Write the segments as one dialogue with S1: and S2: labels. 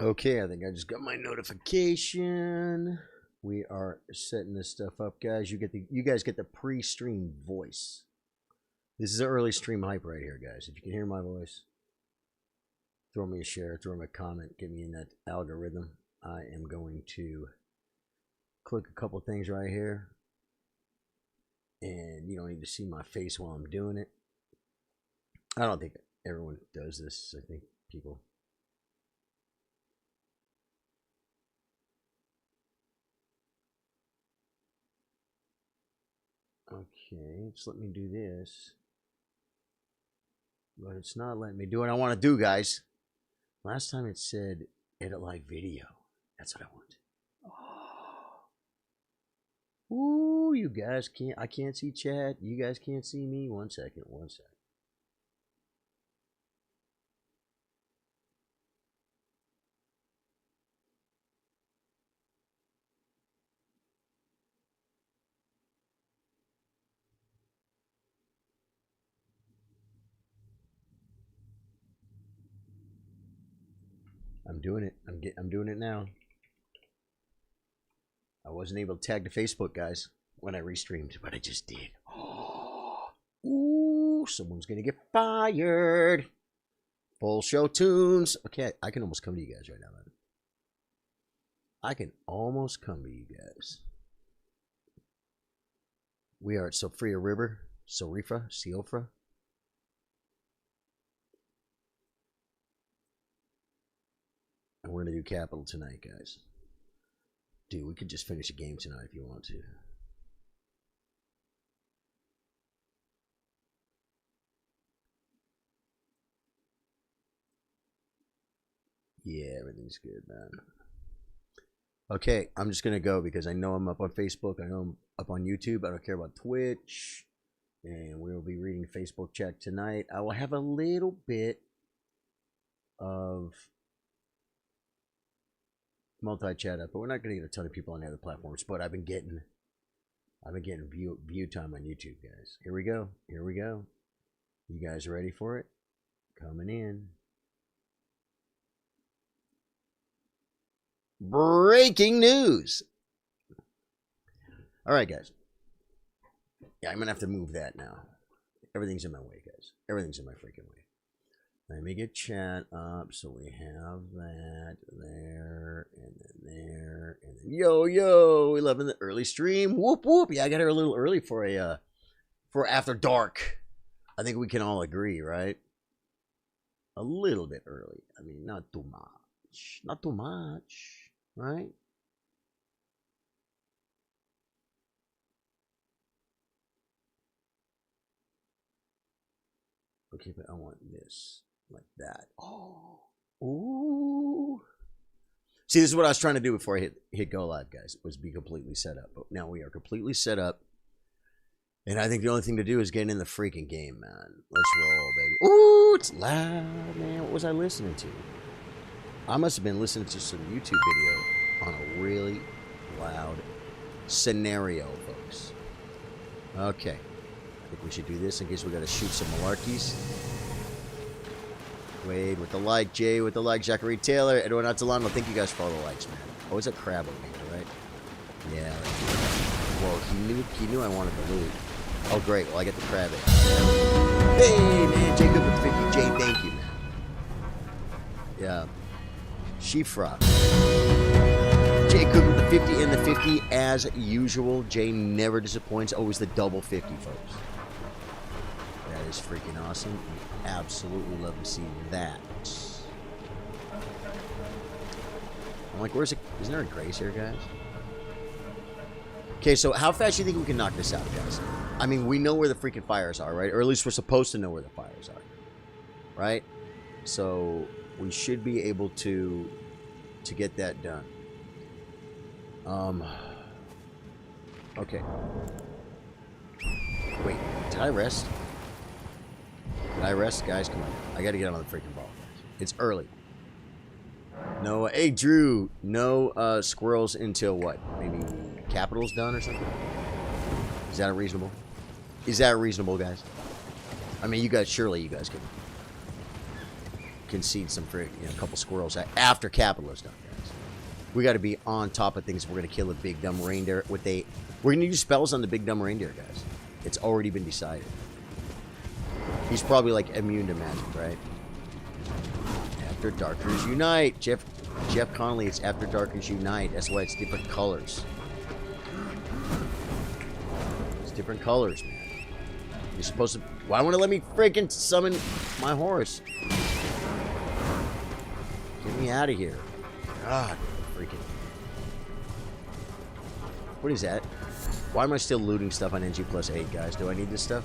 S1: Okay, I think I just got my notification. We are setting this stuff up, guys. You guys get the pre-stream voice. This is an early stream hype right here, guys. If you can hear my voice, throw me a share, throw me a comment, get me in that algorithm. I am going to click a couple things right here, and you don't need to see my face while I'm doing it. I don't think everyone does this. I think people. Okay, just let me do this. But it's not letting me do what I want to do, guys. Last time it said edit live video. That's what I want. Oh. Ooh, you guys can't. I can't see chat. You guys can't see me. 1 second. 1 second. I'm doing it. I'm doing it now. I wasn't able to tag to Facebook, guys, when I restreamed, but I just did. Oh, ooh, someone's gonna get fired. Full show tunes. Okay, I can almost come to you guys right now, man. I can almost come to you guys. We are at Sofria River, Siofra. And we're going to do Capital tonight, guys. Dude, we could just finish a game tonight if you want to. Yeah, everything's good, man. Okay, I'm just going to go because I know I'm up on Facebook. I know I'm up on YouTube. I don't care about Twitch. And we'll be reading Facebook chat tonight. I will have a little bit of multi-chat up, but we're not going to get a ton of people on the other platforms. But I've been getting view time on YouTube, guys. Here we go. Here we go. You guys ready for it? Coming in. Breaking news. All right, guys. Yeah, I'm going to have to move that now. Everything's in my way, guys. Everything's in my freaking way. Let me get chat up. So we have that there, and then there, and then yo, 11 the early stream. Whoop whoop. Yeah, I got here a little early for after dark. I think we can all agree, right? A little bit early. I mean, not too much. Not too much, right? Okay, but I want this. Like that. Oh. Ooh. See, this is what I was trying to do before I hit go live, guys. Was be completely set up. But now we are completely set up. And I think the only thing to do is get in the freaking game, man. Let's roll, baby. Ooh, it's loud, man. What was I listening to? I must have been listening to some YouTube video on a really loud scenario, folks. Okay. I think we should do this in case we got to shoot some malarkeys. Wade with the like, Jay with the like, Zachary Taylor, Edwin Atalano. Thank you guys for all the likes, man. Oh, it's a crab over here, right? Yeah. Whoa, he knew I wanted the loot. Oh, great. Well, I get the crab in. Hey, man. Jay Good with 50. Jay, thank you, man. Yeah. Shifra. Jay Good with the 50 and the 50 as usual. Jay never disappoints. Always the double 50, folks. That is freaking awesome. We absolutely love to see that. I'm like, where's it? Isn't there a grace here, guys? Okay, so how fast do you think we can knock this out, guys? I mean, we know where the freaking fires are, right? Or at least we're supposed to know where the fires are, right? So we should be able to get that done. Okay. Wait, did I rest? Did I rest? Guys, come on. I gotta get on the freaking ball. It's early. No, hey, Drew. No squirrels until what? Maybe Capital's done or something? Is that reasonable? Is that reasonable, guys? I mean, you guys, surely you guys can. concede some for a couple squirrels after capital is done, guys. We got to be on top of things. We're gonna kill a big dumb reindeer. We're gonna use spells on the big dumb reindeer, guys. It's already been decided. He's probably like immune to magic, right? After Darkers Unite, Jeff Connolly. It's After Darkers Unite. That's why it's different colors. It's different colors, man. You're supposed to. Why won't it let me freaking summon my horse? Get me out of here. God, freaking. What is that? Why am I still looting stuff on Ng+8, guys? Do I need this stuff?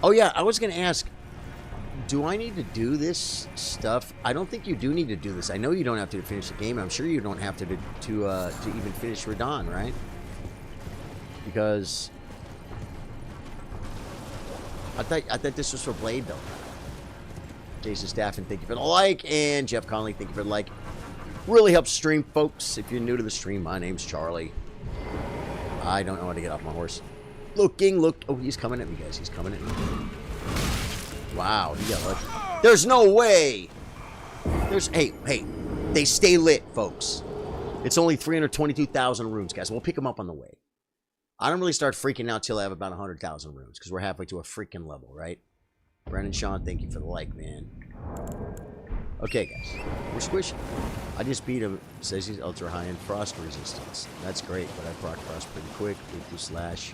S1: Oh, yeah, I was going to ask, do I need to do this stuff? I don't think you do need to do this. I know you don't have to finish the game. I'm sure you don't have to even finish Radon, right? Because I thought this was for Blade, though. Jason Staffen, thank you for the like. And Jeff Conley, thank you for the like. Really helps stream, folks. If you're new to the stream, my name's Charlie. I don't know how to get off my horse. Look. Oh, he's coming at me, guys. He's coming at me. Wow, he got lucky. There's no way. Hey, they stay lit, folks. It's only 322,000 runes, guys. We'll pick them up on the way. I don't really start freaking out till I have about 100,000 runes, because we're halfway to a freaking level, right? Brandon Sean, thank you for the like, man. Okay, guys. We're squishing. I just beat him. Says he's ultra high in frost resistance. That's great, but I proc frost pretty quick. With 2 slash.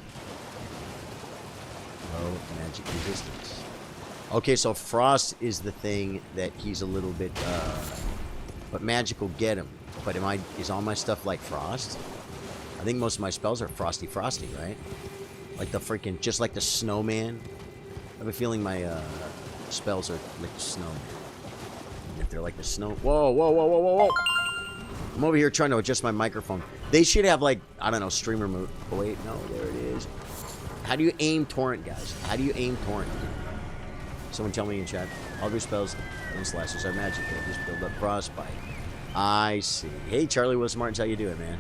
S1: Low magic resistance. Okay, so frost is the thing that he's a little bit, but magic will get him. But is all my stuff like frost? I think most of my spells are frosty, right? Like the freaking, just like the snowman. I have a feeling my spells are like the snowman. And if they're like the snow, whoa! I'm over here trying to adjust my microphone. They should have like, I don't know, streamer mode. Oh wait, no, there it is. How do you aim torrent, guys? How do you aim torrent? Someone tell me in chat. All their spells and slashes are magic. They just build up frostbite. I see. Hey, Charlie Wilson Martins, how you doing, man?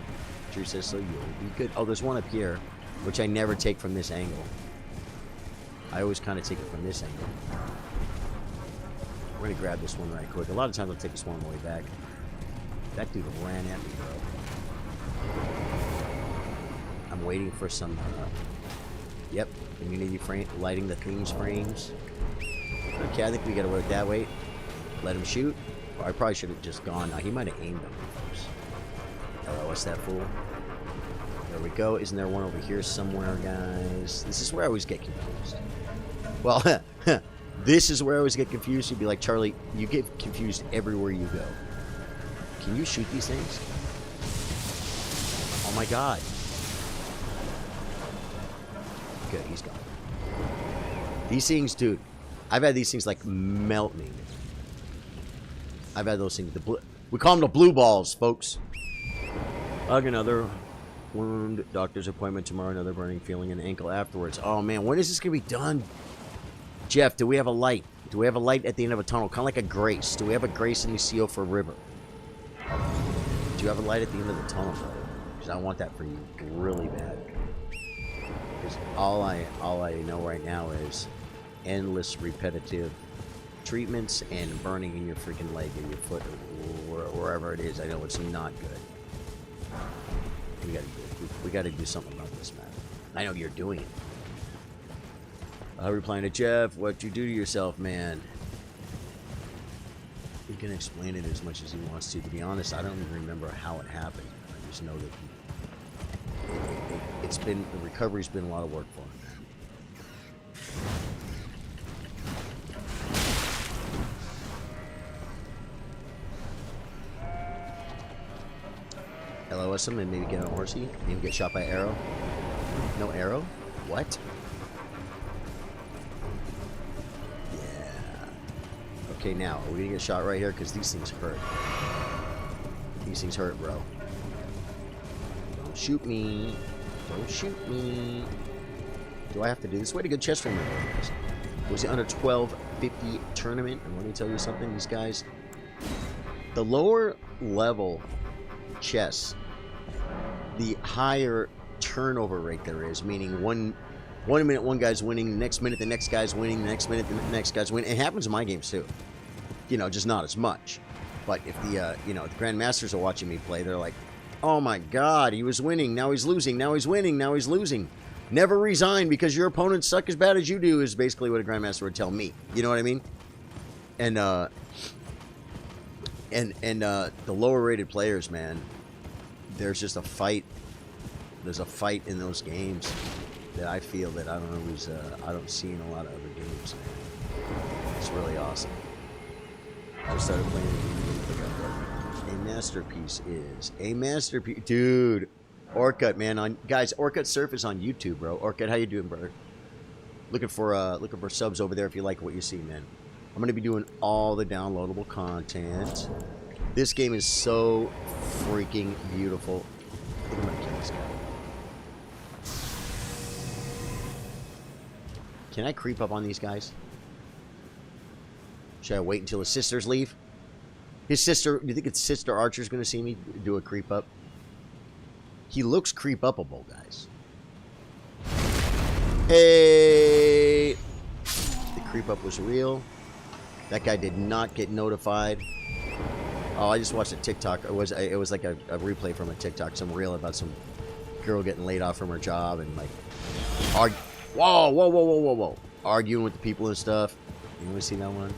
S1: Drew says so. You'll be good. Oh, there's one up here, which I never take from this angle. I always kind of take it from this angle. We're gonna grab this one right quick. A lot of times I'll take this one on the way back. That dude ran at me, bro. I'm waiting for some. Yep, community frame, lighting the themes frames. Okay, I think we gotta work that way. Let him shoot. Or I probably should have just gone. Now he might have aimed him first. Hello, what's that fool? There we go. Isn't there one over here somewhere, guys? This is where I always get confused. Well, this is where I always get confused. You'd be like, Charlie, you get confused everywhere you go. Can you shoot these things? Oh my god. Good, he's gone. These things, dude, I've had these things like melt me. I've had those things. We call them the blue balls, folks. Hug another wound. Doctor's appointment tomorrow. Another burning feeling in the ankle afterwards. Oh man, when is this gonna be done? Jeff, do we have a light? Do we have a light at the end of a tunnel? Kind of like a grace. Do we have a grace in the seal for a river? Do you have a light at the end of the tunnel, brother? Because I want that for you really bad. Because all I know right now is endless repetitive treatments and burning in your freaking leg or your foot or wherever it is. I know it's not good. We gotta do something about this, man. I know you're doing it. Replying to Jeff, what you do to yourself, man. He can explain it as much as he wants to. To be honest, I don't even remember how it happened. I just know that it's been, the recovery's been a lot of work for him. LOS him and maybe get a horsey. Maybe get shot by arrow. No arrow? What? Yeah. Okay, now, are we gonna get shot right here? Because these things hurt. These things hurt, bro. Don't shoot me. Don't shoot me. Do I have to do this? Way to good chest frame. It was the under 1250 tournament. And let me tell you something, these guys, the lower level chess, the higher turnover rate there is, meaning one minute one guy's winning, the next minute the next guy's winning, the next minute the next guy's winning. It happens in my games too. You know, just not as much. But if the, you know, the Grandmasters are watching me play, they're like, oh my god, he was winning, now he's losing, now he's winning, now he's losing. Never resign because your opponents suck as bad as you do is basically what a Grandmaster would tell me. You know what I mean? And the lower rated players, man, there's just a fight. There's a fight in those games that I feel that I don't see in a lot of other games. It's really awesome. I started playing the game. A masterpiece is a masterpiece, dude. Orcut, man, guys, Orcut Surf is on YouTube, bro. Orcut, how you doing, brother? Looking for subs over there if you like what you see, man. I'm gonna be doing all the downloadable content. This game is so freaking beautiful. I think I'm gonna kill this guy. Can I creep up on these guys? Should I wait until his sisters leave? His sister, do you think his sister Archer's gonna see me do a creep up? He looks creep upable, guys. Hey! The creep up was real. That guy did not get notified. Oh, I just watched a TikTok. It was like a replay from a TikTok, some reel about some girl getting laid off from her job and like whoa, arguing with the people and stuff. You want to see that one?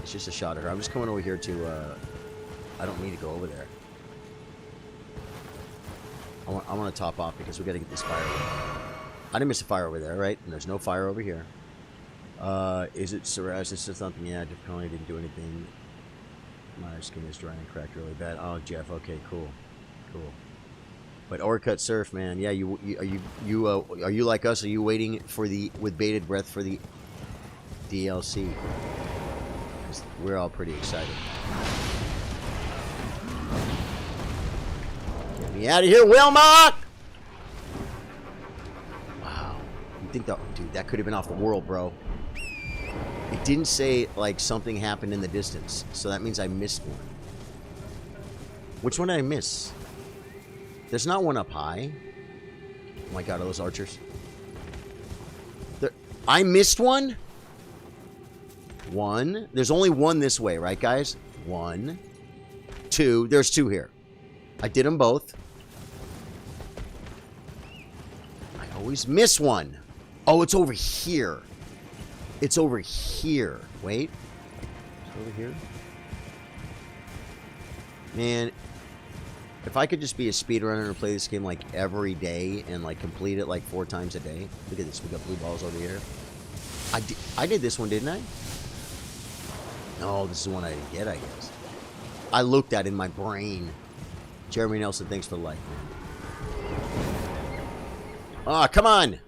S1: It's just a shot at her. I'm just coming over here to. I don't need to go over there. I want to top off because we got to get this fire. I didn't miss a fire over there, right? And there's no fire over here. Is it psoriasis or something? Yeah, definitely didn't do anything. My skin is dry and cracked really bad. Oh, Jeff. Okay, cool. But Orcut Surf, man. Yeah, are you like us? Are you waiting for with bated breath for the DLC? 'Cause we're all pretty excited. Get me out of here, Wilmot! Wow. You think that, dude? That could have been off the world, bro. It didn't say, like, something happened in the distance. So that means I missed one. Which one did I miss? There's not one up high. Oh my god, are those archers? I missed one? One. There's only one this way, right, guys? One. Two. There's two here. I did them both. I always miss one. Oh, it's over here. It's over here. Wait. It's over here. Man, if I could just be a speedrunner and play this game like every day and like complete it like 4 times a day. Look at this. We got blue balls over here. I did this one, didn't I? No, this is one I didn't get, I guess. I looked at it in my brain. Jeremy Nelson, thanks for the like, man. Ah, come on!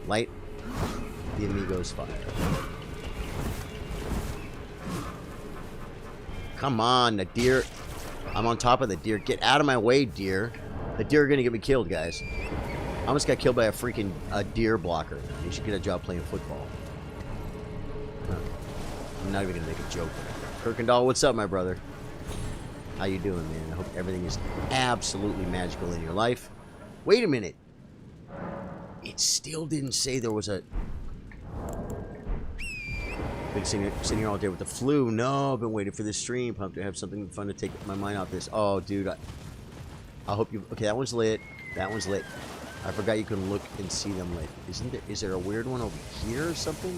S1: Light the Amigos fire. Come on, the deer. I'm on top of the deer. Get out of my way, deer. The deer are gonna get me killed, guys. I almost got killed by a freaking deer blocker. You should get a job playing football. Huh. I'm not even gonna make a joke. Kirkendall, what's up, my brother? How you doing, man? I hope everything is absolutely magical in your life. Wait a minute. It still didn't say there was a... Been sitting here all day with the flu. No, I've been waiting for this stream. Pumped to have something fun to take my mind off this. Oh, dude. I hope you... Okay, that one's lit. That one's lit. I forgot you can look and see them lit. Is there a weird one over here or something?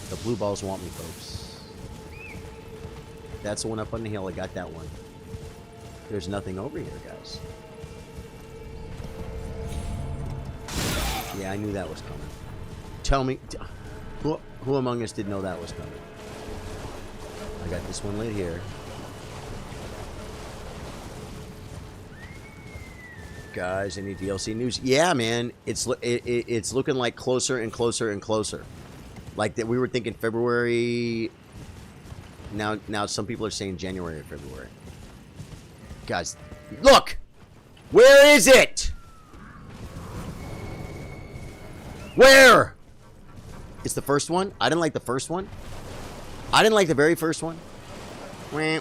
S1: The blue balls want me, folks. That's the one up on the hill. I got that one. There's nothing over here, guys. Yeah, I knew that was coming. Tell me... Who among us didn't know that was coming? I got this one lit here. Guys, any DLC news? Yeah, man. It's looking like closer and closer and closer. Like that, we were thinking February. Now some people are saying January or February. Guys, look! Where is it? Where? It's the first one? I didn't like the first one. I didn't like the very first one. Hey,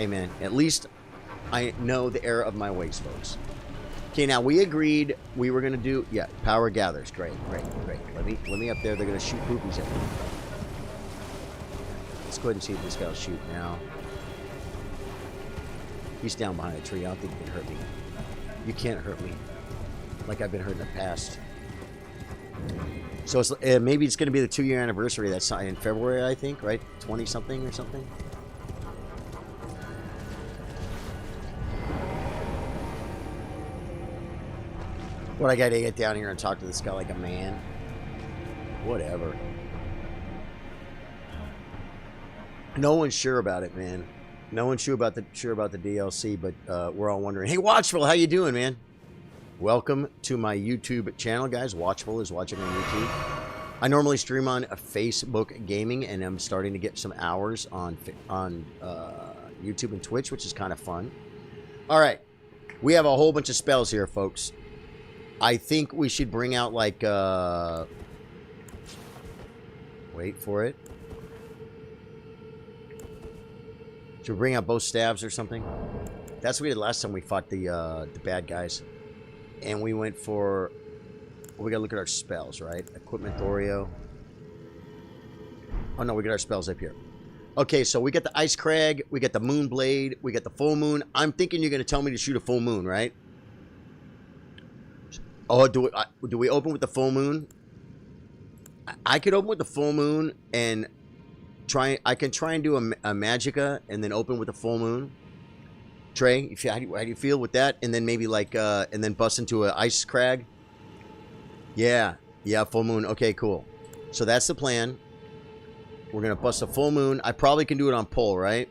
S1: man, at least I know the error of my ways, folks. Okay, now we agreed we were gonna do power gathers. Great. Let me up there. They're gonna shoot poopies at me. Let's go ahead and see if this guy'll shoot now. He's down behind a tree. I don't think he can hurt me. You can't hurt me like I've been hurt in the past. So it's, maybe it's going to be the 2-year anniversary. That's in February, I think, right? 20-something or something. What, I got to get down here and talk to this guy like a man? Whatever. No one's sure about it, man. No one's sure about the DLC, but we're all wondering. Hey, Watchful, how you doing, man? Welcome to my YouTube channel, guys. Watchful is watching on YouTube. I normally stream on Facebook Gaming, and I'm starting to get some hours on YouTube and Twitch, which is kind of fun. All right, we have a whole bunch of spells here, folks. I think we should bring out like wait for it. Should we bring out both staves or something? That's what we did last time we fought the bad guys. And we went for... Well, we gotta look at our spells, right? Equipment Thorio. Oh no, we got our spells up here. Okay, so we got the Ice Crag, we got the Moon Blade, we got the Full Moon. I'm thinking you're gonna tell me to shoot a Full Moon, right? Oh, do we open with the Full Moon? I could open with the Full Moon and... I can try and do a Magicka and then open with a Full Moon. Trey, how do you feel with that? And then maybe like, and then bust into an Ice Crag. Yeah, Full Moon. Okay, cool. So that's the plan. We're gonna bust a Full Moon. I probably can do it on pull, right?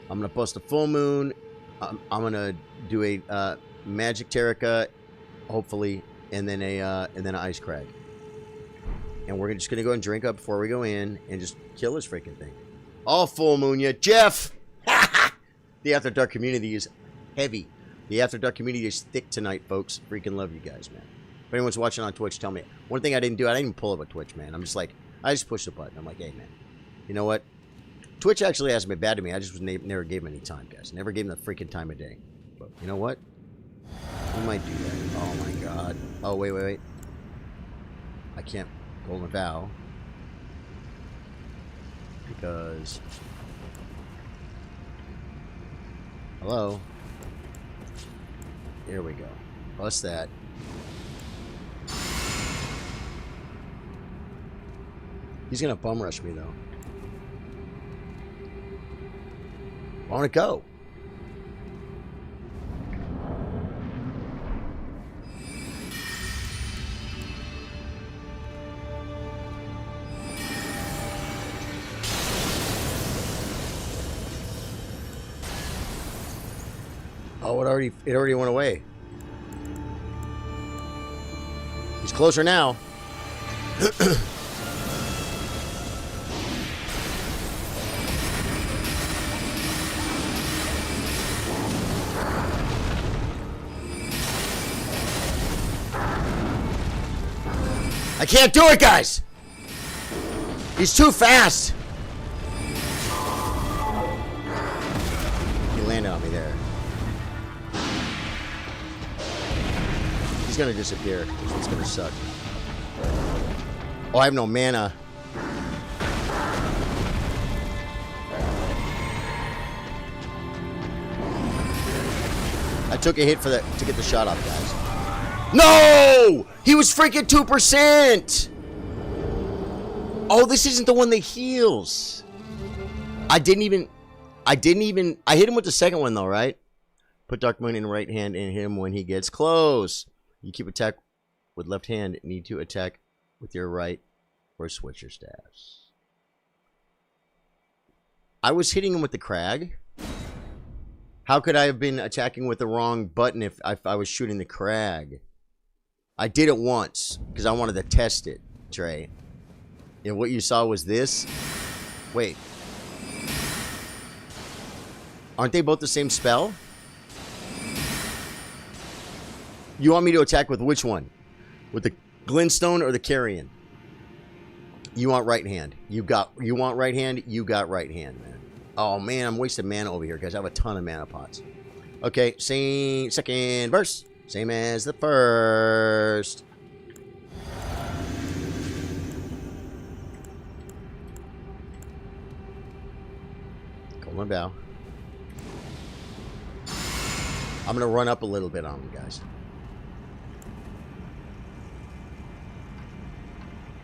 S1: I'm gonna bust a Full Moon. I'm gonna do a Magic Terraka, hopefully, and then an Ice Crag. And we're just going to go and drink up before we go in and just kill this freaking thing. All Full Moon, ya. Jeff! The After Dark community is heavy. The After Dark community is thick tonight, folks. Freaking love you guys, man. If anyone's watching on Twitch, tell me. One thing I didn't do, I didn't even pull up a Twitch, man. I'm just like, I just pushed the button. I'm like, hey, man. You know what? Twitch actually hasn't been bad to me. I just never gave them any time, guys. Never gave them the freaking time of day. But you know what? We might do that. Oh, my God. Oh, wait. I can't. Golden Vow, because hello, here we go. Bust that. He's gonna bum rush me though. I want to go. Oh, it already went away. He's closer now. I can't do it, guys. He's too fast. He landed on me there. He's gonna disappear. It's gonna suck. Oh, I have no mana. I took a hit for that to get the shot off, guys. No! He was freaking 2%! Oh, this isn't the one that heals. I hit him with the second one though, right? Put Darkmoon in right hand and hit him when he gets close. You keep attack with left hand. Need to attack with your right or switch your staffs. I was hitting him with the Crag. How could I have been attacking with the wrong button if I was shooting the Crag? I did it once because I wanted to test it, Trey. And what you saw was this. Wait. Aren't they both the same spell? You want me to attack with which one? With the Glintstone or the Carrion? You want right hand. You want right hand? You got right hand, man. Oh, man, I'm wasting mana over here, guys. I have a ton of mana pots. Okay, second verse. Same as the first. Golden bow. I'm going to run up a little bit on them, guys.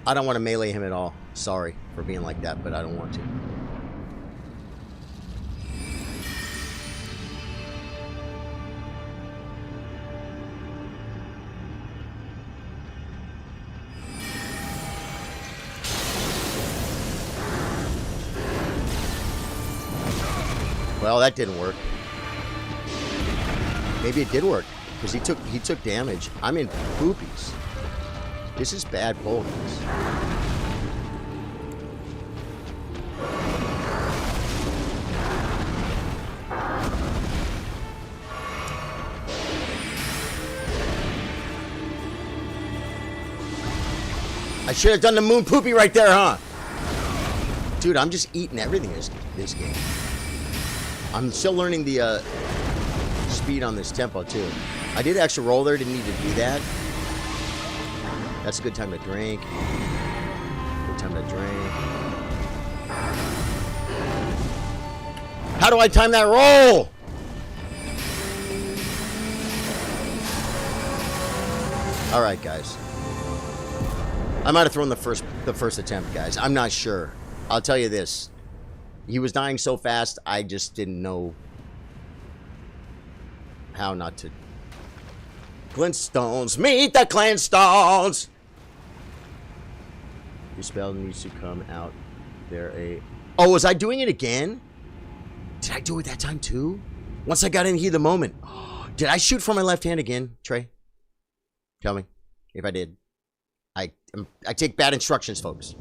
S1: I don't want to melee him at all. Sorry for being like that, but I don't want to. Well, that didn't work. Maybe it did work, because he took damage. I'm in poopies. This is bad bull, guys. I should have done the moon poopy right there, huh? Dude, I'm just eating everything this game. I'm still learning the speed on this tempo too. I did extra roll there, didn't need to do that. That's a good time to drink. Good time to drink. How do I time that roll? All right, guys. I might have thrown the first attempt, guys. I'm not sure. I'll tell you this. He was dying so fast, I just didn't know how not to. Glintstones, meet the Glintstones! Your spell needs to come out there Oh, was I doing it again? Did I do it that time too? Once I got in here the moment. Did I shoot from my left hand again, Trey? Tell me if I did. I take bad instructions, folks.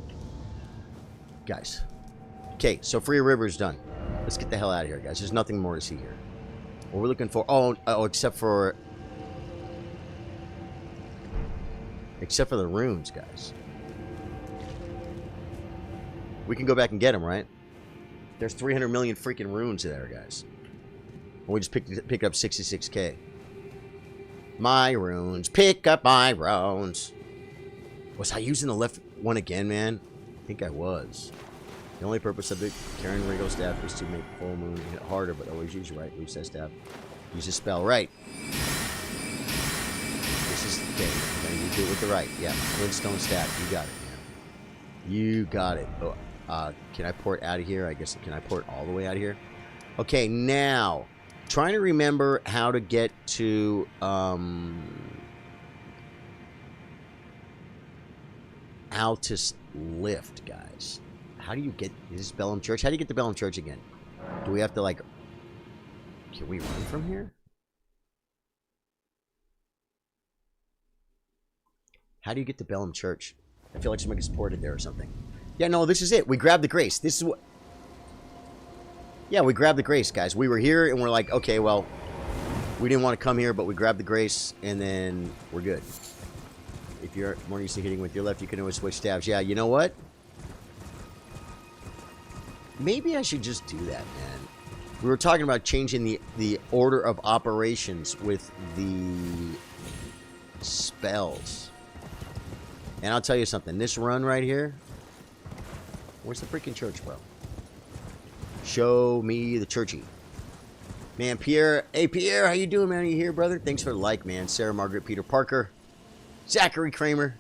S1: Guys. Okay, so Free River's done. Let's get the hell out of here, guys. There's nothing more to see here. What we're looking for... Oh, except for the runes, guys. We can go back and get them, right? There's 300 million freaking runes there, guys. And we just picked up 66k. My runes. Pick up my runes. Was I using the left one again, man? I think I was. The only purpose of the Karen Ringo staff is to make full moon hit harder, but always use your right move set staff. Use a spell right. This is okay. Then you do it with the right. Yeah, Glintstone staff. You got it, man. You got it. Oh, can I port out of here? I guess can I port all the way out of here? Okay, now trying to remember how to get to Altus Lift, guys. How do you get... Is this Bellum Church? How do you get to Bellum Church again? Do we have to, like... Can we run from here? How do you get to Bellum Church? I feel like somebody gets ported there or something. Yeah, no, this is it. We grabbed the grace. This is what... Yeah, we grabbed the grace, guys. We were here, and we're like, okay, well... We didn't want to come here, but we grabbed the grace, and then we're good. If you're more used to hitting with your left, you can always switch stabs. Yeah, you know what? Maybe I should just do that, man. We were talking about changing the order of operations with the spells. And I'll tell you something. This run right here... Where's the freaking church, bro? Show me the churchy. Man, Pierre. Hey, Pierre. How you doing, man? Are you here, brother? Thanks for the like, man. Sarah Margaret, Peter Parker. Zachary Kramer.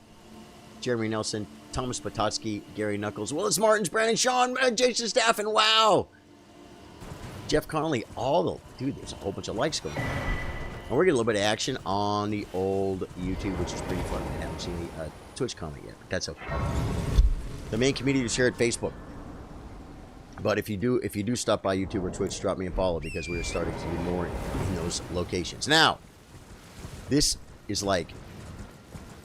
S1: Jeremy Nelson. Thomas Pototsky, Gary Knuckles, Willis Martins, Brandon Sean, Jason Staffen, wow! Jeff Connolly, dude, there's a whole bunch of likes going on. And we're getting a little bit of action on the old YouTube, which is pretty fun. I haven't seen any Twitch comment yet, but that's okay. The main community is here at Facebook. But if you do stop by YouTube or Twitch, drop me a follow because we're starting to do more in those locations. Now, this is like...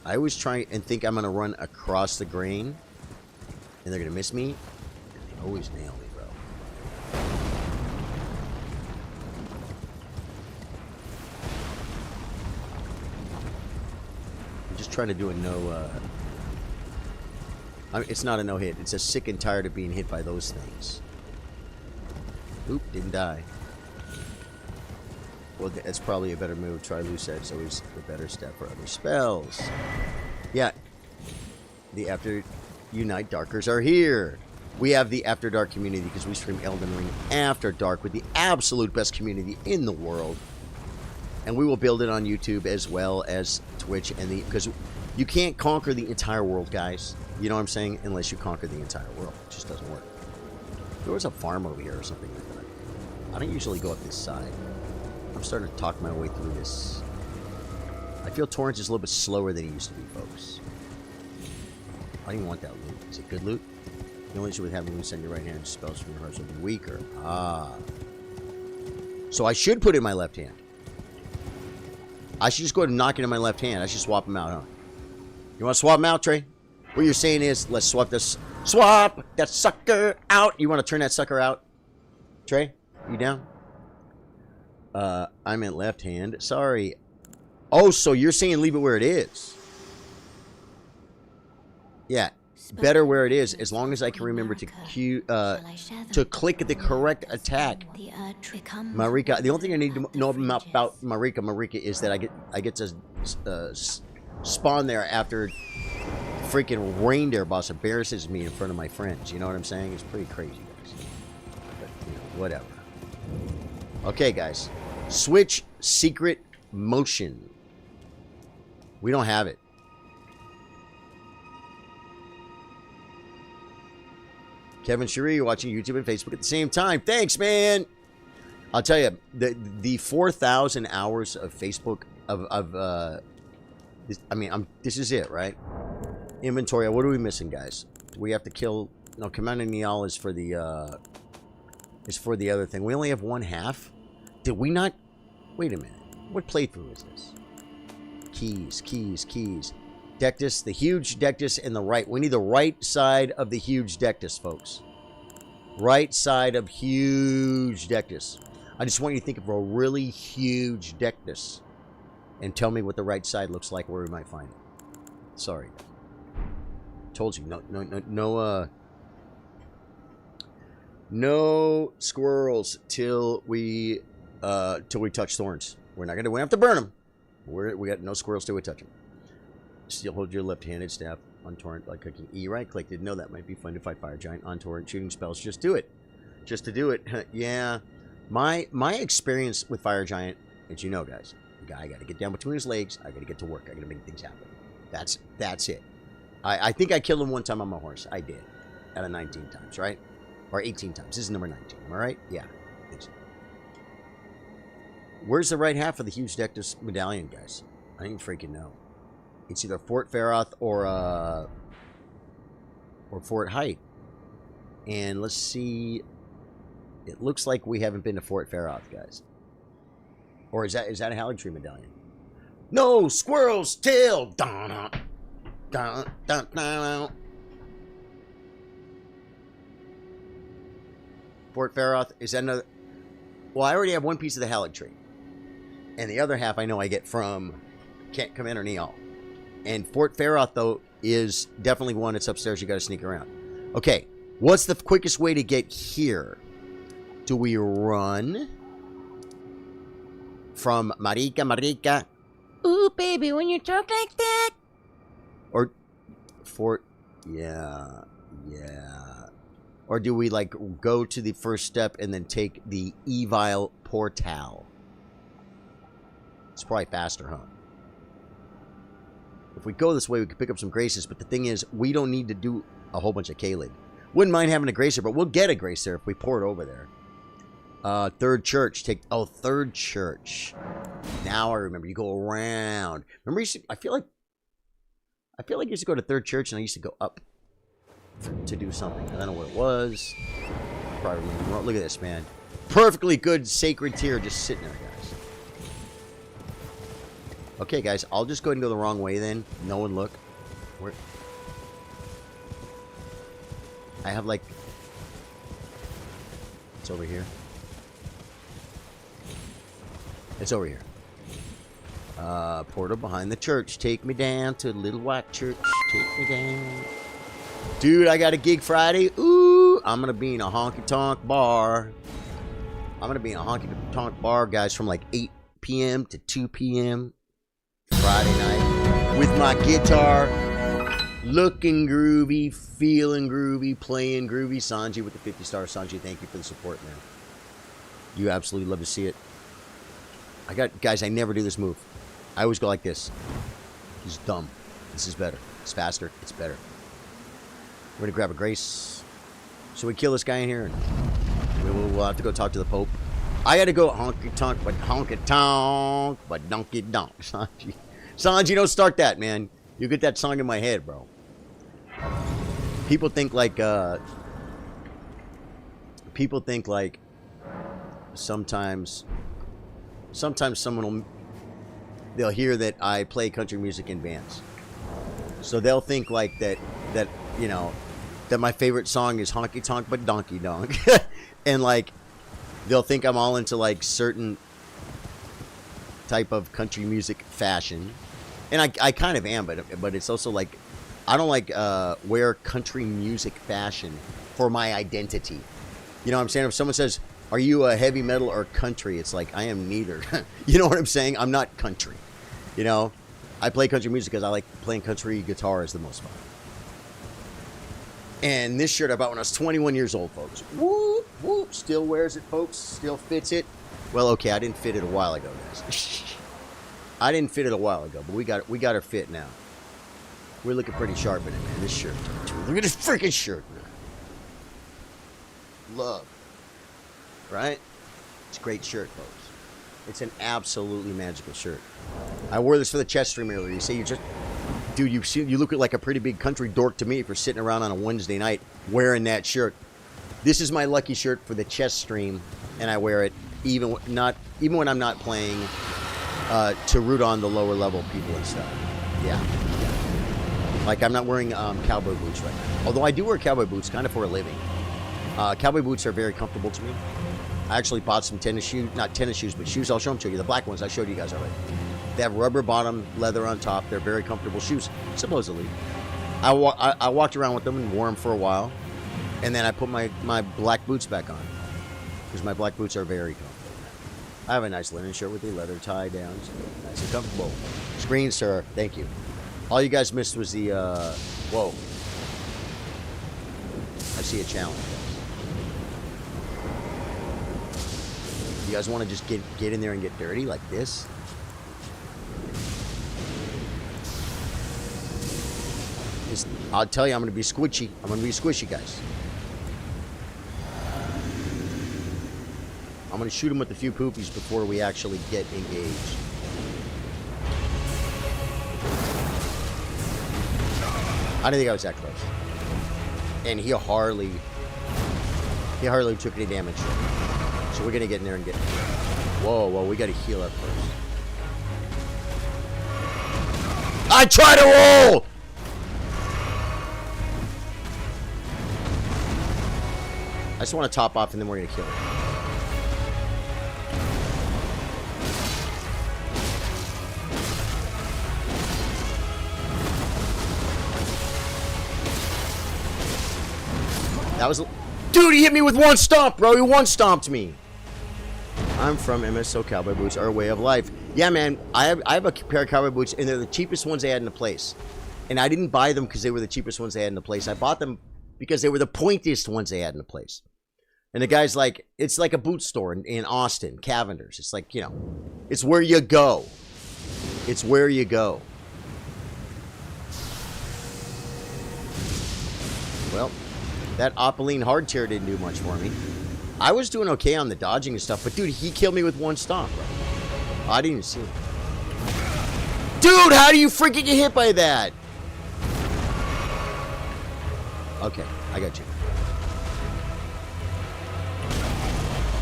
S1: I always try and think I'm going to run across the grain, and they're going to miss me, and they always nail me, bro. I'm just trying to do a no, I mean, it's not a no-hit. It's a sick and tired of being hit by those things. Oop, didn't die. Well, it's probably a better move. Try loose edge. It's always the better step for other spells. Yeah. The After Unite Darkers are here. We have the After Dark community because we stream Elden Ring After Dark with the absolute best community in the world. And we will build it on YouTube as well as Twitch. Because you can't conquer the entire world, guys. You know what I'm saying? Unless you conquer the entire world. It just doesn't work. There was a farm over here or something like that. I don't usually go up this side. I'm starting to talk my way through this. I feel Torrance is a little bit slower than he used to be, folks. I don't even want that loot. Is it good loot? The only issue with having to send your right hand spells from your heart will be weaker. Ah. So I should put it in my left hand. I should just go ahead and knock it in my left hand. I should swap them out, huh? You want to swap them out, Trey? What you're saying is, let's swap this. Swap that sucker out. You want to turn that sucker out? Trey, you down? I meant left hand. Sorry. Oh, so you're saying leave it where it is? Yeah. Better where it is, as long as I can remember to click the correct attack. Marika. The only thing I need to know about Marika is that I get to spawn there after freaking reindeer boss embarrasses me in front of my friends. You know what I'm saying? It's pretty crazy, guys. But you know, whatever. Okay, guys. Switch secret motion. We don't have it. Kevin Cherie, you're watching YouTube and Facebook at the same time. Thanks, man. I'll tell you, the 4,000 hours of Facebook this is it, right? Inventory. What are we missing, guys? Do we have to kill? No, Commander Niall is for the other thing. We only have one half. Did we not? Wait a minute. What playthrough is this? Keys. Dectus, the huge Dectus in the right. We need the right side of the huge Dectus, folks. Right side of huge Dectus. I just want you to think of a really huge Dectus and tell me what the right side looks like, where we might find it. Sorry. Told you. No squirrels till we touch thorns. We don't have to burn them. We got no squirrels till we touch them. Still hold your left-handed staff on torrent by clicking E. Right click. Didn't know that might be fun to fight fire giant on torrent shooting spells. Just do it. Just to do it. Yeah. My experience with fire giant, as you know, guys, the guy got to get down between his legs. I got to get to work. I got to make things happen. That's it. I think I killed him one time on my horse. I did. Out of 19 times, right? Or 18 times. This is number 19. Am I right? Yeah. I think so. Where's the right half of the huge Dectus medallion, guys? I don't even freaking know. It's either Fort Feroth or Fort Height. And let's see. It looks like we haven't been to Fort Feroth, guys. Or is that a Haligtree medallion? No, squirrel's tail. Dun, dun, dun, dun. Fort Feroth, is that another? Well, I already have one piece of the Haligtree. And the other half I know I get from Commander Niall. And Fort Feroth, though, is definitely one that's upstairs. You got to sneak around. Okay, what's the quickest way to get here? Do we run from Marika? Ooh, baby, when you talk like that. Or Fort, yeah. Or do we, like, go to the first step and then take the Evil Portal? It's probably faster, huh? If we go this way, we can pick up some graces. But the thing is, we don't need to do a whole bunch of Kaled. Wouldn't mind having a gracer, but we'll get a gracer if we pour it over there. Third church. Third church. Now I remember. You go around. Remember, I feel like I used to go to third church and I used to go up to do something. I don't know what it was. Probably remember. Look at this, man. Perfectly good sacred tier just sitting there, guys. Okay, guys, I'll just go ahead and go the wrong way then. No one look. Where? I have, like... It's over here. It's over here. Portal behind the church. Take me down to the little white church. Take me down. Dude, I got a gig Friday. Ooh, I'm going to be in a honky-tonk bar. I'm going to be in a honky-tonk bar, guys, from like 8 p.m. to 2 p.m. Friday night with my guitar, looking groovy, feeling groovy, playing groovy. Sanji with the 50 stars. Sanji, thank you for the support, man. You absolutely love to see it. Guys, I never do this move. I always go like this. He's dumb. This is better. It's faster. It's better. We're going to grab a grace. So we kill this guy in here, and we'll have to go talk to the Pope. I got to go honky-tonk, but honky-tonk, but donkey-donk. Sanji. Sanji, don't start that, man. You get that song in my head, bro. People think like, sometimes someone they'll hear that I play country music in bands. So they'll think like that, you know, that my favorite song is Honky Tonk but Donkey Donk. And like, they'll think I'm all into like certain type of country music fashion. And I kind of am, but it's also like, I don't like wear country music fashion for my identity. You know what I'm saying? If someone says, are you a heavy metal or country? It's like, I am neither. You know what I'm saying? I'm not country. You know? I play country music because I like playing country guitar is the most fun. And this shirt I bought when I was 21 years old, folks. Whoop, whoop. Still wears it, folks. Still fits it. Well, okay, I didn't fit it a while ago, guys. I didn't fit it a while ago, but we got her fit now. We're looking pretty sharp in it, man. This shirt. Look at this freaking shirt, man. Love. Right? It's a great shirt, folks. It's an absolutely magical shirt. I wore this for the chess stream earlier. You say you just... Dude, you look like a pretty big country dork to me for sitting around on a Wednesday night wearing that shirt. This is my lucky shirt for the chess stream, and I wear it even when I'm not playing to root on the lower level people and stuff. Yeah. Like, I'm not wearing cowboy boots right now. Although I do wear cowboy boots kind of for a living. Cowboy boots are very comfortable to me. I actually bought some tennis shoes, not tennis shoes, but shoes. I'll show them to you. The black ones I showed you guys already. They have rubber bottom, leather on top. They're very comfortable shoes, supposedly. I walked around with them and wore them for a while. And then I put my black boots back on. Because my black boots are very comfortable. I have a nice linen shirt with the leather tie down. So nice and comfortable. Screen, sir. Thank you. All you guys missed was the, whoa. I see a challenge. You guys want to just get in there and get dirty like this? I'll tell you, I'm going to be squishy. I'm going to be squishy, guys. I'm going to shoot him with a few poopies before we actually get engaged. I didn't think I was that close. And he hardly took any damage. So we're going to get in there and get... Whoa, we got to heal up first. I try to roll! I just want to top off and then we're going to kill it. That was... Dude, he hit me with one stomp, bro. He one-stomped me. I'm from MSO Cowboy Boots, our way of life. Yeah, man, I have a pair of cowboy boots, and they're the cheapest ones they had in the place. And I didn't buy them because they were the cheapest ones they had in the place. I bought them because they were the pointiest ones they had in the place. And the guy's like, it's like a boot store in Austin, Cavender's. It's like, you know, it's where you go. It's where you go. Well, that Opaline hardtail didn't do much for me. I was doing okay on the dodging and stuff, but dude, he killed me with one stomp, bro. I didn't even see him. Dude, how do you freaking get hit by that? Okay, I got you.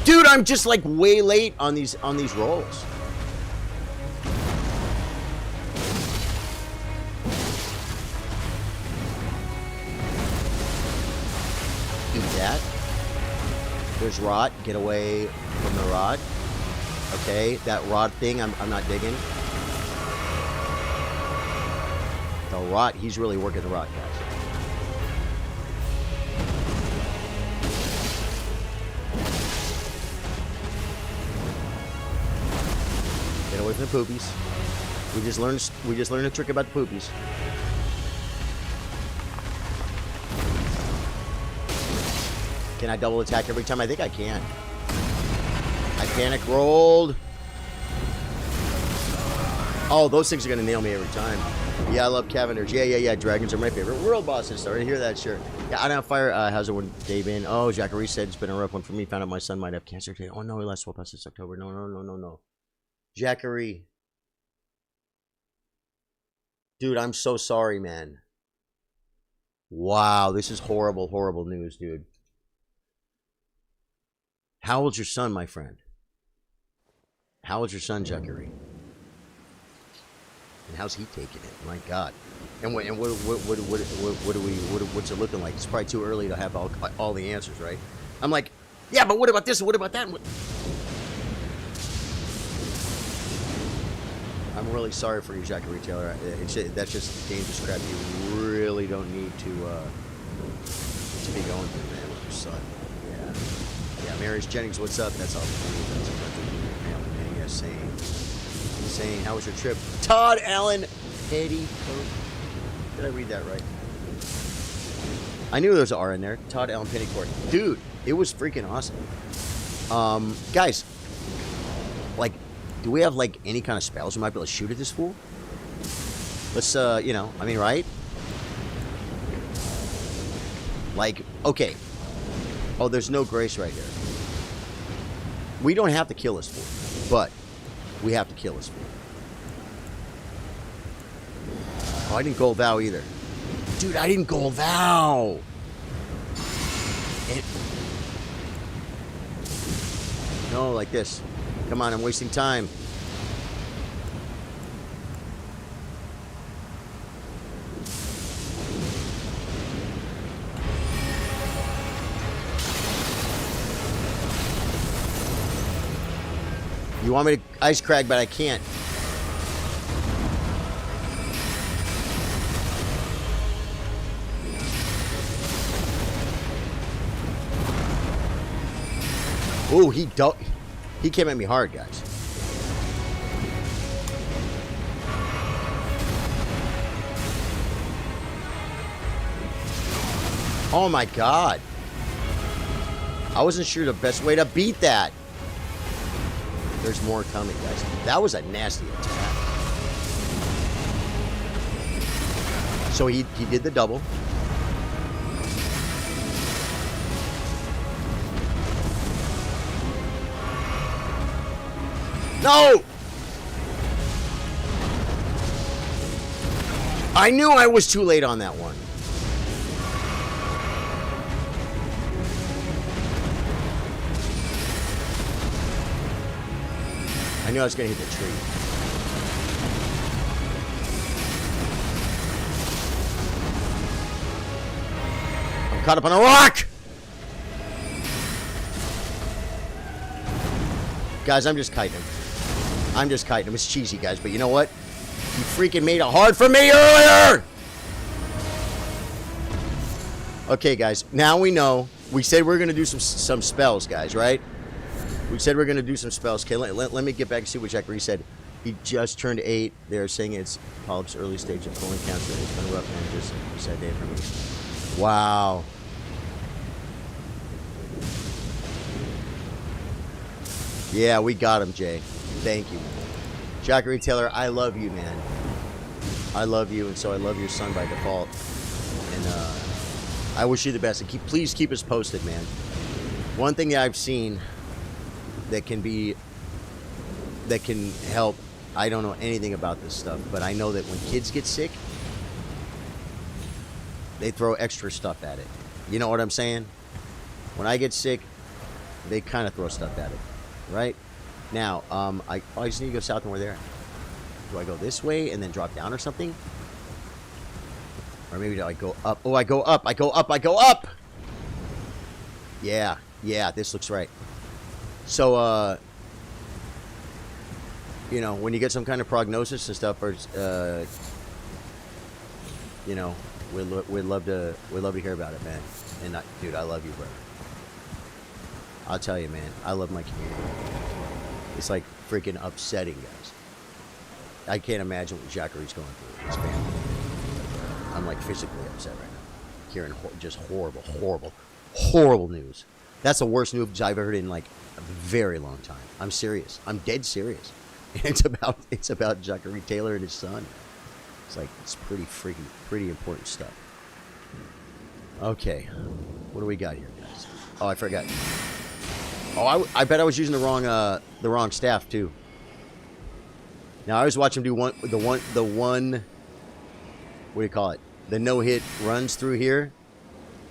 S1: Dude, I'm just like way late on these rolls. Eat that. There's rot. Get away from the rot. Okay, that rot thing, I'm not digging. The rot, he's really working the rot, guys. away from the poopies. We just learned a trick about the poopies. Can I double attack every time? I think I can. I panic rolled. Oh, those things are going to nail me every time. Yeah, I love Cavenders. Yeah. Dragons are my favorite world bosses. Sorry to hear that, sure. Yeah, I don't fire. How's it day been? Oh, Jackery said it's been a rough one for me. Found out my son might have cancer today. Oh, no, he last swap us this October. No. Jackery. Dude, I'm so sorry, man. Wow, this is horrible, horrible news, dude. How old's your son, my friend? How old's your son, Jackery? And how's he taking it? My God. And what's it looking like? It's probably too early to have all the answers, right? I'm like, yeah, but what about this? What about that? I'm really sorry for you, Jacket Retailer. That's just dangerous crap you really don't need to be going through, man, with your son. Yeah, Marius Jennings, what's up? That's all for you. That's family, man. Yeah, same. How was your trip? Todd Allen Petticoat. Did I read that right? I knew there was an R in there. Todd Allen Petticoat. Dude, it was freaking awesome. Guys, like, do we have, like, any kind of spells we might be able to shoot at this fool? Let's, you know, I mean, right? Like, okay. Oh, there's no grace right here. We don't have to kill this fool, but we have to kill this fool. Oh, I didn't gold vow either. Dude, I didn't gold vow. No, like this. Come on, I'm wasting time. You want me to ice crag, but I can't. Ooh, he came at me hard, guys. Oh my God. I wasn't sure the best way to beat that. There's more coming, guys. That was a nasty attack. So he did the double. No! I knew I was too late on that one. I knew I was going to hit the tree. I'm caught up on a rock! Guys, I'm just kiting him. I'm just kiting him. It's cheesy, guys, but you know what? You freaking made it hard for me earlier! Okay, guys, now we know. We said we were going to do some spells, guys, right? We said we are going to do some spells. Okay, let me get back and see what Jack Reese said. He just turned 8. They're saying it's polyps early stage of colon cancer. It's been rough, man. Just a sad day for me. Wow. Yeah, we got him, Jay. Thank you. Jack Retailer, I love you, man. I love you, and so I love your son by default. And I wish you the best. And please keep us posted, man. One thing that I've seen that can help. I don't know anything about this stuff, but I know that when kids get sick, they throw extra stuff at it. You know what I'm saying? When I get sick, they kind of throw stuff at it, right? Now, I just need to go south and we're there. Do I go this way and then drop down or something? Or maybe do I go up? Oh, I go up. I go up. I go up. Yeah, this looks right. So, you know, when you get some kind of prognosis and stuff, or, you know, we'd love to hear about it, man. And dude, I love you, bro. I'll tell you, man, I love my community. It's like freaking upsetting, guys. I can't imagine what Jackery's going through with his family. I'm like physically upset right now. Hearing just horrible, horrible, horrible news. That's the worst news I've heard in like a very long time. I'm serious. I'm dead serious. And it's about Jackery Taylor and his son. It's like, it's pretty important stuff. Okay, what do we got here, guys? Oh, I forgot. Oh, I bet I was using the wrong staff too. Now I always watch him do the one. What do you call it? The no-hit runs through here.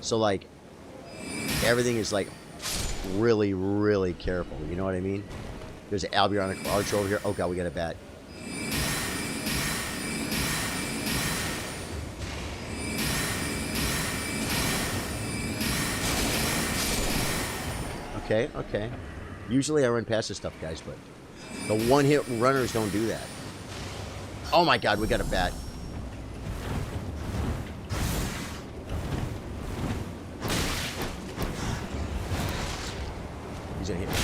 S1: So like, everything is like really, really careful. You know what I mean? There's an Albionic Archer over here. Oh god, we got a bat. Okay, okay. Usually I run past this stuff, guys, but the one-hit runners don't do that. Oh my god, we got a bat. He's gonna hit me.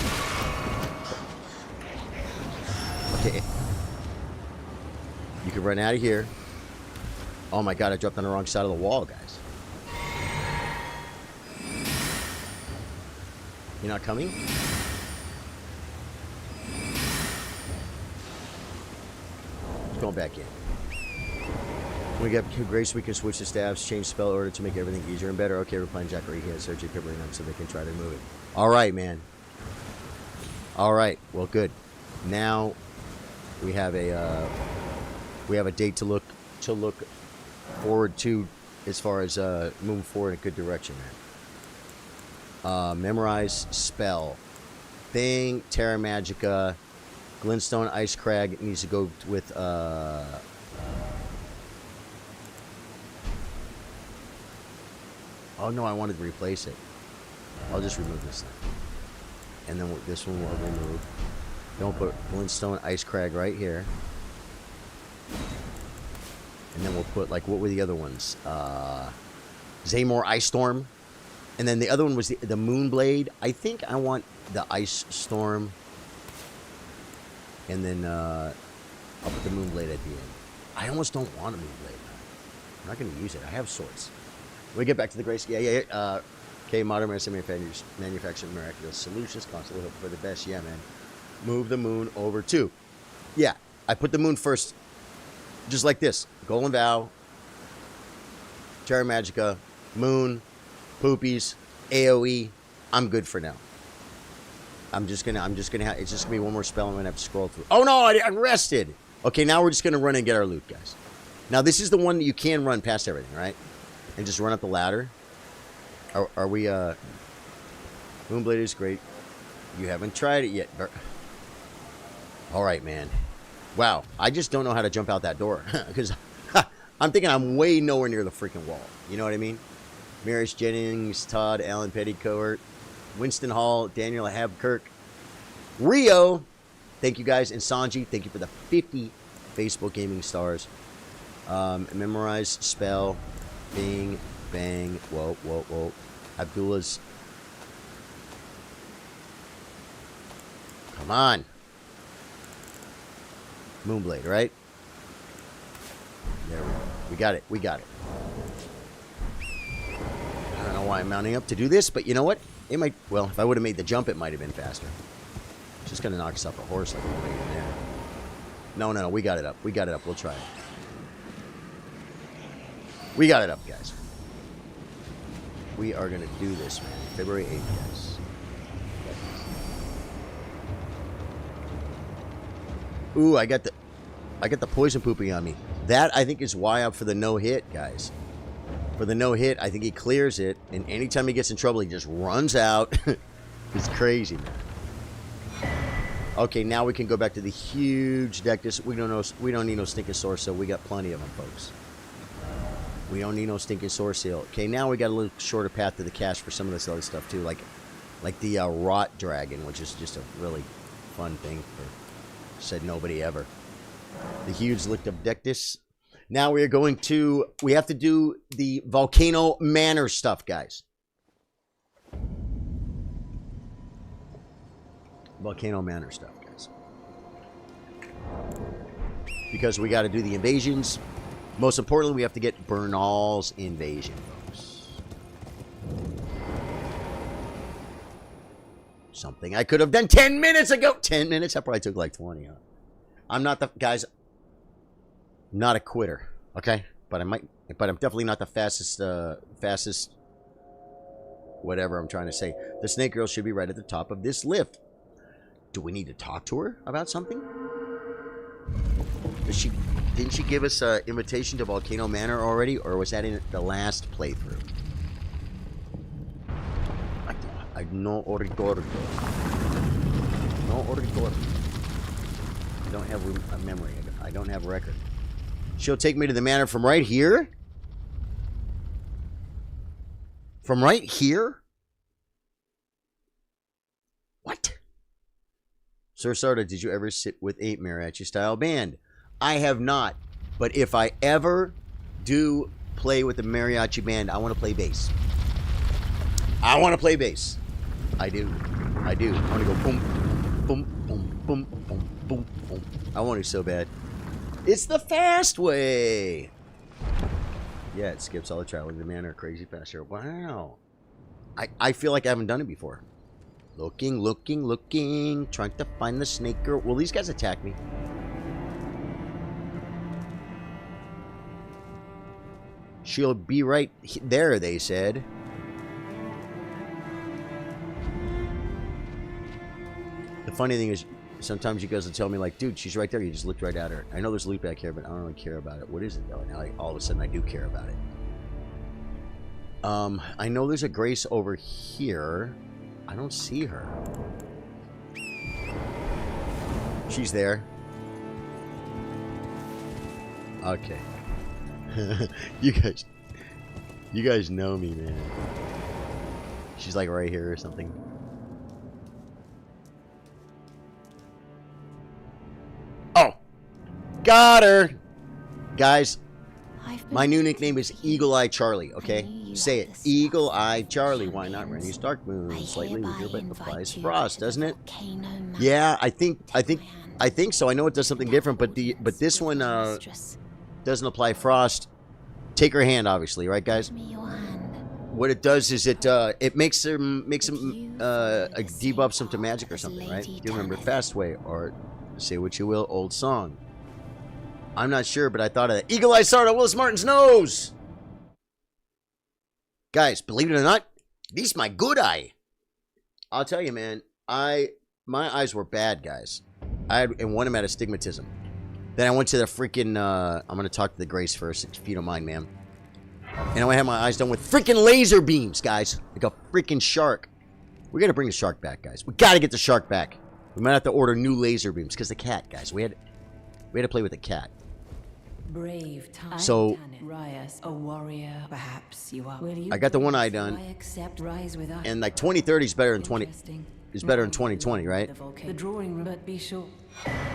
S1: Okay. You can run out of here. Oh my god, I dropped on the wrong side of the wall, guys. You're not coming? Going back in. When we get Grace, we can switch the staffs, change spell order to make everything easier and better. Okay, we're playing Jackery here, search it, covering them so they can try to move it. Alright, man. Alright, well good. Now we have a date to look forward to as far as moving forward in a good direction, man. Memorize spell. Thing, Terra Magica, Glintstone, Ice Crag needs to go with oh no, I wanted to replace it. I'll just remove this thing. And then this one will remove. Then we'll put Glintstone, Ice Crag right here. And then we'll put like, what were the other ones? Zaymore Ice Storm. And then the other one was the Moonblade. I think I want the Ice Storm. And then I'll put the Moonblade at the end. I almost don't want a Moonblade. I'm not going to use it. I have swords. We get back to the Grace. Yeah. Okay, modern medicine manufacturing miraculous solutions. Constantly hope for the best. Yeah, man. Move the moon over to. Yeah, I put the moon first. Just like this. Golden Vow. Terra Magica. Moon. Poopies, AoE, I'm good for now. It's just gonna be one more spell. I'm gonna have to scroll through. Oh no, I rested. Okay, now we're just gonna run and get our loot, guys. Now this is the one that you can run past everything, right? And just run up the ladder. Are we? Moonblade is great. You haven't tried it yet. All right, man. Wow, I just don't know how to jump out that door because I'm thinking I'm way nowhere near the freaking wall. You know what I mean? Maris Jennings, Todd, Alan Petticoat, Winston Hall, Daniel Habkirk, Rio, thank you guys, and Sanji, thank you for the 50 Facebook gaming stars. Memorize, spell, bing, bang, whoa, whoa, whoa. Abdullah's. Come on. Moonblade, right? There we go. We got it. We got it. I don't know why I'm mounting up to do this, but you know what? It might, well, if I would have made the jump, it might have been faster. Just gonna knock us off a horse like we're waiting there. No, we got it up. We got it up. We'll try it. We got it up, guys. We are gonna do this, man. February 8th, guys. Ooh, I got the poison pooping on me. That, I think, is why I'm for the no-hit, guys. For the no-hit, I think he clears it, and anytime he gets in trouble, he just runs out. It's crazy, man. Okay, now we can go back to the huge deck. We don't need no stinking source seal. We got plenty of them, folks. We don't need no stinking source seal. Okay, now we got a little shorter path to the cache for some of this other stuff, too. Like the Rot Dragon, which is just a really fun thing for said nobody ever. The huge Lick of Dectus. Now we are going to, we have to do the Volcano Manor stuff, guys. Volcano Manor stuff, guys. because we got to do the invasions. Most importantly, we have to get Bernal's invasion, folks. Something I could have done 10 minutes ago. 10 minutes? That probably took like 20. Huh? I'm not the... Guys, not a quitter, okay? But I'm definitely not the fastest... Whatever I'm trying to say. The snake girl should be right at the top of this lift. Do we need to talk to her about something? Didn't she give us an invitation to Volcano Manor already? Or was that in the last playthrough? I no ricordo. No ricordo. I don't have a memory. I don't have a record. She'll take me to the manor from right here? From right here? What? Sir Sardo, did you ever sit with a mariachi-style band? I have not. But if I ever do play with the mariachi band, I want to play bass. I want to play bass. I do. I do. I want to go boom, boom, boom, boom, boom, boom, boom. I want to so bad. It's the fast way. Yeah, it skips all the traveling to the manor. Crazy fast here. Wow. I feel like I haven't done it before. Looking, looking, looking. Trying to find the snake girl. Will these guys attack me? She'll be right there, they said. The funny thing is, sometimes you guys will tell me, like, dude, she's right there. You just looked right at her. I know there's loot back here, but I don't really care about it. What is it, though? Now, all of a sudden, I do care about it. I know there's a Grace over here. I don't see her. She's there. Okay. You guys know me, man. She's like right here or something. Oh! Got her! Guys, my new nickname is Eagle Eye Charlie, okay? Say it. Eagle Eye Charlie. Why not? Rennie's Darkmoon. Slightly weaker, but applies frost, doesn't it? Yeah, I think so. I know it does something different, but this one doesn't apply frost. Take her hand, obviously, right, guys? What it does is it makes him debuffs him to magic or something, right? Do you remember Fast Way or say what you will, old song? I'm not sure, but I thought of that. Eagle Eye Sardo, Willis Martin's nose. Guys, believe it or not, this is my good eye. I'll tell you, man. My eyes were bad, guys. And one of them had astigmatism. Then I went to the freaking, I'm going to talk to the Grace first, if you don't mind, ma'am. And I had my eyes done with freaking laser beams, guys. Like a freaking shark. We got to bring the shark back, guys. We got to get the shark back. We might have to order new laser beams, because the cat, guys. We had to play with the cat.
S2: Brave time.
S1: So,
S2: a warrior, perhaps you are.
S1: I got the one eye done. And like 2030 is better than 2020, right?
S2: The drawing room, but be sure.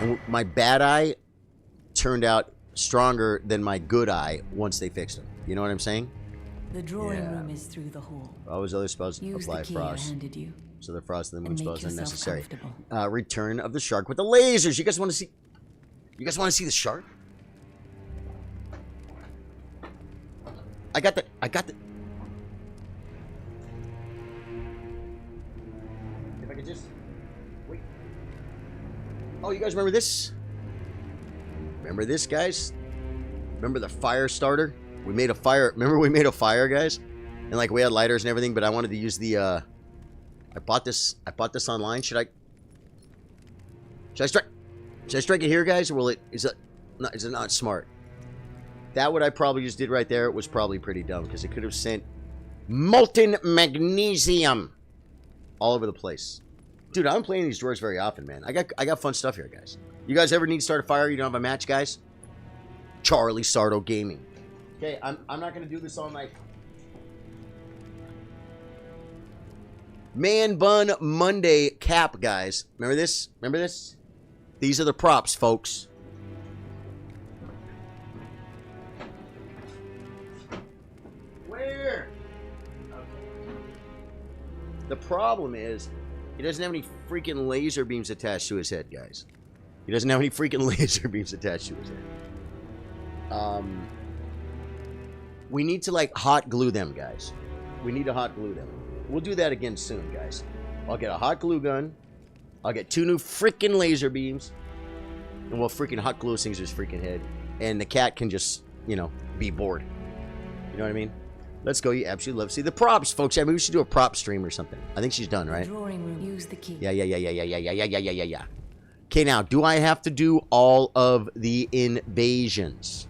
S1: And my bad eye turned out stronger than my good eye once they fixed it. You know what I'm saying?
S2: The drawing room is through the hall.
S1: All those other spells apply frost. So the frost and the moon spells are necessary. Return of the shark with the lasers. You guys want to see? You guys want to see the shark? I got the. If I could just wait. Oh, you guys remember this? Remember this, guys? Remember the fire starter? We made a fire. Remember we made a fire, guys? And like we had lighters and everything, but I wanted to use the. I bought this online. Should I strike? Should I strike it here, guys, or will it? Is it not smart? That what I probably just did right there was probably pretty dumb because it could have sent molten magnesium all over the place. Dude, I'm playing these drawers very often, man. I got fun stuff here, guys. You guys ever need to start a fire? You don't have a match, guys? Charlie Sardo Gaming. Okay, I'm not gonna do this all night. Man Bun Monday cap, guys. Remember this? Remember this? These are the props, folks. Where? Okay. The problem is, he doesn't have any freaking laser beams attached to his head, guys. He doesn't have any freaking laser beams attached to his head. We need to, like, hot glue them, guys. We need to hot glue them. We'll do that again soon, guys. I'll get a hot glue gun. I'll get 2 new freaking laser beams. And we'll freaking hot glue things to his freaking head. And the cat can just, you know, be bored. You know what I mean? Let's go. You absolutely love to see the props, folks. I mean, we should do a prop stream or something. I think she's done, right?
S2: Drawing room. Use the key.
S1: Yeah. Okay, now, do I have to do all of the invasions?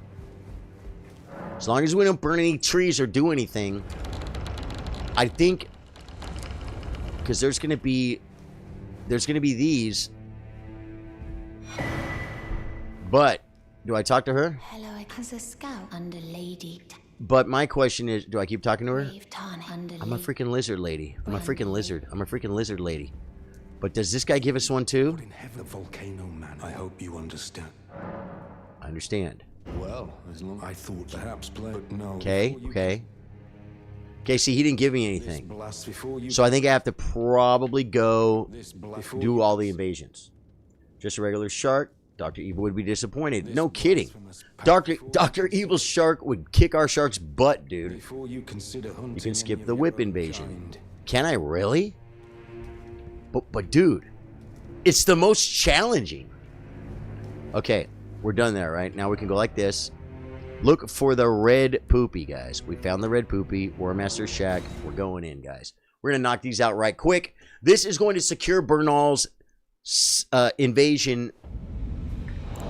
S1: As long as we don't burn any trees or do anything, I think, because there's gonna be these. But do I talk to her?
S3: Hello, as a scout under Lady.
S1: But my question is, do I keep talking to her?
S3: I'm
S1: I'm a freaking lizard lady. I'm a freaking lizard. I'm a freaking lizard lady. But does this guy give us one too?
S4: In heaven, volcano man. I hope you understand.
S1: I understand.
S4: Well, as long I thought perhaps play, but no.
S1: Okay, okay. Okay, see, he didn't give me anything.
S4: Blast before you.
S1: So I think I have to probably go
S4: Before
S1: do all the invasions. Just a regular shark. Dr. Evil would be disappointed. No kidding. Dr. Evil Shark would kick our shark's butt, dude.
S4: Before you consider hunting
S1: You can skip
S4: any
S1: the
S4: of
S1: whip
S4: your own
S1: invasion.
S4: kind.
S1: Can I really? But dude, it's the most challenging. Okay, we're done there, right? Now we can go like this. Look for the red poopy, guys. We found the red poopy. War Master Shack. We're going in, guys. We're going to knock these out right quick. This is going to secure Bernal's invasion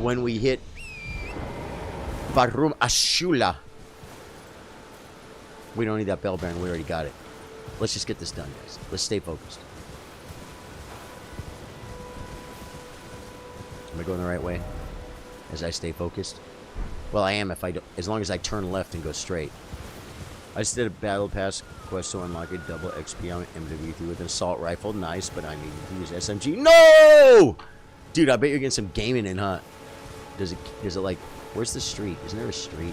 S1: when we hit Barum Ashula. We don't need that bell bearing. We already got it. Let's just get this done, guys. Let's stay focused. Am I going the right way as I stay focused? Well, I am if I don't, as long as I turn left and go straight. I just did a battle pass quest to unlock a double XP on MW3 with an assault rifle. Nice, but I needed to use SMG. No! Dude, I bet you're getting some gaming in, huh? Does it like, where's the street? Isn't there a street?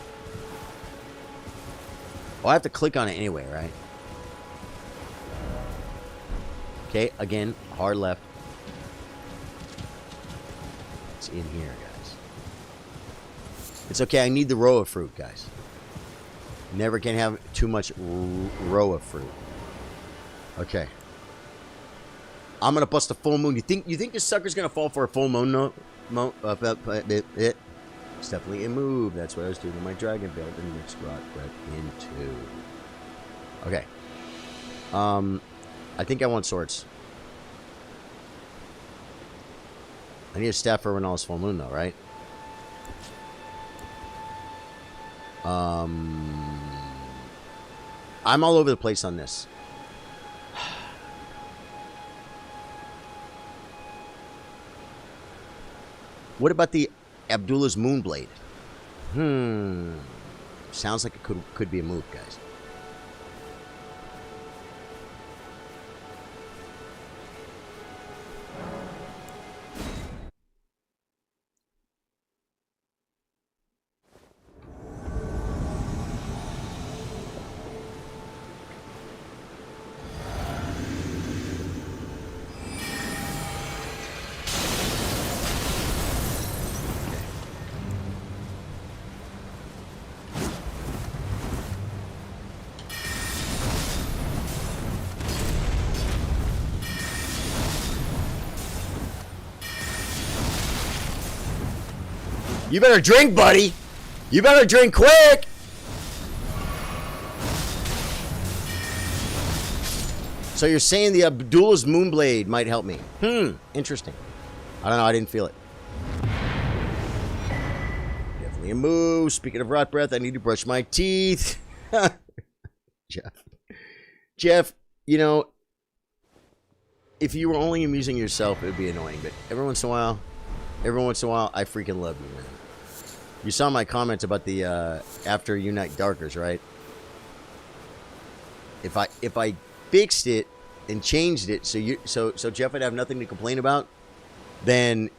S1: Oh, I have to click on it anyway, right? Okay, again, hard left. It's in here, guys. It's okay, I need the row of fruit, guys. Never can have too much row of fruit. Okay. I'm gonna bust a full moon. You think this sucker's gonna fall for a full moon? No, it's definitely a move. That's what I was doing in my dragon build and mixed rock bread into. Okay. I think I want swords. I need a staff for Renal's full moon, though, right? I'm all over the place on this. What about the Abdullah's Moonblade? Sounds like it could be a move, guys. You better drink, buddy. You better drink quick. So you're saying the Abdullah's Moonblade might help me? Interesting. I don't know. I didn't feel it. Definitely a move. Speaking of rot breath, I need to brush my teeth. Jeff, you know, if you were only amusing yourself, it would be annoying. But every once in a while, I freaking love you, man. You saw my comments about the after Unite Darkers, right? If I fixed it and changed it so Jeff would have nothing to complain about, then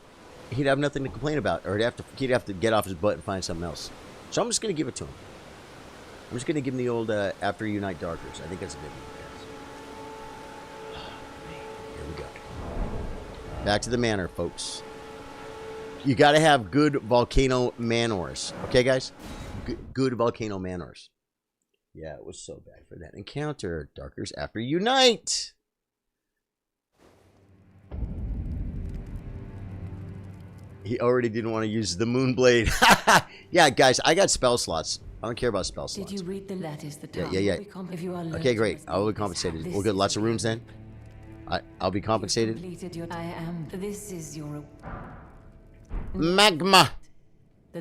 S1: he'd have nothing to complain about, or he'd have to get off his butt and find something else. So I'm just gonna give it to him. I'm just gonna give him the old after Unite Darkers. I think that's a good one, guys. Here we go. Back to the manor, folks. You got to have good volcano manors. Okay, guys? Good volcano manors. Yeah, it was so bad for that encounter. Darkers after unite. He already didn't want to use the moonblade. Yeah, guys, I got spell slots. I don't care about spell slots.
S2: Did you read that is the
S1: Yeah,
S2: town?
S1: yeah, yeah.
S2: If you are
S1: Okay, great. I'll be compensated. We'll get lots of runes then. I'll be compensated.
S2: I am. This is your
S1: Magma.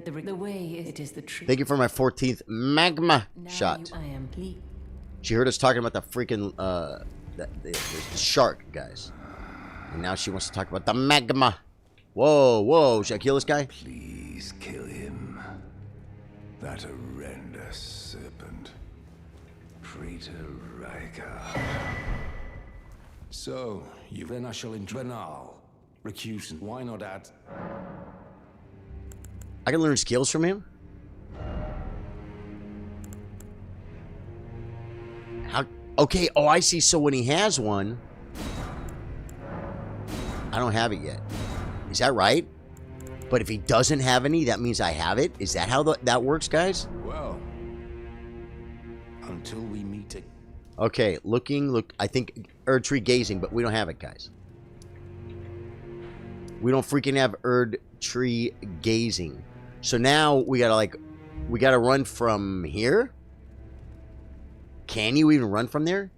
S2: the way it is the truth.
S1: Thank you for my 14th magma shot.
S2: I am
S1: She heard us talking about the freaking the shark, guys. And now she wants to talk about the magma. Whoa, whoa. Should I kill this guy?
S4: Please kill him. That horrendous serpent. Praetor Riker. So, you then I shall Venal. Recusant. Why not add?
S1: I can learn skills from him? How? Okay, oh, I see. So when he has one, I don't have it yet. Is that right? But if he doesn't have any, that means I have it? Is that how that works, guys?
S4: Well, until we meet again.
S1: Okay, look, I think Erd Tree Gazing, but we don't have it, guys. We don't freaking have Erd Tree Gazing. So now we gotta run from here? Can you even run from there?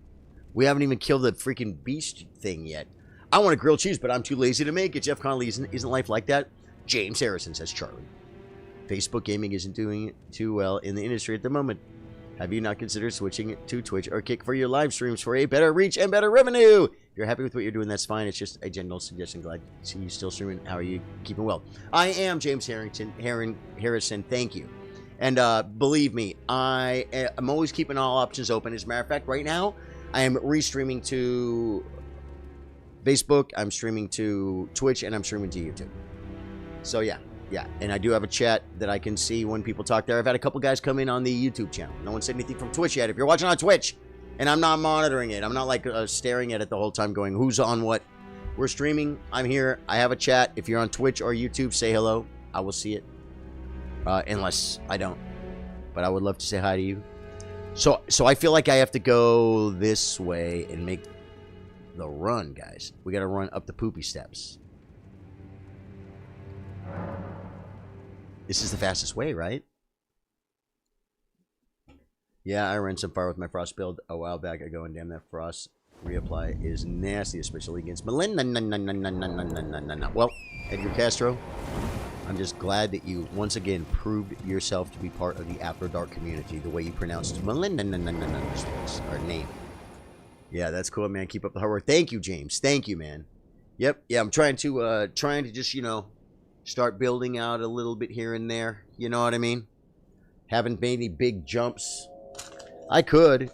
S1: We haven't even killed the freaking beast thing yet. I want a grilled cheese, but I'm too lazy to make it. Jeff Connolly, isn't life like that? James Harrison, says Charlie. Facebook gaming isn't doing too well in the industry at the moment. Have you not considered switching to Twitch or Kick for your live streams for a better reach and better revenue? If you're happy with what you're doing, that's fine. It's just a general suggestion. Glad to see you still streaming. How are you keeping well? I am James Harrison. Thank you. And believe me, I'm always keeping all options open. As a matter of fact, right now, I am restreaming to Facebook, I'm streaming to Twitch, and I'm streaming to YouTube. So yeah. And I do have a chat that I can see when people talk there. I've had a couple guys come in on the YouTube channel. No one said anything from Twitch yet. If you're watching on Twitch, and I'm not monitoring it, I'm not like staring at it the whole time going, who's on what? We're streaming. I'm here. I have a chat. If you're on Twitch or YouTube, say hello. I will see it. Unless I don't. But I would love to say hi to you. So I feel like I have to go this way and make the run, guys. We got to run up the poopy steps. This is the fastest way, right? Yeah, I ran some fire with my frost build a while back ago, and damn, that frost reapply is nasty, especially against Melinda. Well, Edgar Castro, I'm just glad that you once again proved yourself to be part of the After Dark community. The way you pronounced Melinda, our name. Yeah, that's cool, man. Keep up the hard work. Thank you, James. Thank you, man. Yep. Yeah, I'm trying to just start building out a little bit here and there. You know what I mean? Haven't made any big jumps. I could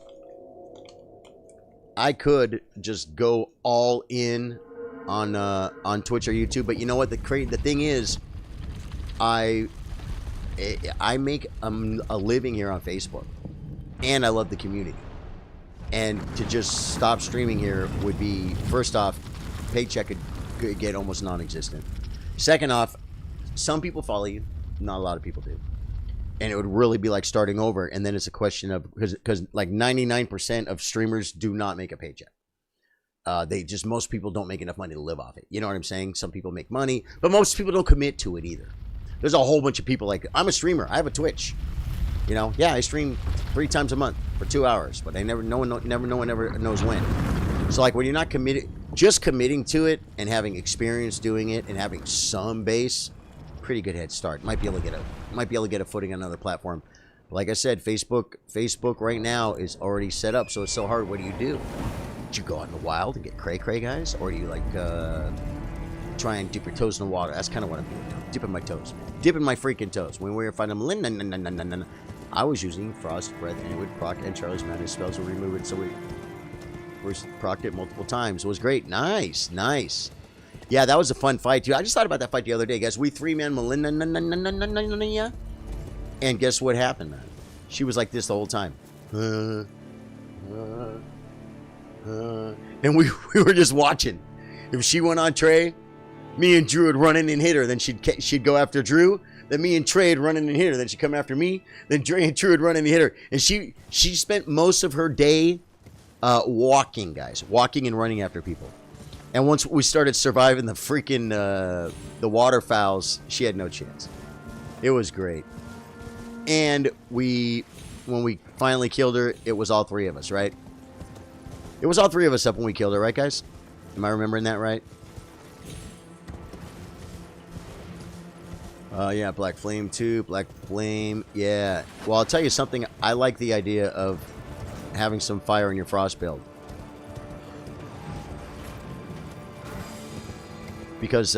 S1: just go all in on Twitch or YouTube, but you know what? The thing is, I make a living here on Facebook, and I love the community. And to just stop streaming here would be, first off, paycheck could get almost non-existent. Second off, some people follow you, not a lot of people do. And it would really be like starting over. And then it's a question of, because like 99% of streamers do not make a paycheck. Most people don't make enough money to live off it. You know what I'm saying? Some people make money, but most people don't commit to it either. There's a whole bunch of people like, I'm a streamer, I have a Twitch. Yeah, I stream 3 times a month for 2 hours, but no one ever knows when. So like when you're not committed, just committing to it and having experience doing it and having some base, pretty good head start. Might be able to get a footing on another platform. But like I said, Facebook right now is already set up, so it's so hard. What do? Do you go out in the wild and get cray guys, or do you like try and dip your toes in the water? That's kind of what I'm doing now. Dipping my toes, dipping my freaking toes. When we were fighting them, I was using Frost Breath, and it would proc, and Charlie's Madness spells would remove it, so we procced it multiple times. It was great. Nice. Yeah, that was a fun fight, too. I just thought about that fight the other day, guys. We 3-man Melinda, and guess what happened, man? She was like this the whole time. And we were just watching. If she went on Trey, Me and Drew would run in and hit her. Then she'd go after Drew. Then me and Trey would run in and hit her. Then she'd come after me. Then Trey and Drew would run in and hit her. And she spent most of her day walking, guys. Walking and running after people. And once we started surviving the freaking the waterfowls, she had no chance. It was great. And when we finally killed her, it was all three of us, right? It was all three of us up when we killed her, right, guys? Am I remembering that right? Yeah, Black Flame too. Black Flame, yeah. Well, I'll tell you something. I like the idea of having some fire in your frost build. Because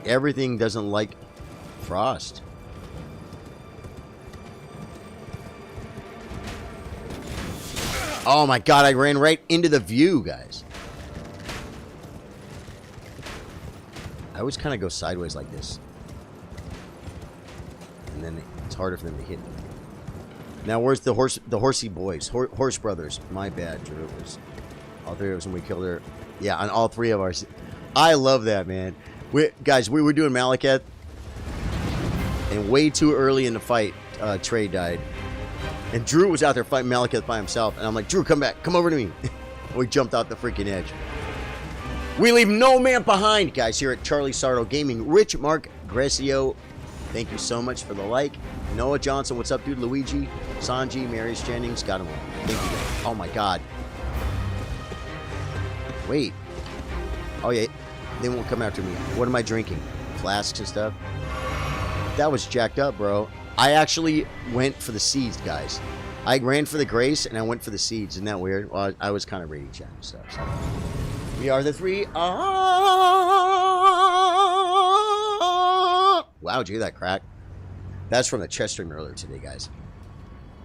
S1: everything doesn't like frost. Oh my god, I ran right into the view, guys. I always kind of go sideways like this. And then it's harder for them to hit me. Now, where's the horsey boys? Horse brothers. My bad, Drew. It was all three of us when we killed her. Yeah, on all three of ours. I love that, man. Guys, we were doing Malekith. And way too early in the fight, Trey died. And Drew was out there fighting Malekith by himself. And I'm like, Drew, come back. Come over to me. We jumped out the freaking edge. We leave no man behind, guys, here at Charlie Sardo Gaming. Rich Mark Grecio, thank you so much for the like. Noah Johnson, what's up, dude? Luigi, Sanji, Marius Jennings, got him all. Thank you. Oh, my God. Wait. Oh, yeah. They won't come after me. What am I drinking? Flasks and stuff? That was jacked up, bro. I actually went for the seeds, guys. I ran for the grace, and I went for the seeds. Isn't that weird? Well, I was kind of reading chat and stuff. So. We are the three. Wow, did you hear that crack? That's from the chess stream earlier today, guys.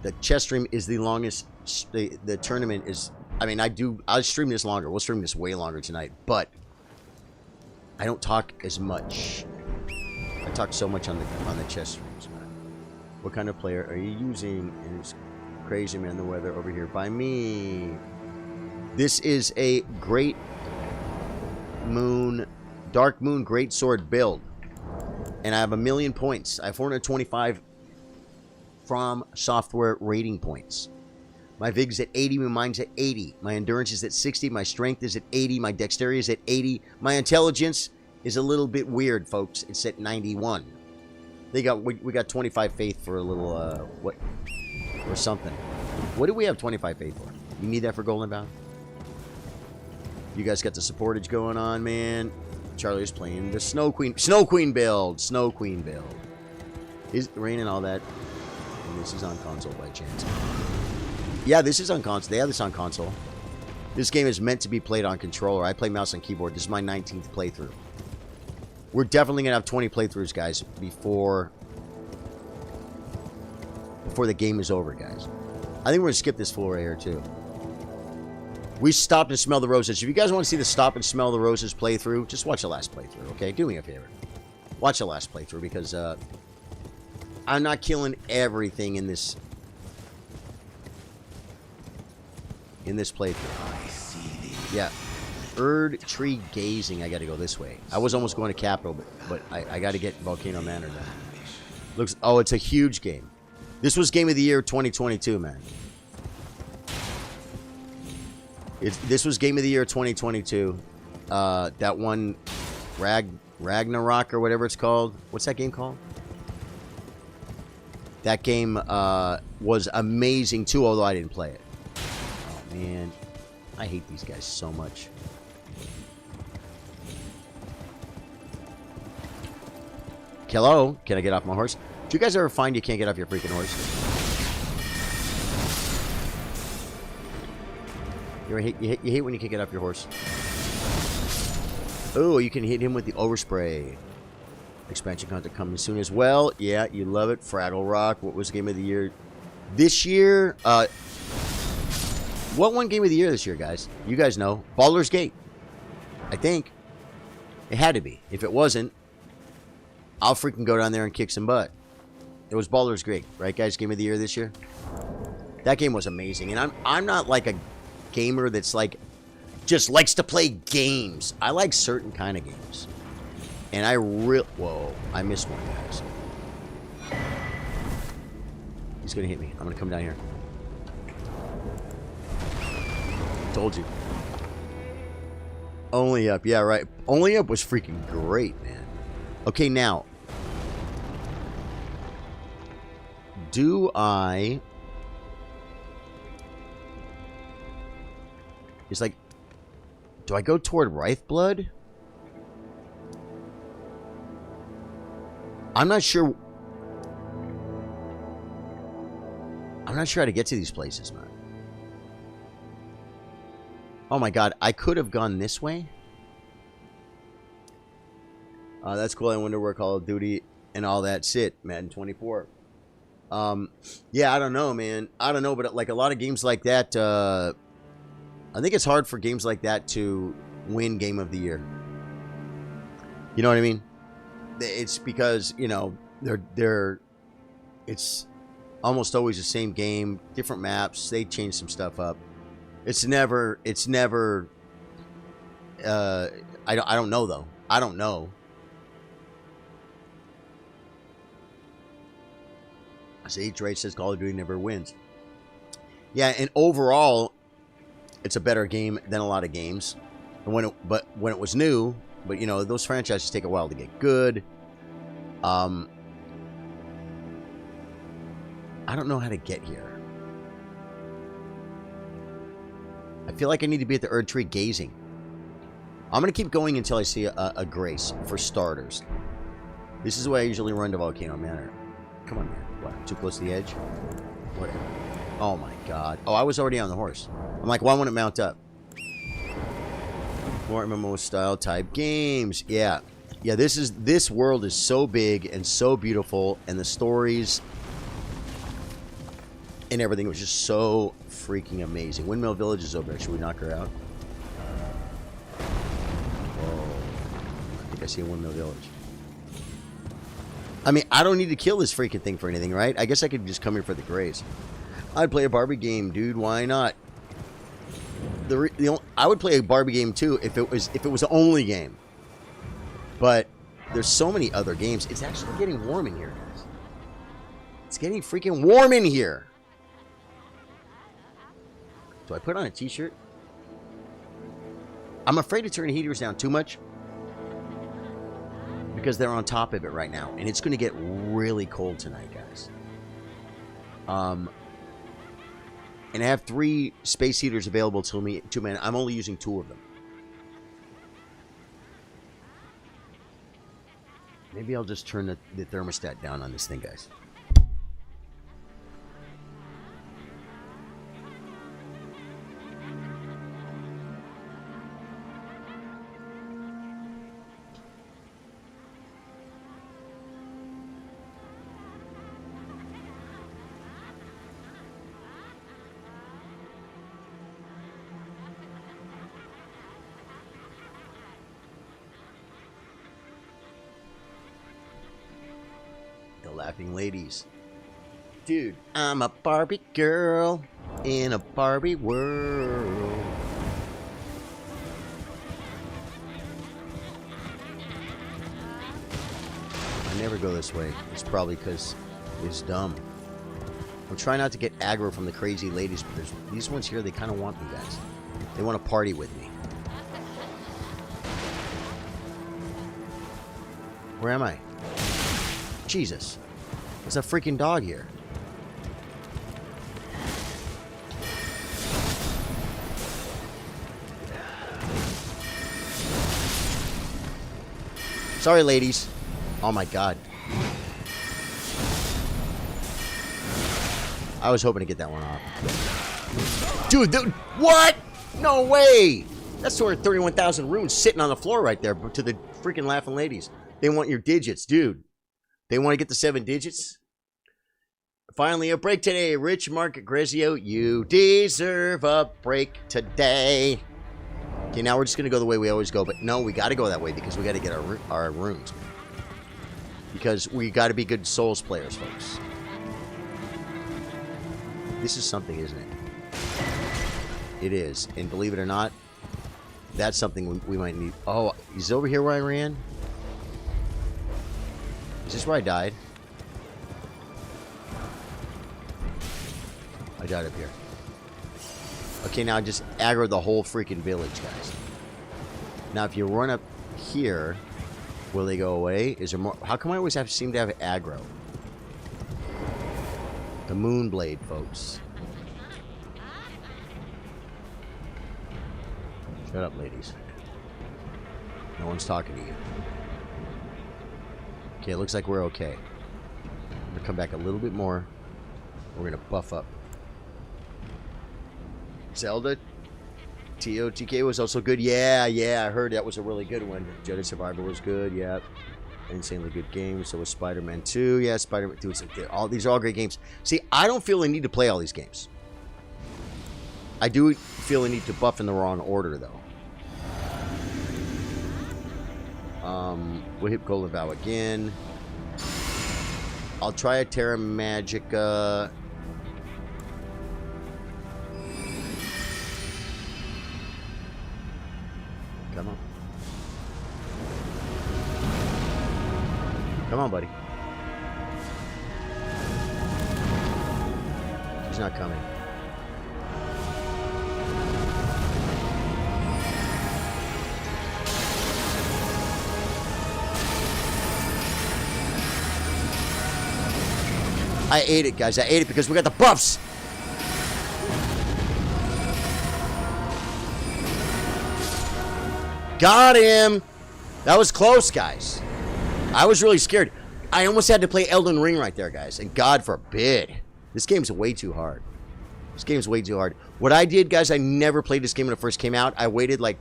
S1: The chess stream is the longest. The tournament is. I mean, I'll stream this longer. We'll stream this way longer tonight, but I don't talk as much. I talk so much on the chess streams, man. What kind of player are you using? And it's crazy, man. The weather over here by me. This is a Darkmoon Greatsword build. And I have 1,000,000 points. I have 425 from software rating points. My Vig is at 80, my mind's at 80. My endurance is at 60, my strength is at 80, my dexterity is at 80. My intelligence is a little bit weird, folks. It's at 91. We got 25 faith for a little what or something. What do we have 25 faith for? You need that for Golden Bound? You guys got the supportage going on, man. Charlie's playing the Snow Queen build. Snow Queen build. Is rain and all that. And this is on console by chance. Yeah, this is on console. They have this on console. This game is meant to be played on controller. I play mouse and keyboard. This is my 19th playthrough. We're definitely gonna have 20 playthroughs, guys, before the game is over, guys. I think we're gonna skip this floor right here too. We stopped and smelled the roses. If you guys want to see the stop and smell the roses playthrough, just watch the last playthrough, okay? Do me a favor. Watch the last playthrough because I'm not killing everything in this playthrough. Yeah. Erd Tree Gazing. I got to go this way. I was almost going to Capital, but I got to get Volcano Manor done. Looks. Oh, it's a huge game. This was Game of the Year 2022, man. This was Game of the Year 2022. That one, Ragnarok or whatever it's called. What's that game called? That game was amazing too, although I didn't play it. Oh man, I hate these guys so much. Hello, can I get off my horse? Do you guys ever find you can't get off your freaking horse? You hate when you can't get off your horse. Oh, you can hit him with the overspray. Expansion content coming soon as well. Yeah, you love it. Fraggle Rock. What was Game of the Year this year? What won Game of the Year this year, guys? You guys know. Baldur's Gate. I think. It had to be. If it wasn't, I'll freaking go down there and kick some butt. It was Baldur's Gate, right, guys? Game of the Year this year. That game was amazing, and I'm not like a gamer that's like just likes to play games. I like certain kind of games. And whoa, I missed one, guys. He's gonna hit me. I'm gonna come down here. Told you. Only Up. Yeah, right. Only Up was freaking great, man. Okay, now. Do I... It's like... Do I go toward Wraithblood? I'm not sure... I'm not sure how to get to these places, man. Oh my god, I could have gone this way. That's cool. I wonder where Call of Duty and all that sit. Madden 24. Yeah, I don't know, man. I don't know, but like a lot of games like that, I think it's hard for games like that to win Game of the Year. You know what I mean? It's because, you know, it's almost always the same game, different maps. They change some stuff up. It's never, I don't know, though. I don't know. Sage Rage says Call of Duty never wins. Yeah, and overall, it's a better game than a lot of games. And when it was new, but you know, those franchises take a while to get good. I don't know how to get here. I feel like I need to be at the Erd Tree gazing. I'm going to keep going until I see a Grace, for starters. This is the way I usually run to Volcano Manor. Come on, man. What? Too close to the edge? Whatever. Oh, my God. Oh, I was already on the horse. I'm like, why won't it mount up? More MMO-style type games. Yeah. Yeah, this world is so big and so beautiful, and the stories and everything was just so freaking amazing. Windmill Village is over there. Should we knock her out? Whoa. I think I see a Windmill Village. I mean, I don't need to kill this freaking thing for anything, right? I guess I could just come here for the grace. I'd play a Barbie game, dude. Why not? I would play a Barbie game too if it was the only game. But there's so many other games. It's actually getting warm in here, guys. It's getting freaking warm in here. Do I put on a t-shirt? I'm afraid to turn the heaters down too much, because they're on top of it right now, and it's going to get really cold tonight, guys. And I have 3 space heaters available to me. I'm only using 2 of them. Maybe I'll just turn the thermostat down on this thing, guys. Laughing ladies. Dude, I'm a Barbie girl in a Barbie world. I never go this way. It's probably because it's dumb. I'm trying not to get aggro from the crazy ladies, but there's these ones here, they kind of want me, guys. They want to party with me. Where am I? Jesus. There's a freaking dog here. Sorry, ladies. Oh my God. I was hoping to get that one off. Dude, what? No way. That's sort of 31,000 runes sitting on the floor right there to the freaking laughing ladies. They want your digits, dude. They want to get the 7 digits. Finally, a break today. Rich Mark Grezio, you deserve a break today. Okay, now we're just going to go the way we always go. But no, we got to go that way because we got to get our runes. Because we got to be good Souls players, folks. This is something, isn't it? It is. And believe it or not, That's something we might need. Oh, he's over here where I ran? Is this where I died? I died up here. Okay, now just aggro the whole freaking village, guys. Now, if you run up here, will they go away? Is there more? How come I always seem to have aggro? The Moonblade, folks. Shut up, ladies. No one's talking to you. Okay, it looks like we're okay. I'm gonna come back a little bit more. We're gonna buff up. Zelda TOTK was also good. Yeah, I heard that was a really good one. Jedi Survivor was good. Yeah, insanely good game. So was Spider-Man 2. Yeah, Spider-Man 2. These are all great games. See, I don't feel the need to play all these games. I do feel the need to buff in the wrong order, though. We'll hit Golden Vow again. I'll try a Terra Magica. Come on. Come on, buddy. He's not coming. I ate it, guys. I ate it because we got the buffs. Got him. That was close, guys. I was really scared. I almost had to play Elden Ring right there, guys. And God forbid. This game's way too hard. This game's way too hard. What I did, guys, I never played this game when it first came out. I waited like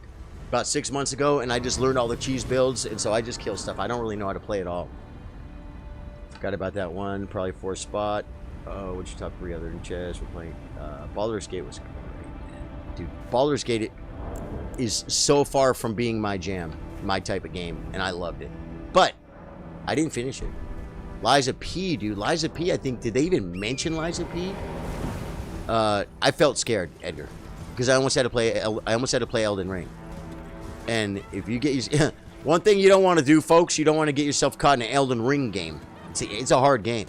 S1: about 6 months ago, and I just learned all the cheese builds, and so I just kill stuff. I don't really know how to play at all. Forgot about that one. Probably 4th spot. Oh, what's your top 3 other than chess? We're playing Baldur's Gate was great. Dude, Baldur's Gate is so far from being my jam, my type of game, and I loved it. But I didn't finish it. Liza P, dude. Liza P, I think, did they even mention Liza P? I felt scared, Edgar, because I almost had to play Elden Ring. And if you get one thing you don't want to do, folks, you don't want to get yourself caught in an Elden Ring game. It's a hard game.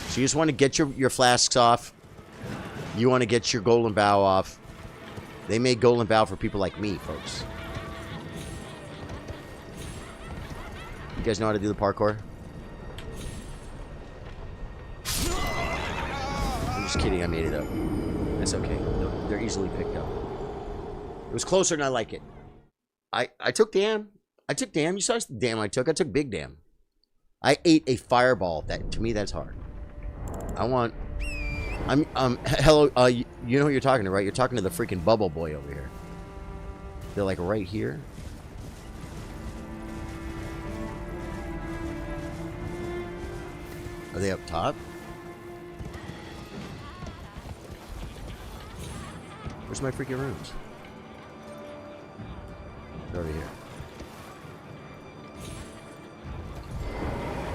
S1: So you just want to get your flasks off. You want to get your Golden Vow off. They made Golden Vow for people like me, folks. You guys know how to do the parkour? I'm just kidding, I made it up. That's okay. They're easily picked up. It was closer than I like it. I took damn. I took damn. You saw the damn I took. I took big damn. I ate a fireball. That, to me, that's hard. Hello, you know who you're talking to, right? You're talking to the freaking bubble boy over here. They're like right here. Are they up top? Where's my freaking rooms? They're over here.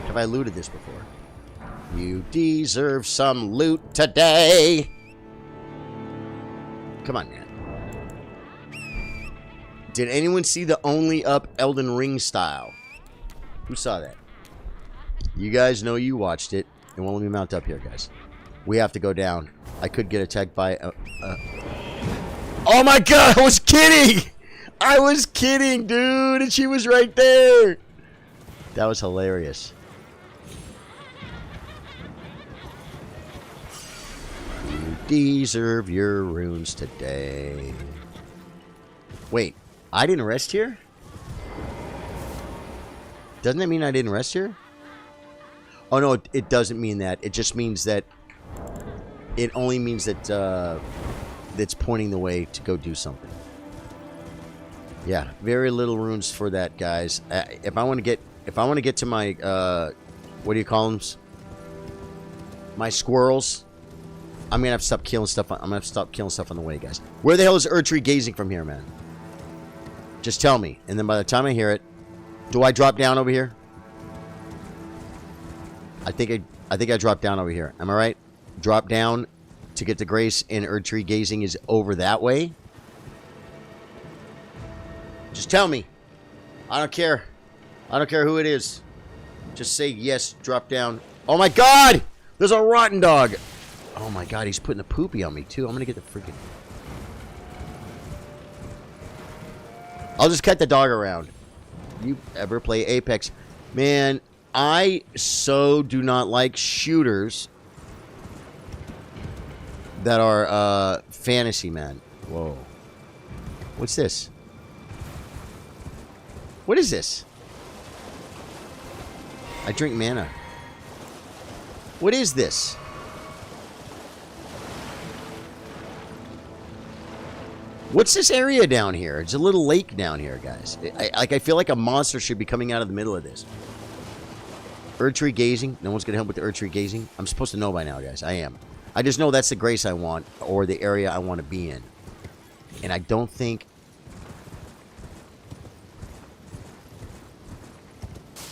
S1: Have I looted this before? You deserve some loot today. Come on, man. Did anyone see the only up Elden Ring style? Who saw that? You guys know you watched it. It won't let me mount up here, guys. We have to go down. I could get attacked by Oh my god, I was kidding! I was kidding, dude! And she was right there! That was hilarious. You deserve your runes today. Wait, I didn't rest here? Doesn't that mean I didn't rest here? Oh no, it doesn't mean that. It just means that... It only means that that's pointing the way to go do something. Yeah, very little runes for that, guys. If I want to get to my what do you call them? My squirrels. I'm gonna have to stop killing stuff. I'm gonna have to stop killing stuff on the way, guys. Where the hell is Erdtree gazing from here, man? Just tell me, and then by the time I hear it, do I drop down over here? I think I dropped down over here. Am I right? Drop down to get to Grace, and Erdtree gazing is over that way. Just tell me. I don't care. I don't care who it is. Just say yes, drop down. Oh my god! There's a rotten dog! Oh my god, he's putting a poopy on me too. I'm gonna get the freaking... I'll just cut the dog around. You ever play Apex? Man, I so do not like shooters that are fantasy, man. Whoa. What's this? What is this? I drink mana. What is this? What's this area down here? It's a little lake down here, guys. I feel like a monster should be coming out of the middle of this. Earth tree gazing. No one's going to help with the earth tree gazing. I'm supposed to know by now, guys. I am. I just know that's the grace I want, or the area I want to be in. And I don't think...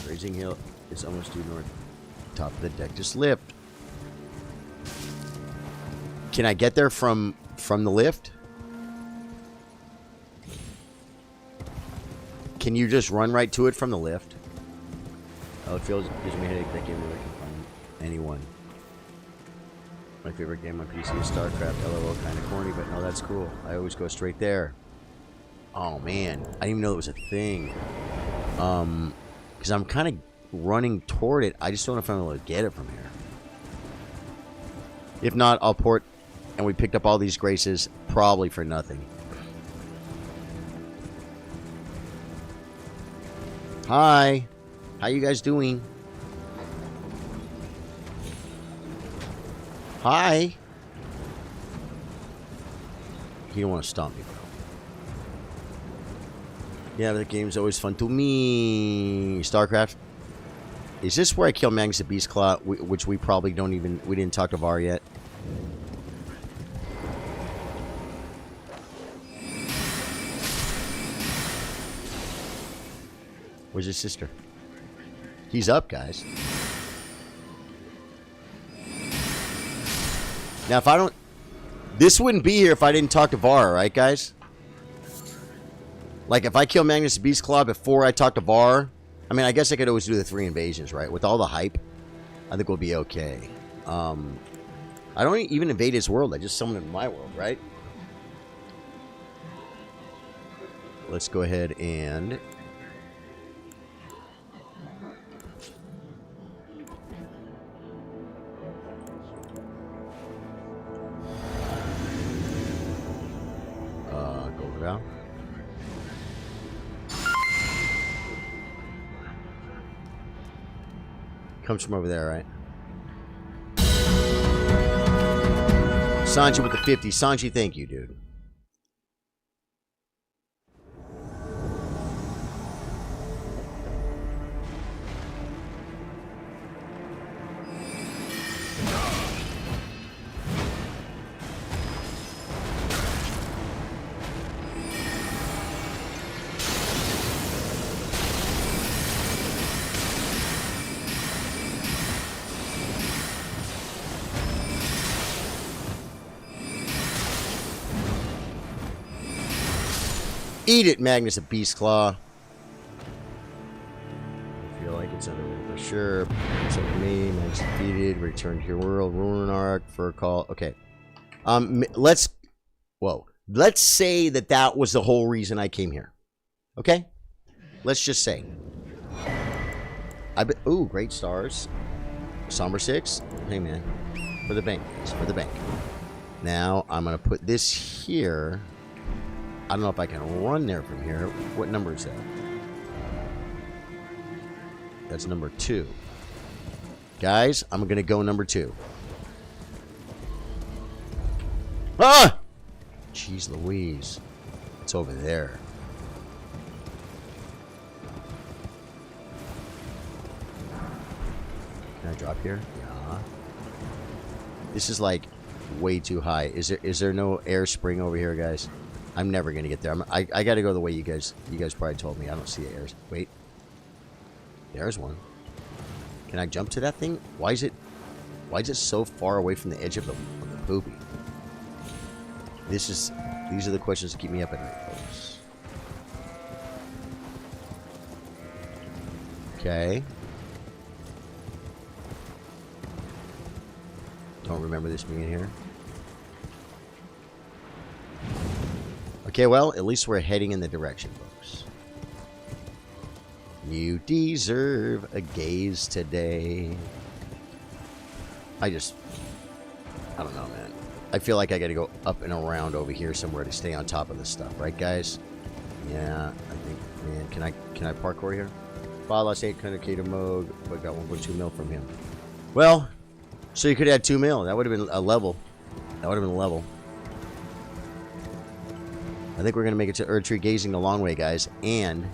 S1: Raising hill is almost due north. Top of the deck just lift. Can I get there from the lift? Can you just run right to it from the lift? Oh, it gives me a headache. That game really can find anyone. My favorite game on PC is StarCraft. LOL, kind of corny, but no, that's cool. I always go straight there. Oh man, I didn't even know it was a thing. Because I'm kind of running toward it. I just don't know if I'm able to get it from here. If not, I'll port. And we picked up all these graces probably for nothing. Hi. How you guys doing? Hi. You don't want to stomp me, bro. Yeah, the game's always fun to me. StarCraft. Is this where I kill Magnus the Beast Claw? Which we probably don't even... We didn't talk to Var yet. Where's his sister? He's up, guys. Now, if I don't... This wouldn't be here if I didn't talk to Var, right, guys? Like, if I kill Magnus the Beast Claw before I talk to Var... I mean, I guess I could always do the 3 invasions, right? With all the hype, I think we'll be okay. I don't even invade his world. I just summon him in my world, right? Let's go ahead and... go down. Comes from over there, right? Sanji with the 50. Sanji, thank you, dude. Eat it, Magnus a Beast Claw. I feel like it's underrated for sure. It's up to me. Magnus defeated. Return to your world. Ruin Arc. Fur Call. Okay. Let's... Whoa. Let's say that was the whole reason I came here. Okay? Let's just say. Ooh, great stars. Somber 6. Hey, man. For the bank. It's for the bank. Now, I'm going to put this here. I don't know if I can run there from here. What number is that? That's number 2. Guys, I'm going to go number 2. Ah! Jeez Louise. It's over there. Can I drop here? Yeah. This is like way too high. Is there no air spring over here, guys? I'm never gonna get there. I gotta go the way you guys probably told me. I don't see airs. Wait, there's one. Can I jump to that thing? Why is it so far away from the edge of the poopy? These are the questions that keep me up at night, folks. Okay. Don't remember this being here. Okay, well, at least we're heading in the direction, folks. You deserve a gaze today. I don't know, man. I feel like I gotta go up and around over here somewhere to stay on top of this stuff, right, guys? Yeah, I think, man, can I parkour here? Bob lost 800k to Moog, but got 1.2 mil from him. Well, so you could add 2 mil. That would have been a level. That would have been a level. I think we're going to make it to Erdtree Gazing the long way, guys. And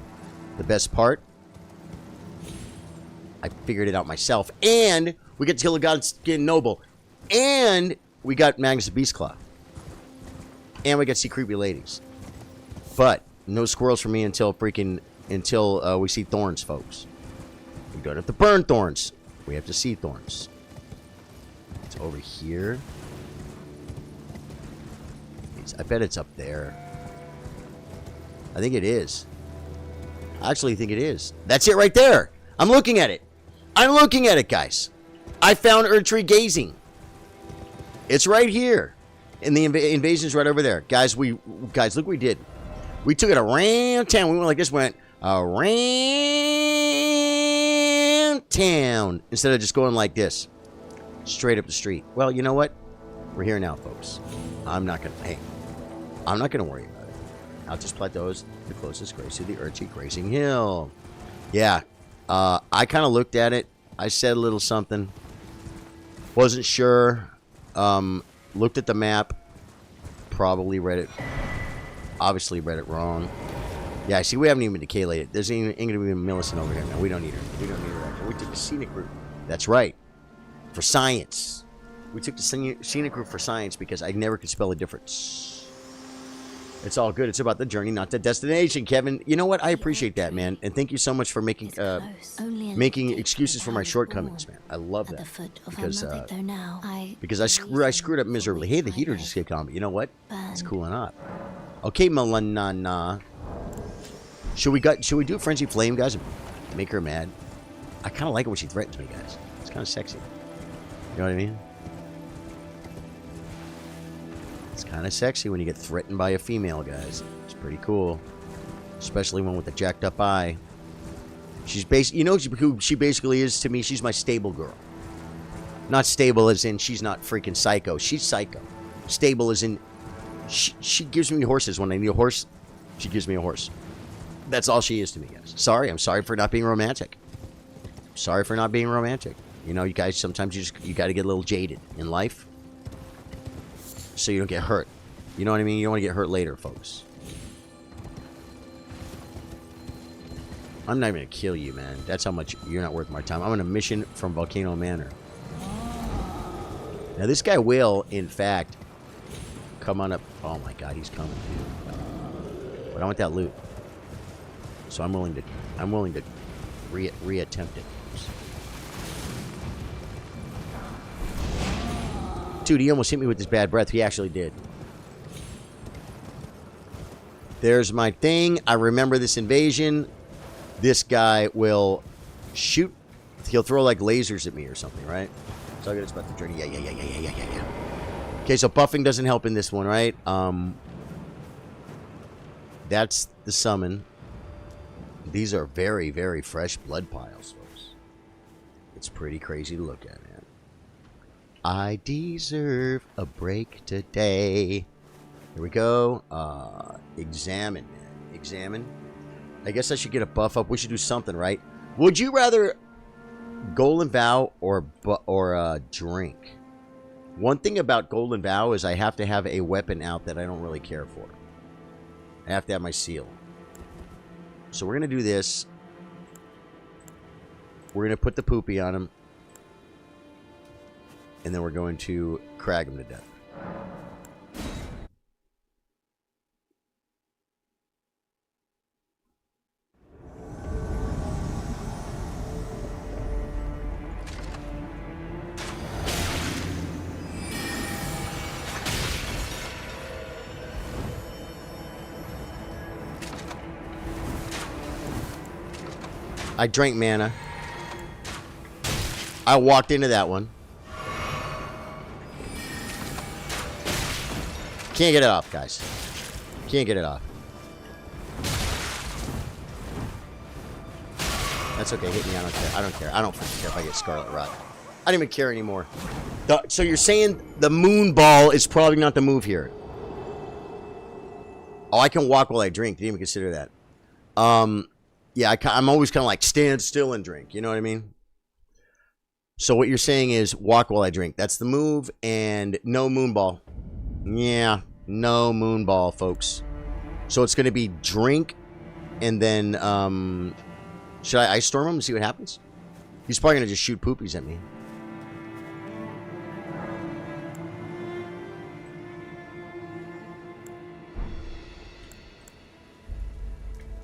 S1: the best part, I figured it out myself. And we get to kill a God-Skin Noble. And we got Magnus Beastclaw. And we got See Creepy Ladies. But no squirrels for me until we see thorns, folks. We don't have to burn thorns. We have to see thorns. It's over here. I bet it's up there. I think it is. I actually think it is. That's it right there. I'm looking at it. I'm looking at it, guys. I found Erdtree Gazing. It's right here. And the invasion's right over there. Guys, look what we did. We took it around town. We went like this, went around town. Instead of just going like this. Straight up the street. Well, you know what? We're here now, folks. I'm not going to worry about it. Altus Plateaus, the closest grace to the Erdtree Grazing Hill. Yeah. I kind of looked at it. I said a little something. Wasn't sure. Looked at the map. Probably read it. Obviously read it wrong. Yeah, see, we haven't even decayed it. There's ain't going to be a Millicent over here now. We don't need her. We don't need her. We took the scenic route. That's right. For science. We took the scenic route for science because I never could spell a difference. It's all good. It's about the journey, not the destination, Kevin. You know what? I appreciate that, man. And thank you so much for making excuses for my shortcomings, man. I love that. Because I screwed up miserably. Hey, the heater just kicked on, but you know what? It's cooling off. Okay, Melanana. Should we do Frenzy Flame, guys, and make her mad? I kind of like it when she threatens me, guys. It's kind of sexy. You know what I mean? It's kind of sexy when you get threatened by a female, guys. It's pretty cool. Especially one with a jacked up eye. She's you know who she basically is to me? She's my stable girl. Not stable as in she's not freaking psycho. She's psycho. Stable as in she gives me horses. When I need a horse, she gives me a horse. That's all she is to me, guys. Sorry. I'm sorry for not being romantic. Sorry for not being romantic. You know, you guys, sometimes you got to get a little jaded in life. So you don't get hurt. You know what I mean? You don't want to get hurt later, folks. I'm not even going to kill you, man. That's how much you're not worth my time. I'm on a mission from Volcano Manor. Now, this guy will, in fact, come on up. Oh, my God, he's coming, dude. But I want that loot. So I'm willing to reattempt it. Dude, he almost hit me with his bad breath. He actually did. There's my thing. I remember this invasion. This guy will shoot. He'll throw like lasers at me or something, right? So I got to spot the journey. Yeah. Okay, so buffing doesn't help in this one, right? That's the summon. These are very, very fresh blood piles, folks. It's pretty crazy to look at, man. I deserve a break today. Here we go. Examine, man. Examine. I guess I should get a buff up. We should do something, right? Would you rather Golden Vow or drink? One thing about Golden Vow is I have to have a weapon out that I don't really care for. I have to have my seal. So we're going to do this. We're going to put the poopy on him. And then we're going to crag him to death. I drank mana. I walked into that one. Can't get it off, guys. Can't get it off. That's okay. Hit me. I don't care. I don't care. I don't fucking care if I get Scarlet Rot. I don't even care anymore. So you're saying the moon ball is probably not the move here. Oh, I can walk while I drink. Didn't even consider that. Yeah, I'm always kind of like stand still and drink. You know what I mean? So what you're saying is walk while I drink. That's the move, and no moon ball. Yeah, no moon ball, folks. So it's going to be drink, and then should I ice storm him and see what happens? He's probably going to just shoot poopies at me.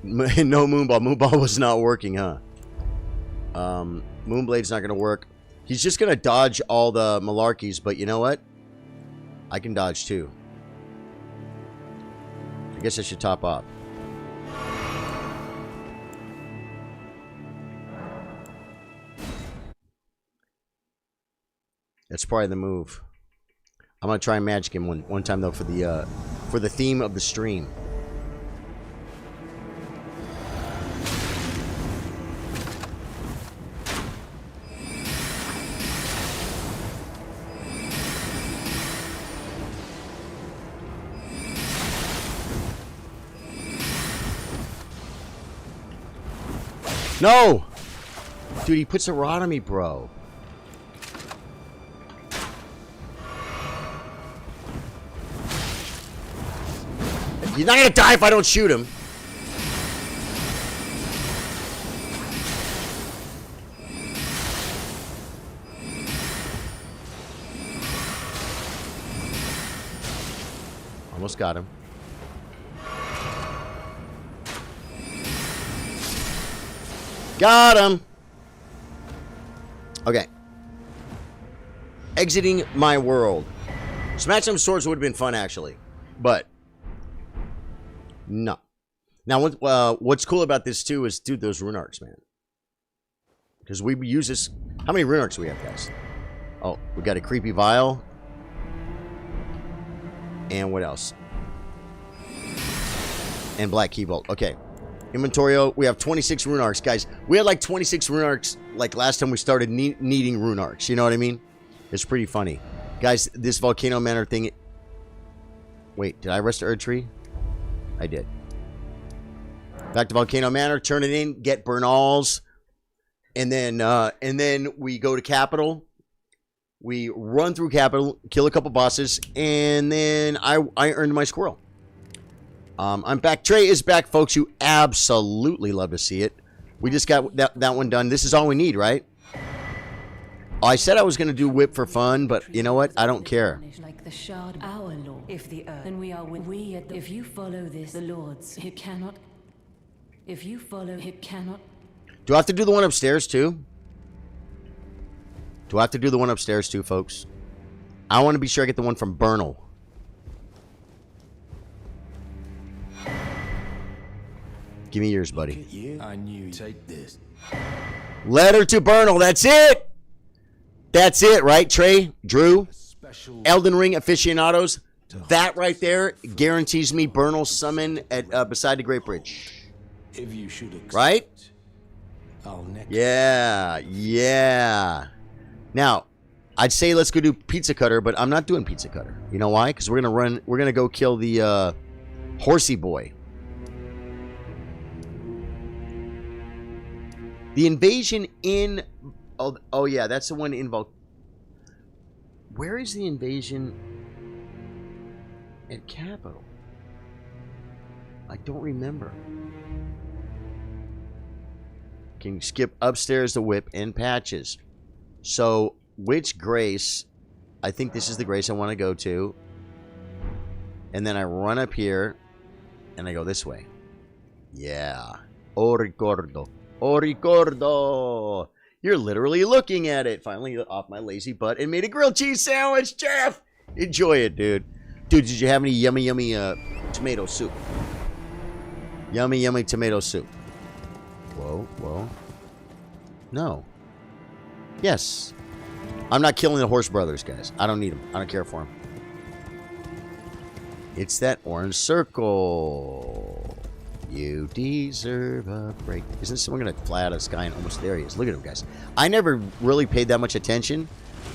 S1: No Moonball. Moonball was not working, huh? Moonblade's not going to work. He's just going to dodge all the malarkeys, but you know what? I can dodge too. I guess I should top off. That's probably the move. I'm going to try and magic him one time, though, for the theme of the stream. No! Dude, he puts a rod on me, bro. He's not gonna die if I don't shoot him. Almost got him. Got him. Okay. Exiting my world. Smash some swords would have been fun, actually. But no. Now, what's cool about this, too, is, dude, those rune arcs, man. Because we use this. How many rune arcs do we have, guys? Oh, we got a creepy vial. And what else? And black key bolt. Okay. Inventorio, we have 26 rune arcs, guys. We had like 26 rune arcs like last time we started needing rune arcs. You know what I mean? It's pretty funny. Guys, this Volcano Manor thing... Wait, did I rest the Erd Tree? I did. Back to Volcano Manor, turn it in, get Bernals. And then we go to Capital. We run through Capital, kill a couple bosses, and then I earned my squirrel. I'm back. Trey is back, folks. You absolutely love to see it. We just got that one done. This is all we need, right? I said I was going to do whip for fun, but you know what? I don't care.
S2: Like the shard, our lord. If the earth, then we are we at the, if you follow this, the lords, it cannot. If you follow, it cannot.
S1: Do I have to do the one upstairs too? Do I have to do the one upstairs too, folks? I want to be sure I get the one from Bernal. Give me yours, buddy.
S4: You. I knew you'd take this.
S1: Letter to Bernal. That's it. That's it, right, Trey? Drew? Elden Ring aficionados. That right there guarantees me Bernal's summon at beside the Great Bridge.
S4: If you should accept,
S1: right?
S4: I'll next.
S1: Yeah, yeah. Now, I'd say let's go do Pizza Cutter, but I'm not doing Pizza Cutter. You know why? Because we're gonna go kill the horsey boy. The invasion in... Oh yeah, that's the one in Where is the invasion at Capital? I don't remember. Can you skip upstairs to whip and patches? So, which grace? I think this is the grace I want to go to. And then I run up here, and I go this way. Yeah. Oh, ricordo. Oh, ricordo. You're literally looking at it. Finally off my lazy butt and made a grilled cheese sandwich, Jeff. Enjoy it, dude. Dude, did you have any yummy, yummy tomato soup? Yummy, yummy tomato soup. Whoa, whoa. No. Yes. I'm not killing the horse brothers, guys. I don't need them. I don't care for them. It's that orange circle. You deserve a break. Isn't someone going to fly out of the sky? And almost there he is. Look at him, guys. I never really paid that much attention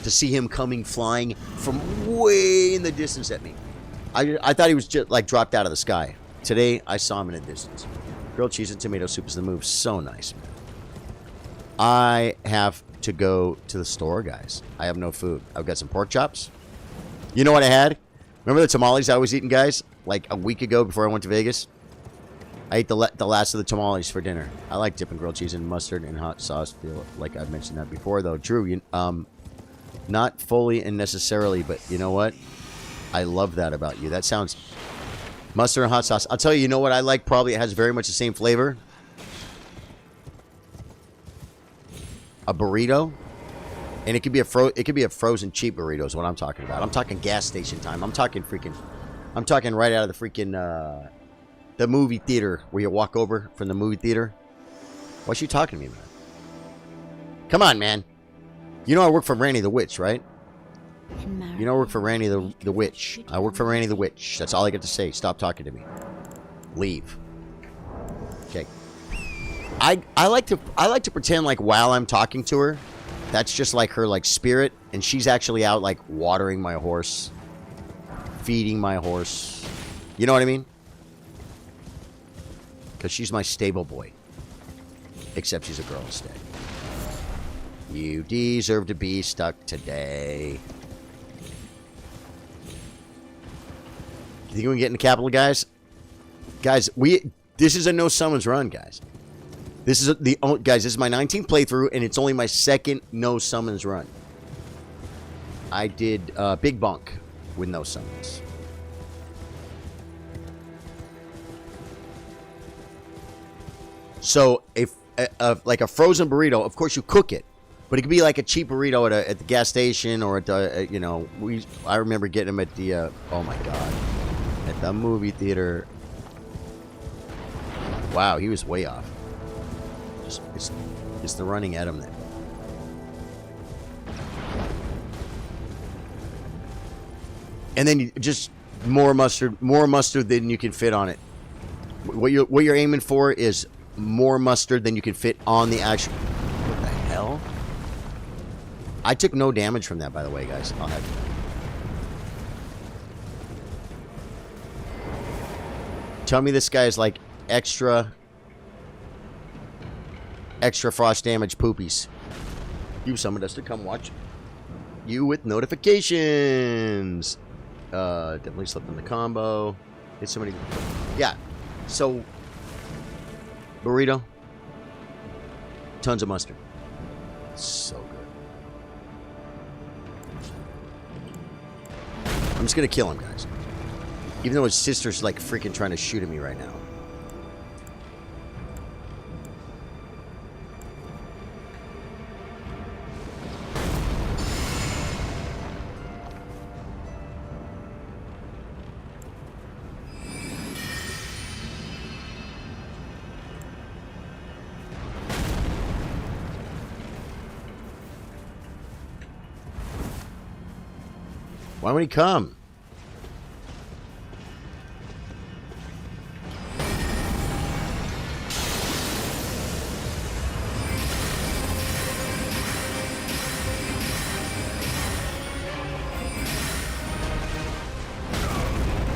S1: to see him coming flying from way in the distance at me. I thought he was just like dropped out of the sky. Today, I saw him in a distance. Grilled cheese and tomato soup is the move. So nice, man. I have to go to the store, guys. I have no food. I've got some pork chops. You know what I had? Remember the tamales I was eating, guys? Like a week ago before I went to Vegas? I ate the last of the tamales for dinner. I like dipping grilled cheese in mustard and hot sauce. Feel like I've mentioned that before, though. Drew, not fully and necessarily, but you know what? I love that about you. That sounds... Mustard and hot sauce. I'll tell you, you know what I like? Probably it has very much the same flavor. A burrito. And it could be a frozen cheap burrito is what I'm talking about. I'm talking gas station time. I'm talking right out of the freaking the movie theater where you walk over from the movie theater. What's you talking to me, man? Come on, man. You know I work for Randy the Witch, right? You know I work for Randy the Witch. I work for Randy the Witch. That's all I get to say. Stop talking to me. Leave. Okay. I like to pretend like while I'm talking to her, that's just like her like spirit, and she's actually out like watering my horse, feeding my horse. You know what I mean? Because she's my stable boy. Except she's a girl instead. You deserve to be stuck today. You think we can get in the capital, guys? Guys, this is a no summons run, guys. This is guys, this is my 19th playthrough, and it's only my second no summons run. I did Big Bunk with no summons. So, if like a frozen burrito, of course you cook it, but it could be like a cheap burrito at the gas station or at the I remember getting them at the oh my god, at the movie theater. Wow, he was way off. It's the running at him then. And then you just more mustard than you can fit on it. What you're aiming for is more mustard than you can fit on the actual... What the hell? I took no damage from that, by the way, guys. I'll have you know. Tell me this guy is like extra frost damage poopies. You summoned us to come watch you with notifications. Definitely slipped in the combo. Hit somebody. Yeah. So, burrito. Tons of mustard. So good. I'm just gonna kill him, guys. Even though his sister's like freaking trying to shoot at me right now. Why would he come?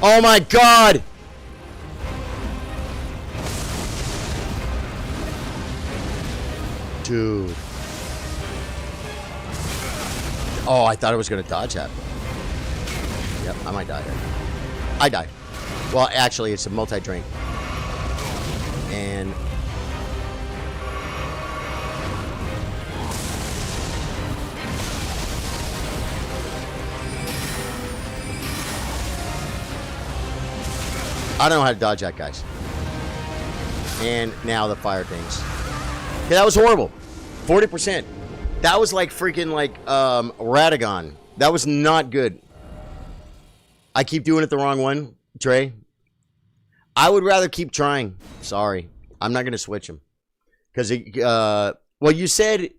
S1: Oh my god! Dude. Oh, I thought I was going to dodge that. Yep, I might die here. I died. Well, actually, it's a multi-drink. And... I don't know how to dodge that, guys. And now the fire things. Okay, that was horrible. 40%. That was like freaking like Radagon. That was not good. I keep doing it the wrong one, Trey. I would rather keep trying. Sorry. I'm not going to switch him. Because, Well, you said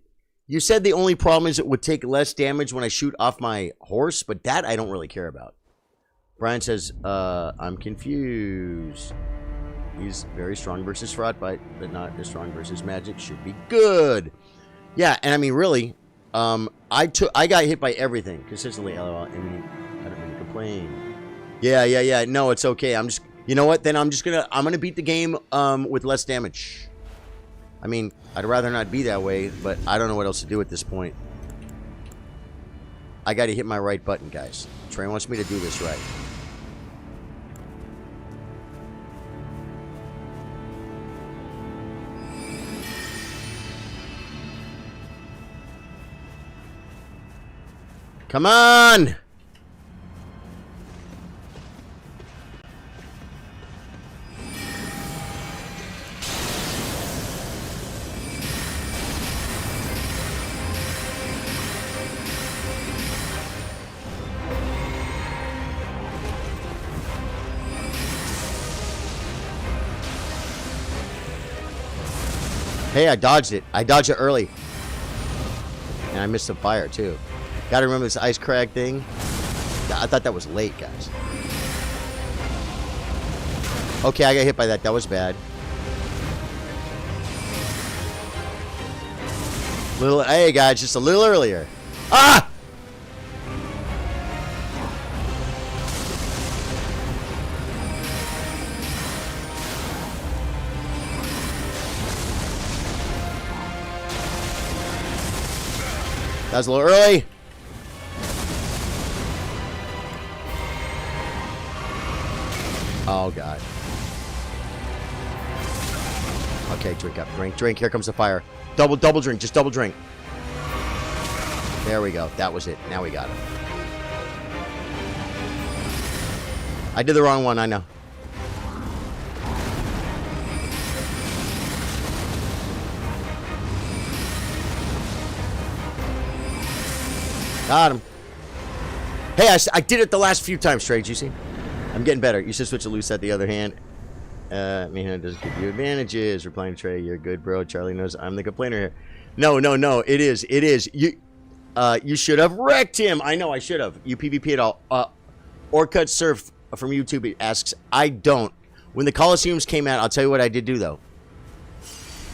S1: the only problem is it would take less damage when I shoot off my horse, but that I don't really care about. Brian says, I'm confused. He's very strong versus frostbite, but not as strong versus magic. Should be good. Yeah, and I mean, really, I got hit by everything consistently. LOL. I mean, I don't mean to complain. Yeah. No, it's okay. I'm just, you know what? Then I'm gonna beat the game with less damage. I mean, I'd rather not be that way, but I don't know what else to do at this point. I got to hit my right button, guys. Trey wants me to do this right. Come on! Hey, I dodged it. I dodged it early. And I missed the fire, too. Gotta remember this ice crag thing. I thought that was late, guys. Okay, I got hit by that. That was bad. Hey, guys, just a little earlier. Ah! That was a little early. Oh, God. Okay, drink up. Drink. Here comes the fire. Double drink. Just double drink. There we go. That was it. Now we got it. I did the wrong one, I know. Got him. Hey, I did it the last few times, Trey. Did you see? I'm getting better. You should switch to loose at the other hand. Man, it doesn't give you advantages. Replying to Trey, you're good, bro. Charlie knows I'm the complainer here. No. It is. You should have wrecked him. I know I should have. You PvP at all. Orcut Surf from YouTube asks, I don't. When the Colosseums came out, I'll tell you what I did do, though.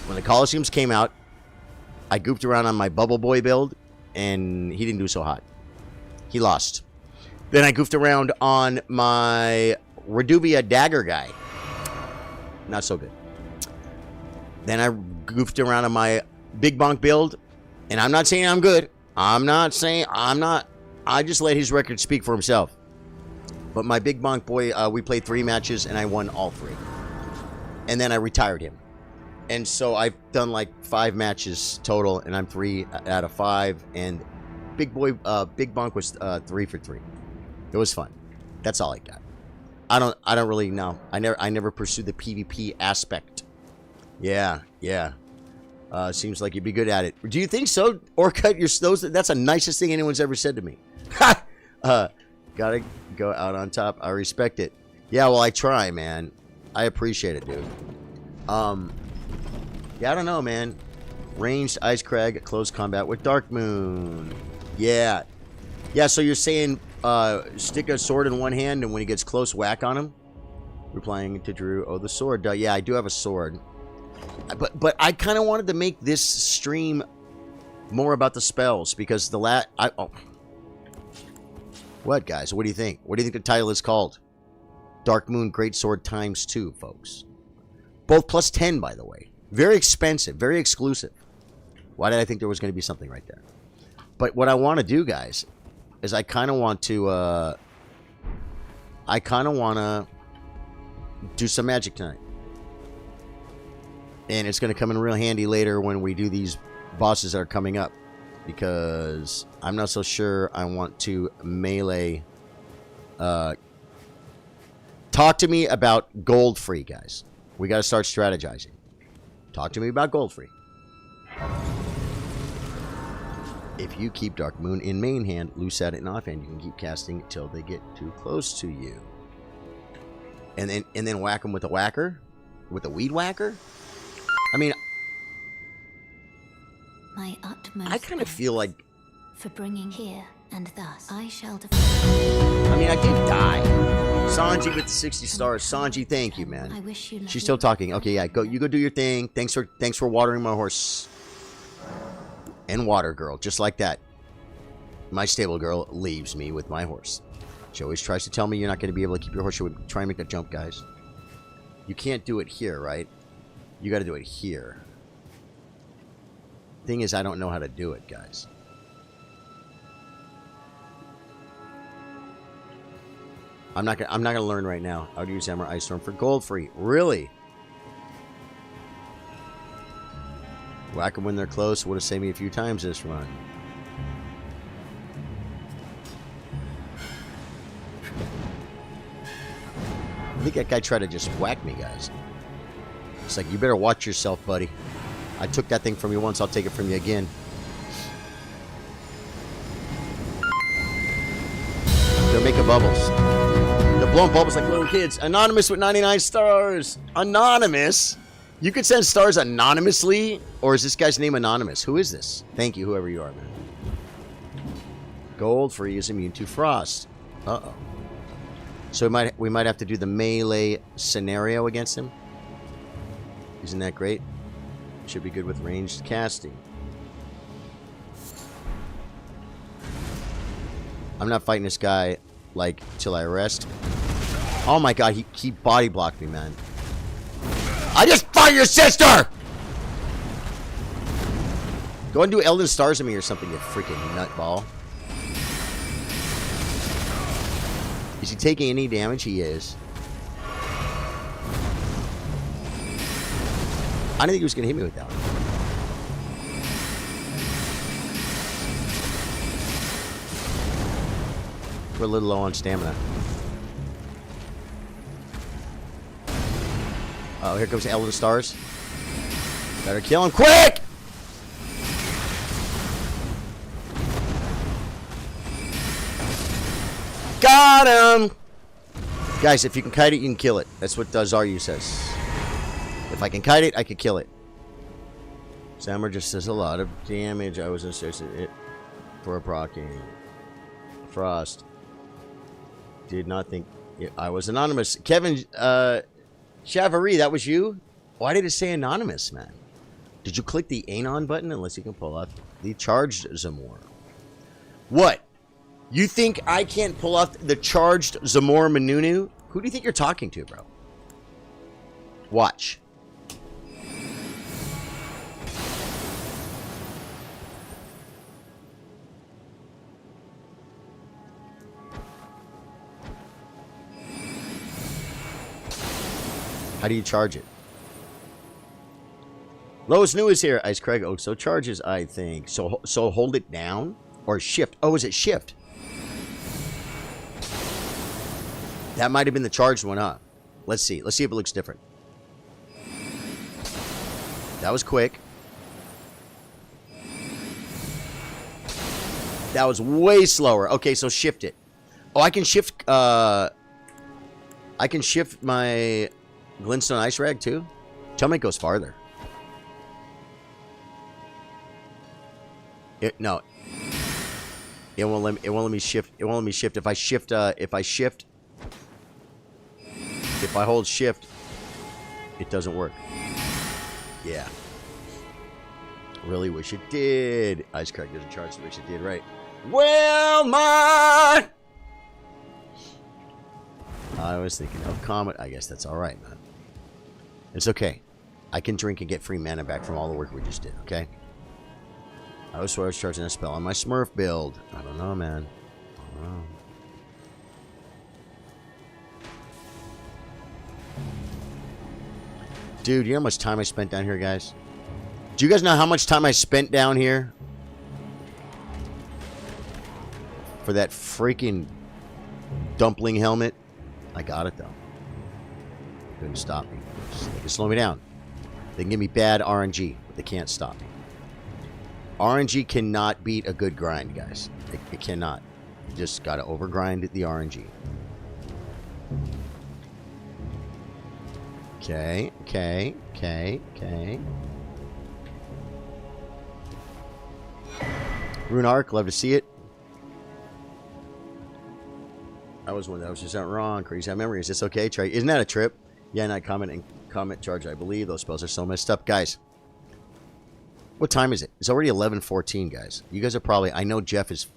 S1: When the Colosseums came out, I goofed around on my Bubble Boy build, and he didn't do so hot. He lost. Then I goofed around on my Reduvia Dagger guy. Not so good. Then I goofed around on my Big Bonk build, and I'm not saying I'm good. I'm not. I just let his record speak for himself. But my Big Bonk boy, we played 3 matches, and I won all 3. And then I retired him. And so I've done like 5 matches total, and I'm 3 out of 5. And Big Bonk was 3 for 3. It was fun. That's all I got. I don't really know. I never pursued the PvP aspect. Yeah. Seems like you'd be good at it. Do you think so? Orcut, that's the nicest thing anyone's ever said to me. Gotta go out on top. I respect it. Yeah, well, I try, man. I appreciate it, dude. Yeah, I don't know, man. Ranged Ice Crag, close combat with Darkmoon. Yeah, so you're saying stick a sword in one hand, and when he gets close, whack on him? Replying to Drew, oh, the sword. Yeah, I do have a sword. But I kind of wanted to make this stream more about the spells, because the What, guys? What do you think? What do you think the title is called? Darkmoon Greatsword times 2, folks. Both plus 10, by the way. Very expensive, very exclusive. Why did I think there was going to be something right there? But what I want to do, guys, is I kind of want to do some magic tonight. And it's going to come in real handy later when we do these bosses that are coming up. Because I'm not so sure I want to melee. Talk to me about gold free, guys. We got to start strategizing. Talk to me about gold free. If you keep Darkmoon in main hand, loose at it in offhand, you can keep casting till they get too close to you. And then whack them with a whacker? With a weed whacker? I mean,
S3: My utmost.
S1: I kind of feel like,
S3: for bringing here and thus I shall.
S1: I mean, I did die. Sanji with the 60 stars. Sanji, thank you, man.
S3: I wish you.
S1: She's still talking. Okay, yeah, go. You go do your thing. Thanks for watering my horse. And water girl, just like that. My stable girl leaves me with my horse. She always tries to tell me you're not going to be able to keep your horse. She would try and make that jump, guys. You can't do it here, right? You got to do it here. Thing is, I don't know how to do it, guys. I'm not gonna learn right now how to use Hammer Ice Storm for gold free. Really? Whack them when they're close. Would have saved me a few times this run. I think that guy tried to just whack me, guys. It's like, you better watch yourself, buddy. I took that thing from you once, I'll take it from you again. They're making bubbles. They're blowing bubbles like little kids. Anonymous with 99 stars. Anonymous? You could send stars anonymously? Or is this guy's name anonymous? Who is this? Thank you, whoever you are, man. Gold free is immune to frost. Uh-oh. So we might have to do the melee scenario against him. Isn't that great? Should be good with ranged casting. I'm not fighting this guy, like, till I rest. Oh my god, he body blocked me, man. I just fought your sister! Go and do Elden Stars on me or something, you freaking nutball. Is he taking any damage? He is. I didn't think he was going to hit me with that one. We're a little low on stamina. Oh, here comes Elden Stars. Better kill him quick! Got him! Guys, if you can kite it, you can kill it. That's what Zaryu says. If I can kite it, I can kill it. Sammer just does a lot of damage. I was associated it for a proccing. Frost. Did not think I was anonymous. Kevin, Chavary, that was you? Why did it say anonymous, man? Did you click the Anon button? Unless you can pull off the charged Zamor. What? You think I can't pull off the charged Zamor Manunu? Who do you think you're talking to, bro? Watch. How do you charge it? Lois New is here. Ice Craig. Oh, so charges, I think. So hold it down or shift. Oh, is it shift? That might have been the charged one, huh? Let's see. Let's see if it looks different. That was quick. That was way slower. Okay, so shift it. Oh, I can shift. I can shift my Glintstone Ice Rag too. Tell me it goes farther. No. It won't let me shift. It won't let me shift. If I shift. If I hold shift, it doesn't work. Yeah. Really wish it did. Ice Crack doesn't charge, so wish it did, right? Well, my. I was thinking of Comet. I guess that's alright, man. It's okay. I can drink and get free mana back from all the work we just did, okay? I was swear I was charging a spell on my Smurf build. I don't know, man. I don't know. Dude, you know how much time I spent down here, guys? Do you guys know how much time I spent down here? For that freaking dumpling helmet? I got it, though. Couldn't stop me. They can slow me down. They can give me bad RNG, but they can't stop me. RNG cannot beat a good grind, guys. It cannot. You just gotta overgrind the RNG. Okay. Rune Arc, love to see it. I was one that was just not wrong. Crazy memory. Is this okay? Try. Isn't that a trip? Yeah, not comment and comment charge. I believe those spells are so messed up, guys. What time is it? It's already 11:14, guys. You guys are probably. I know Jeff is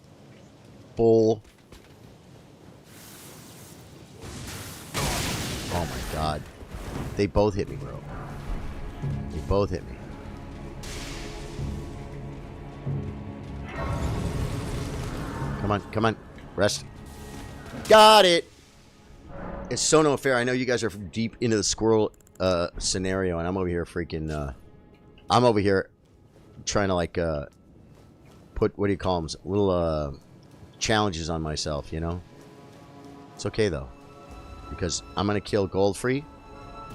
S1: full. Oh my God! They both hit me, bro. They both hit me. Come on, come on, rest. Got it. It's so no fair. I know you guys are deep into the squirrel scenario, and I'm over here freaking. I'm over here trying to like put, what do you call them? Little challenges on myself, you know. It's okay though, because I'm gonna kill Goldfree,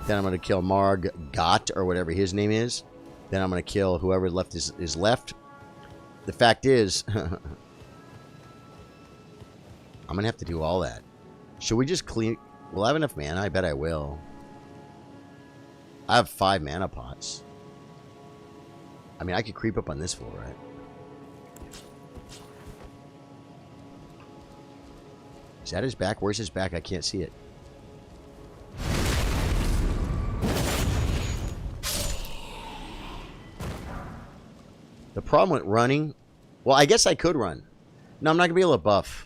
S1: then I'm gonna kill Marg Got or whatever his name is, then I'm gonna kill whoever left is left. The fact is, I'm gonna have to do all that. Should we just clean? Will I have enough mana? I bet I will. I have 5 mana pots. I mean, I could creep up on this floor, right? Is that his back? Where's his back? I can't see it. The problem with running... Well, I guess I could run. No, I'm not going to be able to buff.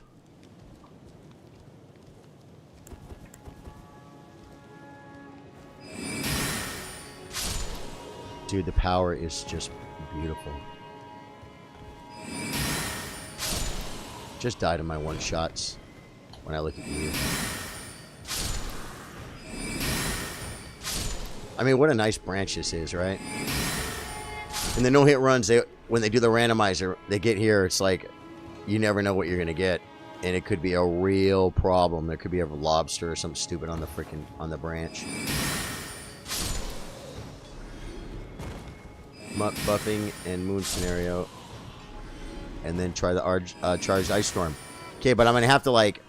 S1: Dude, the power is just beautiful. Just died in my one-shots when I look at you. I mean, what a nice branch this is, right? And the no-hit runs, when they do the randomizer, they get here, it's like, you never know what you're going to get. And it could be a real problem. There could be a lobster or something stupid on the freaking, on the branch. Buffing and moon scenario, and then try the charged ice storm. Okay, but I'm gonna have to like.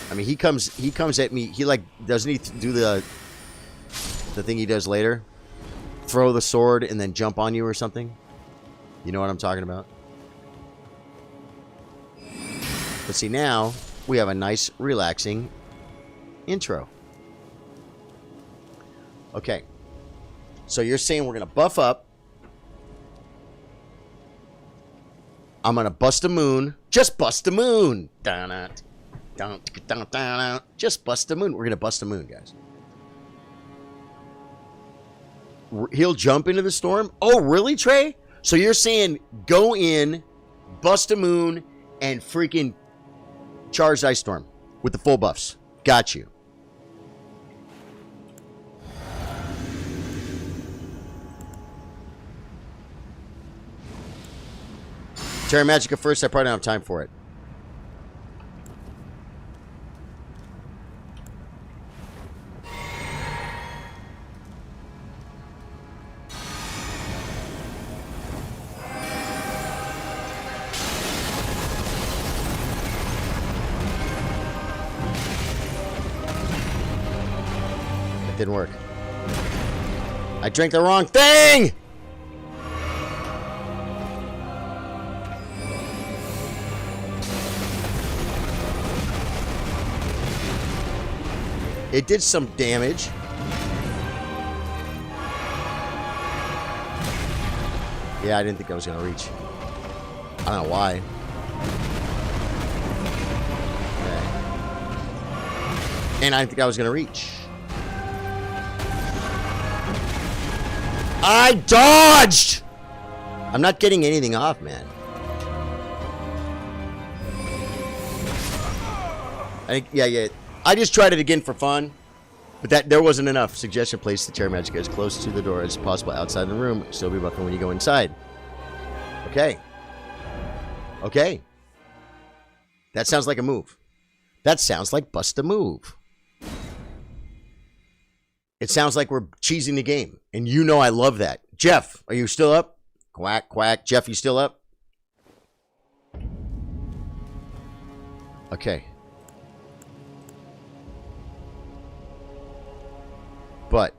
S1: I mean, he comes at me. He like doesn't he do the thing he does later? Throw the sword and then jump on you or something. You know what I'm talking about? But see, now we have a nice, relaxing intro. Okay. So you're saying we're going to buff up. I'm going to bust a moon. Just bust a moon. Just bust a moon. We're going to bust a moon, guys. He'll jump into the storm? Oh, really, Trey? So you're saying go in, bust a moon, and freaking charge ice storm with the full buffs. Got you. Terra Magica first, I probably don't have time for it. It didn't work. I drank the wrong thing! It did some damage. Yeah, I didn't think I was going to reach. I don't know why. Okay. And I didn't think I was going to reach. I dodged! I'm not getting anything off, man. Yeah. I just tried it again for fun, but there wasn't enough. Suggestion: place the Terra Magica as close to the door as possible outside the room. Still be buffing when you go inside. Okay. Okay. That sounds like a move. That sounds like bust a move. It sounds like we're cheesing the game, and you know I love that. Jeff, are you still up? Quack, quack. Jeff, you still up? Okay. But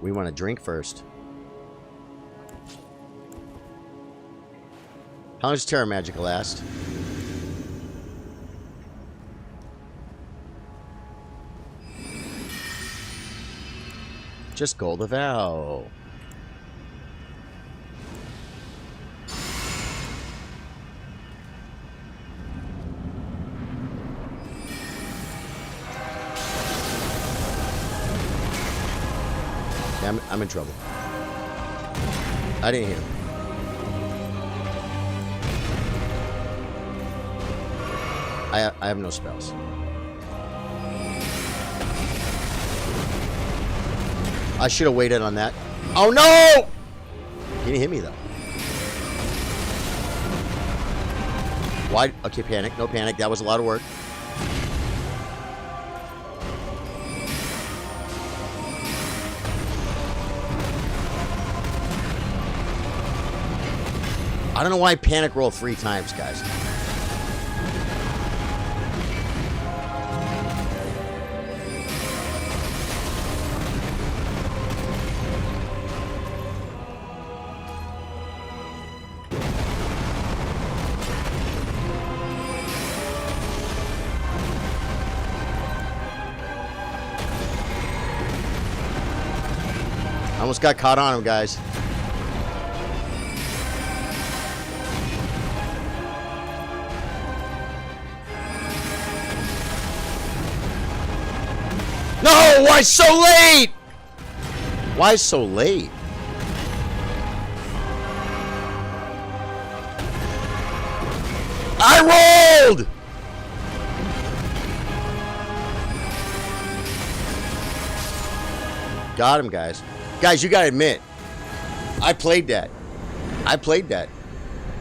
S1: we want to drink first. How much Terra Magica last? Just Gold of Vow. Yeah, I'm in trouble. I didn't hit him. I have no spells. I should have waited on that. Oh no! He didn't hit me though. Why? Okay, panic. No panic. That was a lot of work. I don't know why I panic roll 3 times, guys. Almost got caught on him, guys. No! Why so late? Why so late? I rolled! Got him, guys. Guys, you gotta admit, I played that. I played that.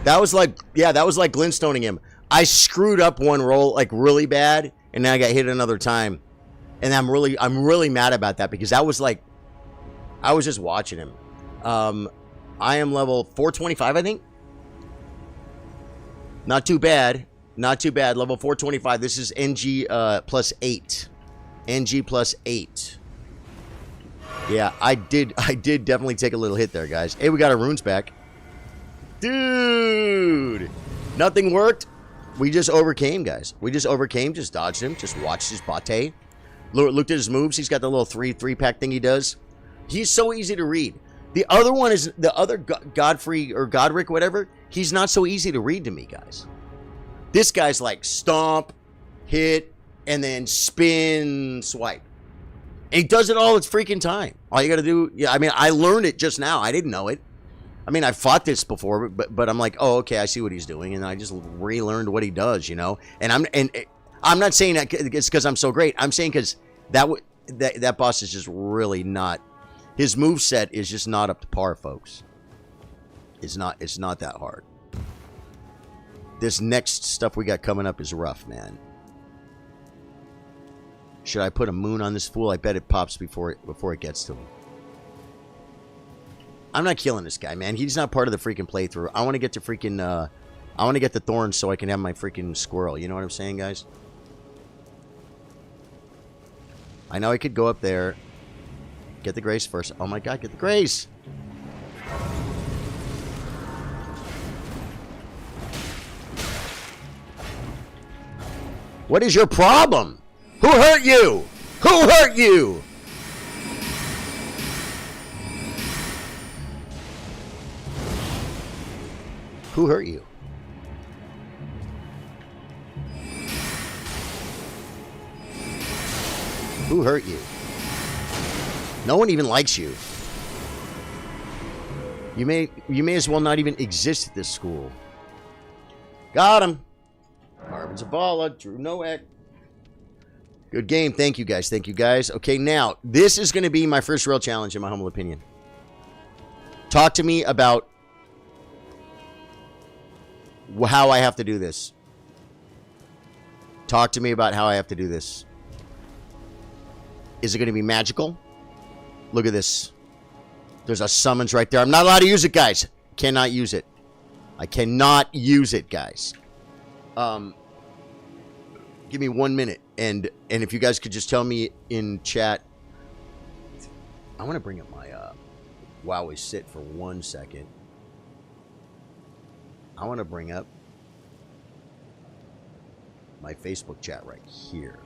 S1: That was like, yeah, that was like glintstoning him. I screwed up one roll like really bad, and then I got hit another time. And I'm really mad about that because that was like, I was just watching him. I am level 425, I think. Not too bad. Not too bad. Level 425. This is NG plus 8. NG plus 8. Yeah, I did definitely take a little hit there, guys. Hey, we got our runes back. Dude! Nothing worked. We just overcame, guys. We just overcame, just dodged him, just watched his bate. Looked at his moves. He's got the little three-pack thing he does. He's so easy to read. The other one is, the other Godfrey or Godric, whatever, he's not so easy to read to me, guys. This guy's like stomp, hit, and then spin, swipe. And he does it all its freaking time. All you got to do, yeah, I mean, I learned it just now. I didn't know it. I mean, I fought this before, but I'm like, oh, okay, I see what he's doing, and I just relearned what he does, you know. And I'm not saying that it's because I'm so great. I'm saying because that boss is just really not. His moveset is just not up to par, folks. It's not that hard. This next stuff we got coming up is rough, man. Should I put a moon on this fool? I bet it pops before it gets to him. I'm not killing this guy, man. He's not part of the freaking playthrough. I want to get to freaking I want to get the thorns so I can have my freaking squirrel. You know what I'm saying, guys? I know I could go up there. Get the grace first. Oh my god, get the grace! What is your problem? Who hurt you? Who hurt you? Who hurt you? Who hurt you? No one even likes you. You may as well not even exist at this school. Got him. Marvin Zabala, Drew Noack. Good game. Thank you, guys. Thank you, guys. Okay, now, this is going to be my first real challenge, in my humble opinion. Talk to me about how I have to do this. Talk to me about how I have to do this. Is it going to be magical? Look at this. There's a summons right there. I'm not allowed to use it, guys. Cannot use it. I cannot use it, guys. Give me 1 minute. And if you guys could just tell me in chat. I want to bring up my WoW is sit for 1 second. I want to bring up my Facebook chat right here.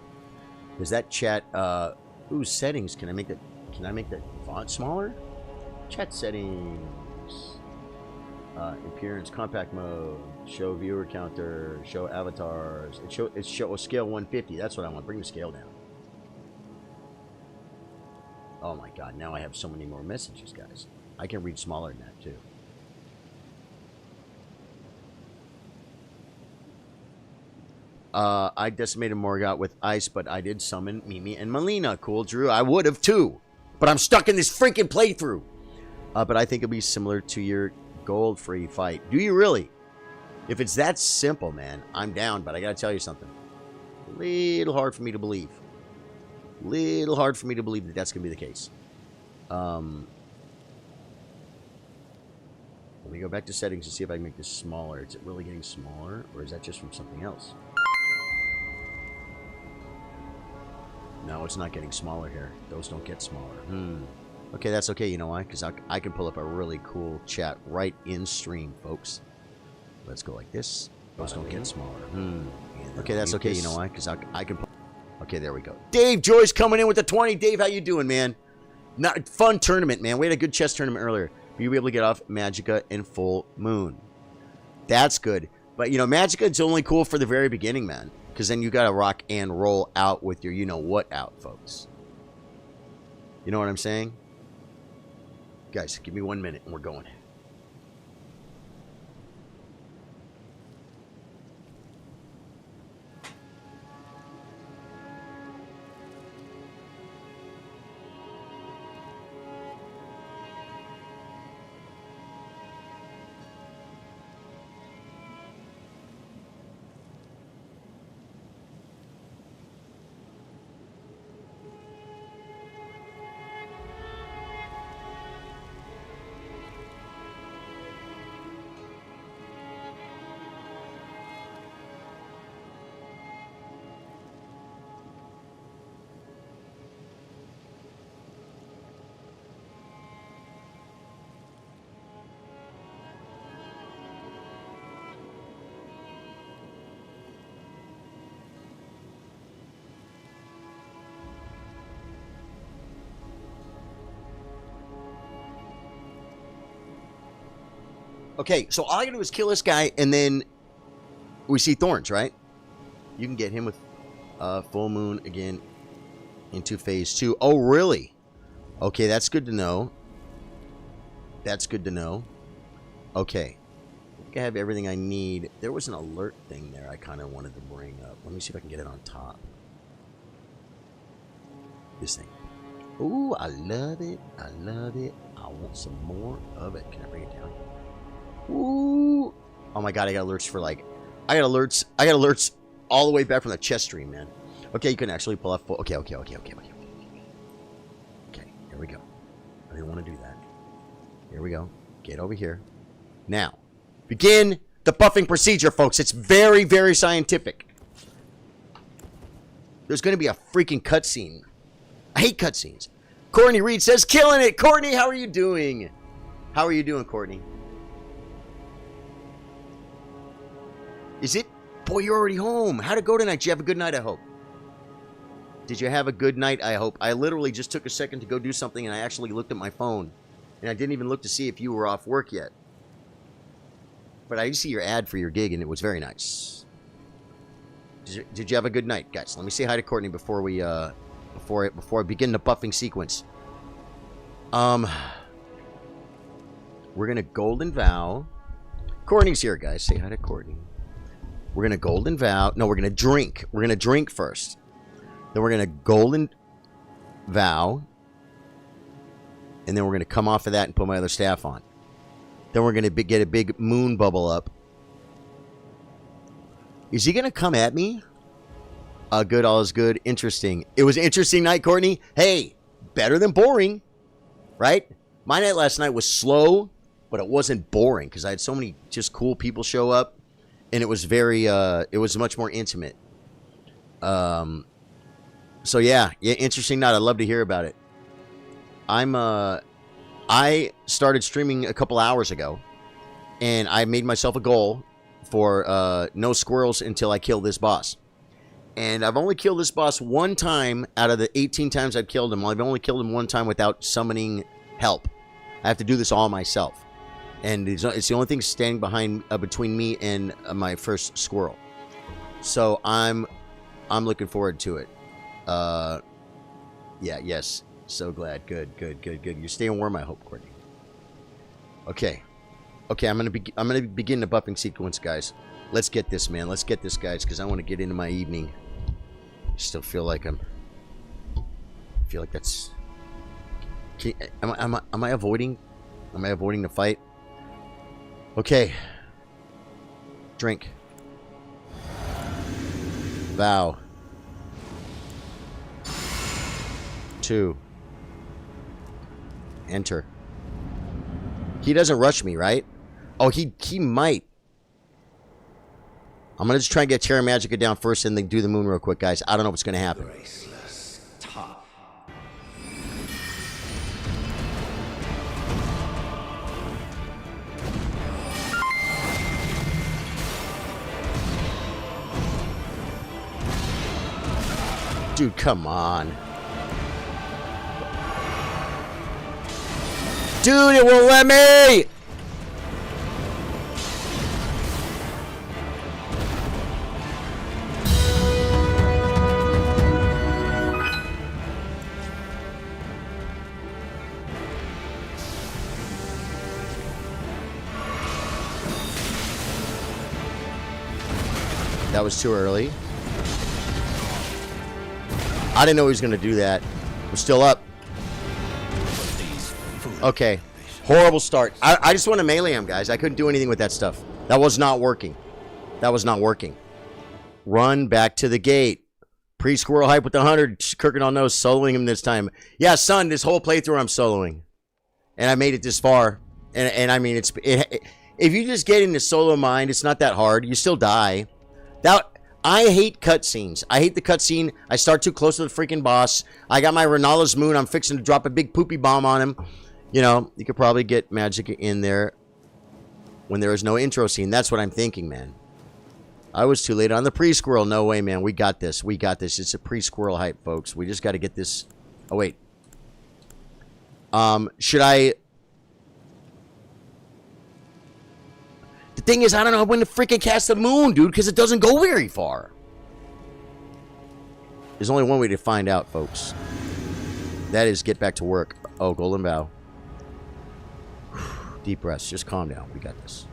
S1: Is that chat? Ooh, settings. Can I make that? Can I make that font smaller? Chat settings. Appearance, compact mode, show viewer counter, show avatars. It show scale 150. That's what I want. Bring the scale down. Oh my god! Now I have so many more messages, guys. I can read smaller than that too. I decimated Morgoth with ice, but I did summon Mimi and Melina. Cool, Drew. I would have too, but I'm stuck in this freaking playthrough. But I think it'll be similar to your gold-free fight. Do you really? If it's that simple, man, I'm down. But I gotta tell you something. A little hard for me to believe. Little hard for me to believe that that's gonna be the case. Let me go back to settings to see if I can make this smaller. Is it really getting smaller, or is that just from something else? No, it's not getting smaller here. Those don't get smaller. Okay, that's okay. You know why? Because I can pull up a really cool chat right in stream, folks. Let's go like this. Those don't get smaller. Okay, that's okay. You know why? Because I can... Okay, there we go. Dave Joyce coming in with the 20. Dave, how you doing, man? Not fun tournament, man. We had a good chess tournament earlier. You'll be able to get off Magicka and Full Moon. That's good. But, you know, Magicka, it's only cool for the very beginning, man. Because then you got to rock and roll out with your you-know-what out, folks. You know what I'm saying? Guys, give me 1 minute and we're going. Okay, so all I gotta do is kill this guy, and then we see Thorns, right? You can get him with Full Moon again into phase 2. Oh, really? Okay, that's good to know. That's good to know. Okay. I think I have everything I need. There was an alert thing there I kind of wanted to bring up. Let me see if I can get it on top. This thing. Ooh, I love it. I love it. I want some more of it. Can I bring it down? Ooh. Oh my god, I got alerts for like... I got alerts all the way back from the chess stream, man. Okay, you can actually pull off full... Okay, here we go. I didn't want to do that. Here we go. Get over here. Now, begin the buffing procedure, folks. It's very, very scientific. There's going to be a freaking cutscene. I hate cutscenes. Courtney Reed says, killing it. Courtney, how are you doing? How are you doing, Courtney? Is it? Boy, you're already home. How'd it go tonight? Did you have a good night, I hope? Did you have a good night, I hope? I literally just took a second to go do something, and I actually looked at my phone. And I didn't even look to see if you were off work yet. But I did see your ad for your gig, and it was very nice. Did you have a good night, guys? Let me say hi to Courtney before we, before I begin the buffing sequence. We're gonna Golden Vow. Courtney's here, guys. Say hi to Courtney. We're gonna Golden Vow. No, we're gonna drink. We're gonna drink first. Then we're gonna Golden Vow. And then we're gonna come off of that and put my other staff on. Then we're gonna get a big moon bubble up. Is he gonna come at me? Good, all is good. Interesting. It was an interesting night, Courtney. Hey, better than boring, right? My night last night was slow, but it wasn't boring because I had so many just cool people show up. And it was very, it was much more intimate. So yeah, interesting night. I'd love to hear about it. I started streaming a couple hours ago. And I made myself a goal for no squirrels until I kill this boss. And I've only killed this boss one time out of the 18 times I've killed him. I've only killed him one time without summoning help. I have to do this all myself. And it's the only thing standing behind between me and my first squirrel. So I'm looking forward to it. Yeah, yes. So glad. Good. You're staying warm, I hope, Courtney. Okay. Okay, I'm gonna begin the buffing sequence, guys. Let's get this, man. Let's get this, guys, because I want to get into my evening. Still feel like that's. Am I avoiding? Am I avoiding the fight? Okay. Drink. Vow. 2. Enter. He doesn't rush me, right? Oh, he might. I'm gonna just try and get Terra Magica down first and then do the moon real quick, guys. I don't know what's gonna happen.
S4: Graceless, tough.
S1: Dude, come on. Dude, it won't let me! That was too early. I didn't know he was going to do that. We're still up. Okay. Horrible start. I just want to melee him, guys. I couldn't do anything with that stuff. That was not working. That was not working. Run back to the gate. Pre-squirrel hype with the 100. Kirkin on nose, soloing him this time. Yeah, son, this whole playthrough I'm soloing. And I made it this far. And I mean, if you just get into solo mind, it's not that hard. You still die. I hate cutscenes. I hate the cutscene. I start too close to the freaking boss. I got my Renala's Moon. I'm fixing to drop a big poopy bomb on him. You know, you could probably get magic in there when there is no intro scene. That's what I'm thinking, man. I was too late on the pre-squirrel. No way, man. We got this. We got this. It's a pre-squirrel hype, folks. We just got to get this. Oh, wait. Should I... The thing is, I don't know when to freaking cast the moon, dude, because it doesn't go very far. There's only one way to find out, folks. That is get back to work. Oh, golden bow. Deep breaths. Just calm down. We got this.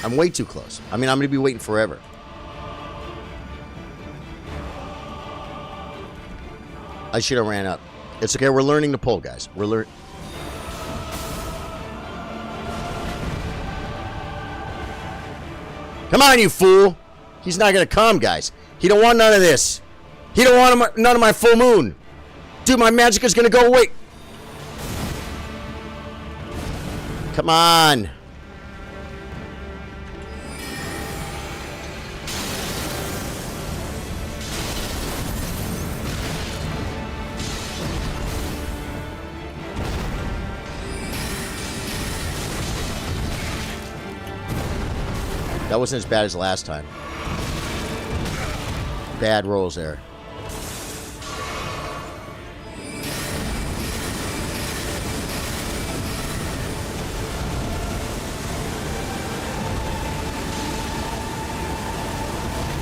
S1: I'm way too close. I mean, I'm going to be waiting forever. I should have ran up. It's okay. We're learning to pull, guys. We're learning. Come on, you fool. He's not going to come, guys. He don't want none of this. He don't want none of my full moon. Dude, my magic is going to go away. Come on. That wasn't as bad as last time. Bad rolls there.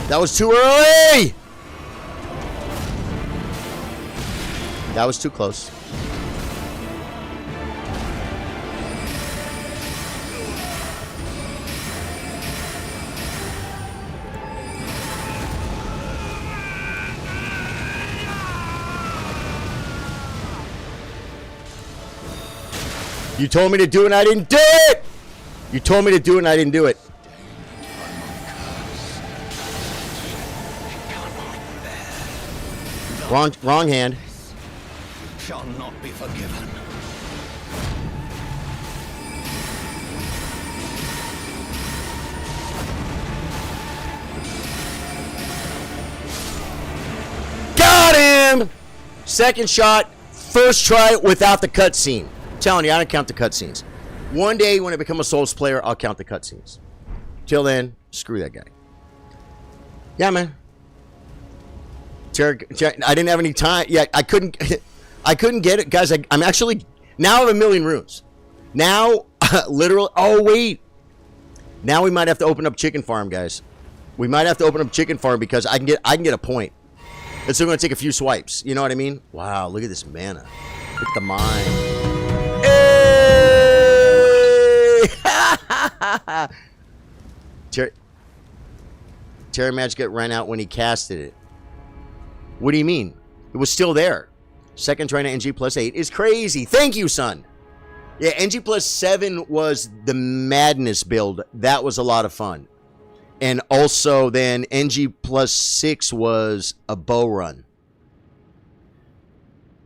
S1: That was too early! That was too close. You told me to do it and I didn't do it! You told me to do it and I didn't do it. Wrong hand.
S4: Shall not be forgiven.
S1: Second shot, first try without the cutscene. Telling you, I don't count the cutscenes. One day when I become a Souls player, I'll count the cutscenes. Till then, screw that guy. Yeah, man. I didn't have any time. Yeah, I couldn't get it, guys. I'm actually now I have 1 million runes. Now, literally. Oh wait. Now we might have to open up chicken farm, guys. We might have to open up chicken farm because I can get a point. It's still going to take a few swipes. You know what I mean? Wow, look at this mana. Look at the mine. Hey! Terra Magic ran out when he casted it. What do you mean? It was still there. Second trying to Ng+8 is crazy. Thank you, son. Yeah, Ng+7 was the madness build. That was a lot of fun. And also then Ng+6 was a bow run.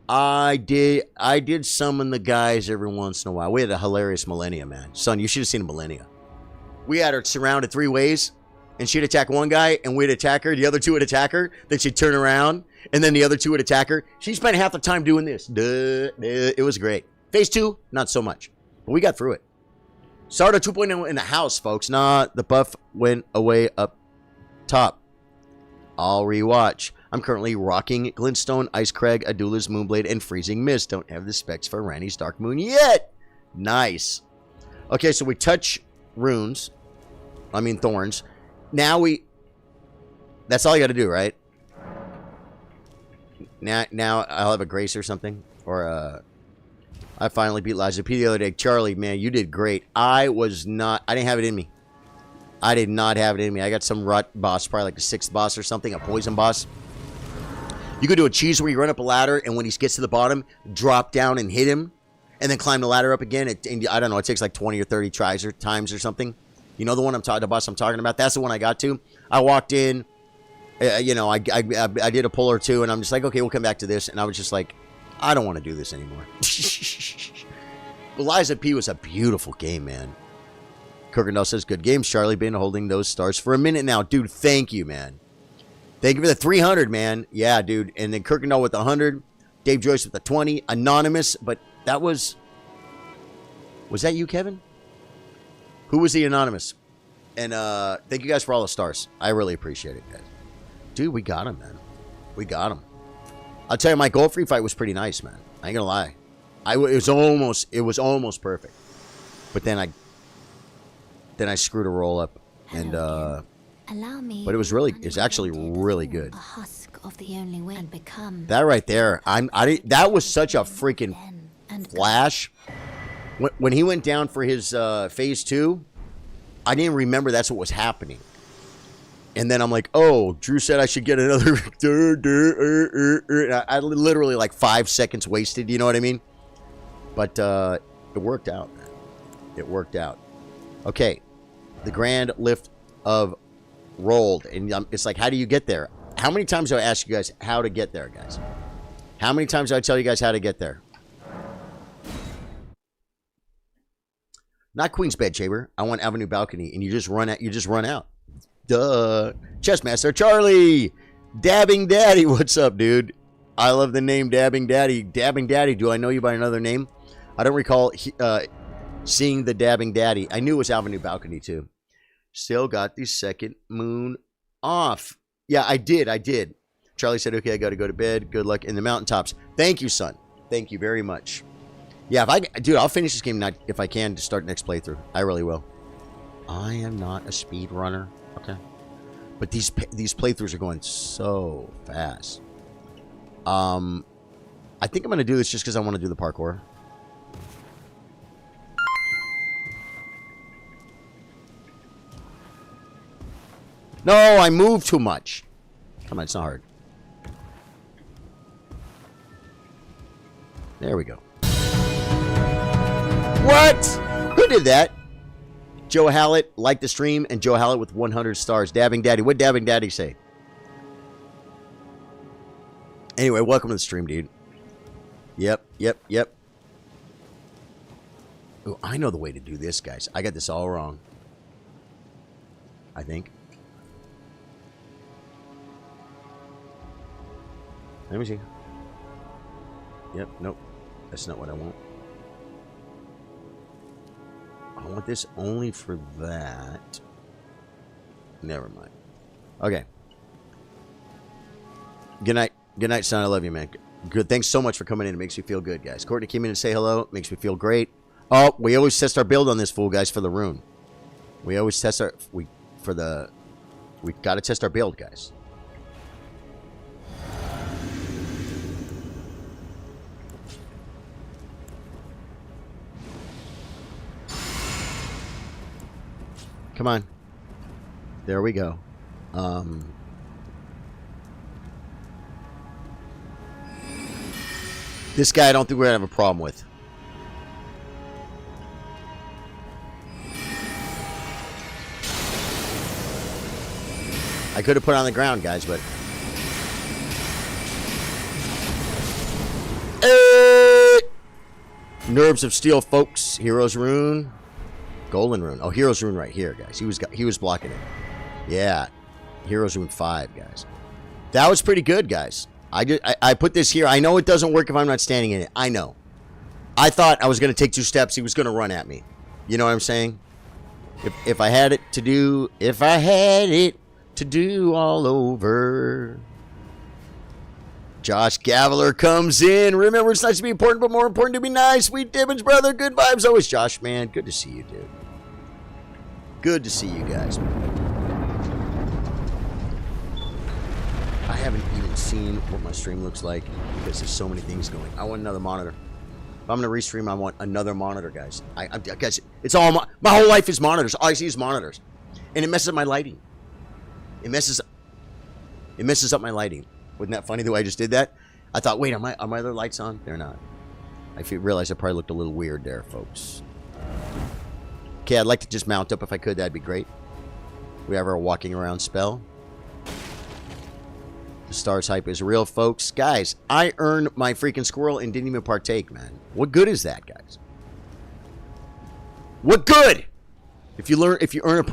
S1: I did summon the guys every once in a while. We had a hilarious Millennia, man. Son, you should have seen a Millennia. We had her surrounded 3 ways, and she'd attack one guy, and we'd attack her. The other 2 would attack her. Then she'd turn around, and then the other 2 would attack her. She spent half the time doing this. It was great. Phase 2, not so much. But we got through it. Sardo 2.0 in the house, folks. Nah, the buff went away up top. I'll rewatch. I'm currently rocking Glintstone, Ice Crag, Adula's Moonblade, and Freezing Mist. Don't have the specs for Randy's Dark Moon yet. Nice. Okay, so we touch runes. I mean thorns. Now that's all you got to do, right? Now I'll have a grace or something. Or, I finally beat Liza P the other day. Charlie, man, you did great. I didn't have it in me. I did not have it in me. I got some rut boss, probably like the 6th boss or something, a poison boss. You could do a cheese where you run up a ladder, and when he gets to the bottom, drop down and hit him, and then climb the ladder up again. And I don't know, it takes like 20 or 30 tries or times or something. You know the boss I'm talking about? That's the one I got to. I walked in, I did a pull or 2, and I'm just like, okay, we'll come back to this. And I was just like, I don't want to do this anymore. But Liza P was a beautiful game, man. Kirkendall says, good games, Charlie. Been holding those stars for a minute now. Dude, thank you, man. Thank you for the 300, man. Yeah, dude. And then Kirkendall with the 100. Dave Joyce with the 20. Anonymous. But that was... Was that you, Kevin? Who was the anonymous? And thank you guys for all the stars. I really appreciate it, guys. Dude, we got him, man. We got him. I'll tell you, my gold free fight was pretty nice, man. I ain't gonna lie. It was almost perfect. But then I screwed a roll up, and
S3: Allow me.
S1: but it's actually really good.
S3: A husk of the only way and become.
S1: That right there, that was such a freaking flash. When he went down for his phase 2, I didn't remember that's what was happening. And then I'm like, oh, Drew said I should get another. I literally like 5 seconds wasted. You know what I mean? But it worked out, man. It worked out. Okay, the grand lift of rolled, and it's like, how do you get there? How many times do I ask you guys how to get there, guys? How many times do I tell you guys how to get there? Not Queen's Bedchamber. I want Avenue Balcony, and you just run out. You just run out. Duh. Chessmaster Charlie, Dabbing Daddy. What's up, dude? I love the name Dabbing Daddy. Dabbing Daddy. Do I know you by another name? I don't recall seeing the Dabbing Daddy. I knew it was Avenue Balcony too. Still got the second moon off. Yeah, I did. Charlie said, okay, I got to go to bed. Good luck in the mountaintops. Thank you, son. Thank you very much. Yeah, dude, I'll finish this game if I can to start next playthrough. I really will. I am not a speed runner. Okay. But these playthroughs are going so fast. I think I'm going to do this just because I want to do the parkour. No, I moved too much. Come on, it's not hard. There we go. What? Who did that? Joe Hallett liked the stream, and Joe Hallett with 100 stars. Dabbing Daddy. What'd Dabbing Daddy say? Anyway, welcome to the stream, dude. Yep. Oh, I know the way to do this, guys. I got this all wrong. I think. Let me see. Yep, nope. That's not what I want. I want this only for that. Never mind. Okay. Good night. Good night, son. I love you, man. Good. Thanks so much for coming in. It makes me feel good, guys. Courtney came in to say hello. It makes me feel great. Oh, we always test our build on this fool, guys, for the rune. We always test our... We've got to test our build, guys. Come on. There we go. This guy I don't think we're going to have a problem with. I could have put it on the ground, guys, but... Nerves of Steel, folks. Hero's Rune. Golden Rune. Oh, Hero's Rune right here, guys. He was blocking it. Yeah. Hero's Rune 5, guys. That was pretty good, guys. I put this here. I know it doesn't work if I'm not standing in it. I know. I thought I was going to take 2 steps. He was going to run at me. You know what I'm saying? If I had it to do... If I had it to do all over... Josh Gaviler comes in. Remember, it's nice to be important, but more important to be nice. Sweet Dibbins, brother. Good vibes always, Josh, man. Good to see you, dude. Good to see you guys, man. I haven't even seen what my stream looks like because there's so many things going. I want another monitor. If I'm going to restream, I want another monitor, guys. Guys, it's all my whole life is monitors. All I see is monitors. And it messes up my lighting. It messes up my lighting. Wasn't that funny the way I just did that? I thought, wait, are my other lights on? They're not. I realized I probably looked a little weird there, folks. Okay, I'd like to just mount up if I could. That'd be great. We have our walking around spell. The stars hype is real, folks. Guys, I earned my freaking squirrel and didn't even partake, man. What good is that, guys? What good? If you earn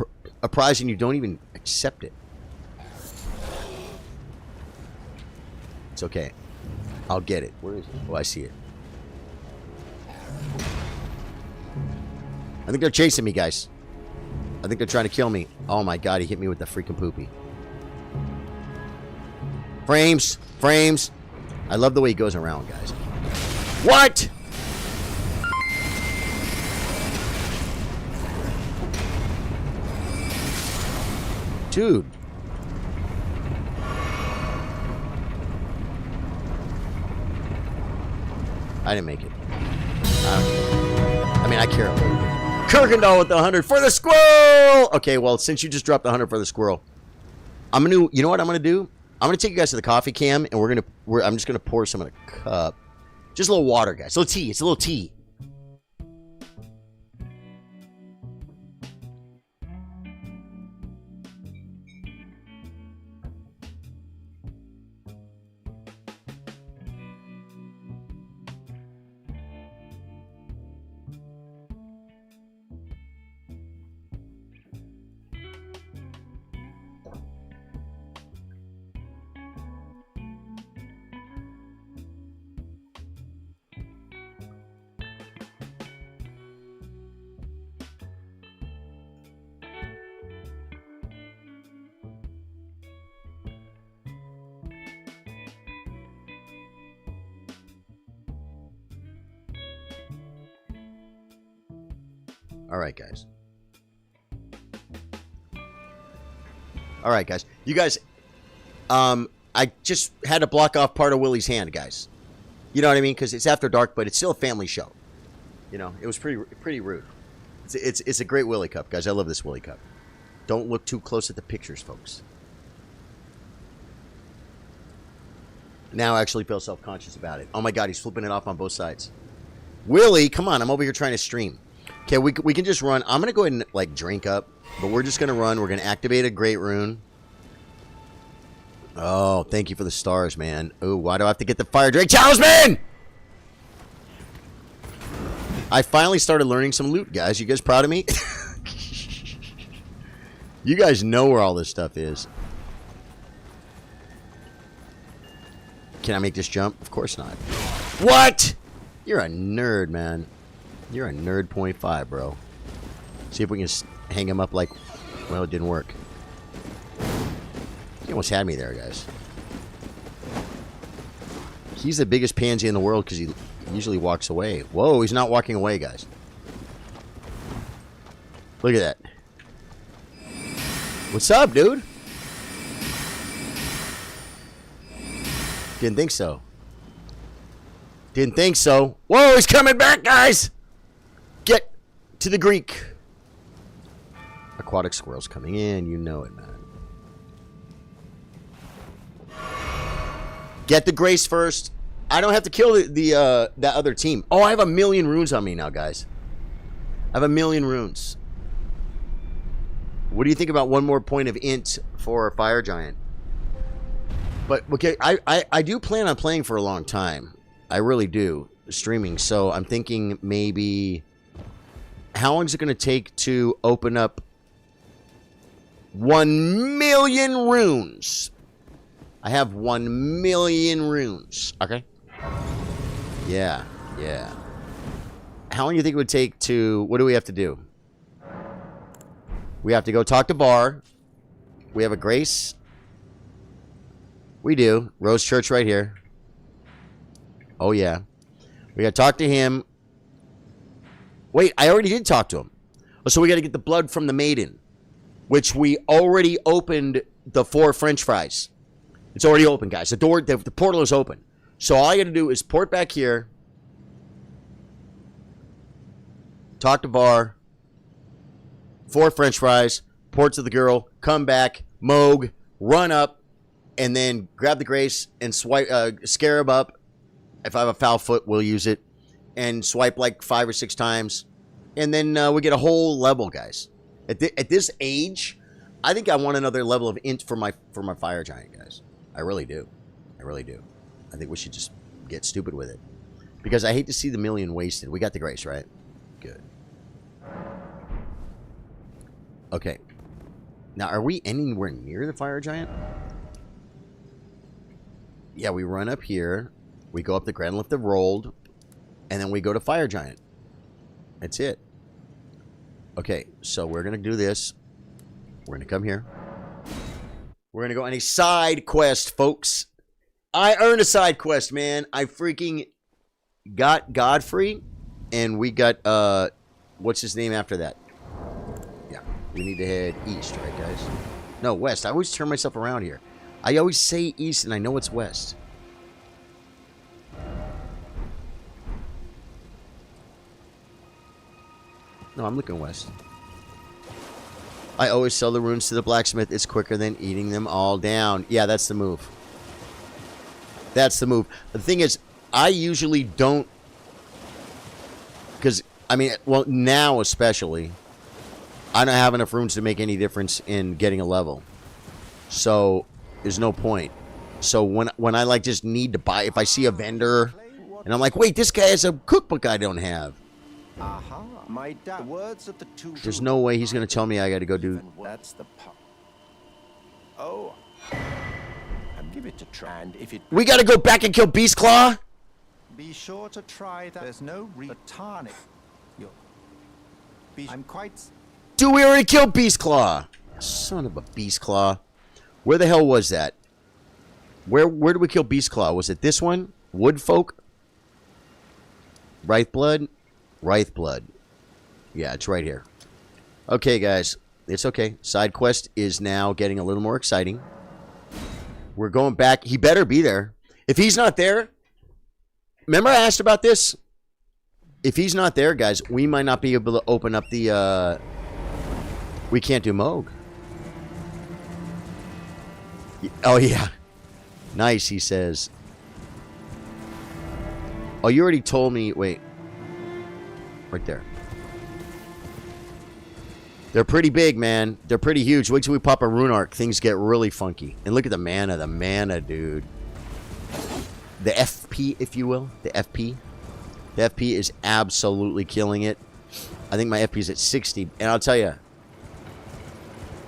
S1: a prize and you don't even accept it. It's okay. I'll get it. Where is it? Oh, I see it. I think they're chasing me, guys. I think they're trying to kill me. Oh my god, he hit me with the freaking poopy. Frames. Frames. I love the way he goes around, guys. What? Dude. I didn't make it. I mean, I care a little bit. Kirkendall with the 100 for the squirrel! Okay, well, since you just dropped the 100 for the squirrel, I'm going to, you know what I'm going to do? I'm going to take you guys to the coffee cam, and I'm just going to pour some in a cup. Just a little water, guys. A little tea. It's a little tea. Alright, guys. Alright, guys. You guys, I just had to block off part of Willie's hand, guys. You know what I mean? Because it's after dark, but it's still a family show. You know, it was pretty rude. It's a great Willie cup, guys. I love this Willie cup. Don't look too close at the pictures, folks. Now I actually feel self-conscious about it. Oh my god, he's flipping it off on both sides. Willie, come on. I'm over here trying to stream. Okay, we can just run. I'm going to go ahead and, like, drink up. But we're just going to run. We're going to activate a Great Rune. Oh, thank you for the stars, man. Oh, why do I have to get the Fire Drake Talisman? I finally started learning some loot, guys. You guys proud of me? You guys know where all this stuff is. Can I make this jump? Of course not. What? You're a nerd, man. You're a nerd .5, bro. See if we can hang him up like... Well, it didn't work. He almost had me there, guys. He's the biggest pansy in the world because he usually walks away. Whoa, he's not walking away, guys. Look at that. What's up, dude? Didn't think so. Didn't think so. Whoa, he's coming back, guys! Get to the Greek. Aquatic squirrels coming in. You know it, man. Get the grace first. I don't have to kill that other team. Oh, I have 1,000,000 runes on me now, guys. I have 1,000,000 runes. What do you think about one more point of int for a fire giant? But okay, I do plan on playing for a long time. I really do, streaming. So I'm thinking maybe, how long is it going to take to open up 1,000,000 runes? I have 1,000,000 runes. Okay. Yeah, yeah. How long do you think it would take to... What do we have to do? We have to go talk to Bar. We have a grace. We do. Rose Church right here. Oh, yeah. We got to talk to him. Wait, I already did talk to him. Oh, so we got to get the blood from the maiden, which we already opened the 4 French fries. It's already open, guys. The door, the portal is open. So all I got to do is port back here. Talk to Var. 4 French fries. Port to the girl. Come back. Moog. Run up. And then grab the grace and swipe. Scarab up. If I have a foul foot, we'll use it. And swipe like 5 or 6 times. And then we get a whole level, guys. At this age, I think I want another level of int for my fire giant, guys. I really do. I really do. I think we should just get stupid with it. Because I hate to see the 1,000,000 wasted. We got the grace, right? Good. Okay. Now, are we anywhere near the fire giant? Yeah, we run up here. We go up the grand lift of rolled. And then we go to fire giant. That's it. Okay, so we're going to do this. We're going to come here. We're going to go on a side quest, folks. I earned a side quest, man. I freaking got Godfrey. And we got, what's his name after that? Yeah, we need to head east, right, guys? No, west. I always turn myself around here. I always say east, and I know it's west. No, I'm looking west. I always sell the runes to the blacksmith. It's quicker than eating them all down. Yeah, that's the move. That's the move. The thing is, I usually don't... Because, I mean, well, now especially, I don't have enough runes to make any difference in getting a level. So, there's no point. So, when I, like, just need to buy... If I see a vendor, and I'm like, wait, this guy has a cookbook I don't have.
S5: Aha, my dad. The words of the two.
S1: There's no way he's going to tell me I got to go do...
S5: That's the part. Oh. And give it a try. And if it...
S1: We got to go back and kill Beast Claw?
S5: Be sure to try that. There's no tarnish. I'm quite...
S1: Dude, we already killed Beast Claw. Son of a Beast Claw. Where the hell was that? Where did we kill Beast Claw? Was it this one? Woodfolk? Wraithblood? Wraithblood. Yeah, it's right here. Okay, guys. It's okay. Side quest is now getting a little more exciting. We're going back. He better be there. If he's not there... Remember I asked about this? If he's not there, guys, we might not be able to open up the... We can't do Moog. Oh, yeah. Nice, he says. Oh, you already told me... Wait. Right there. They're pretty big, man. They're pretty huge. Wait till we pop a rune arc. Things get really funky. And look at the mana. The mana, dude. The FP, if you will. The FP. The FP is absolutely killing it. I think my FP is at 60. And I'll tell you,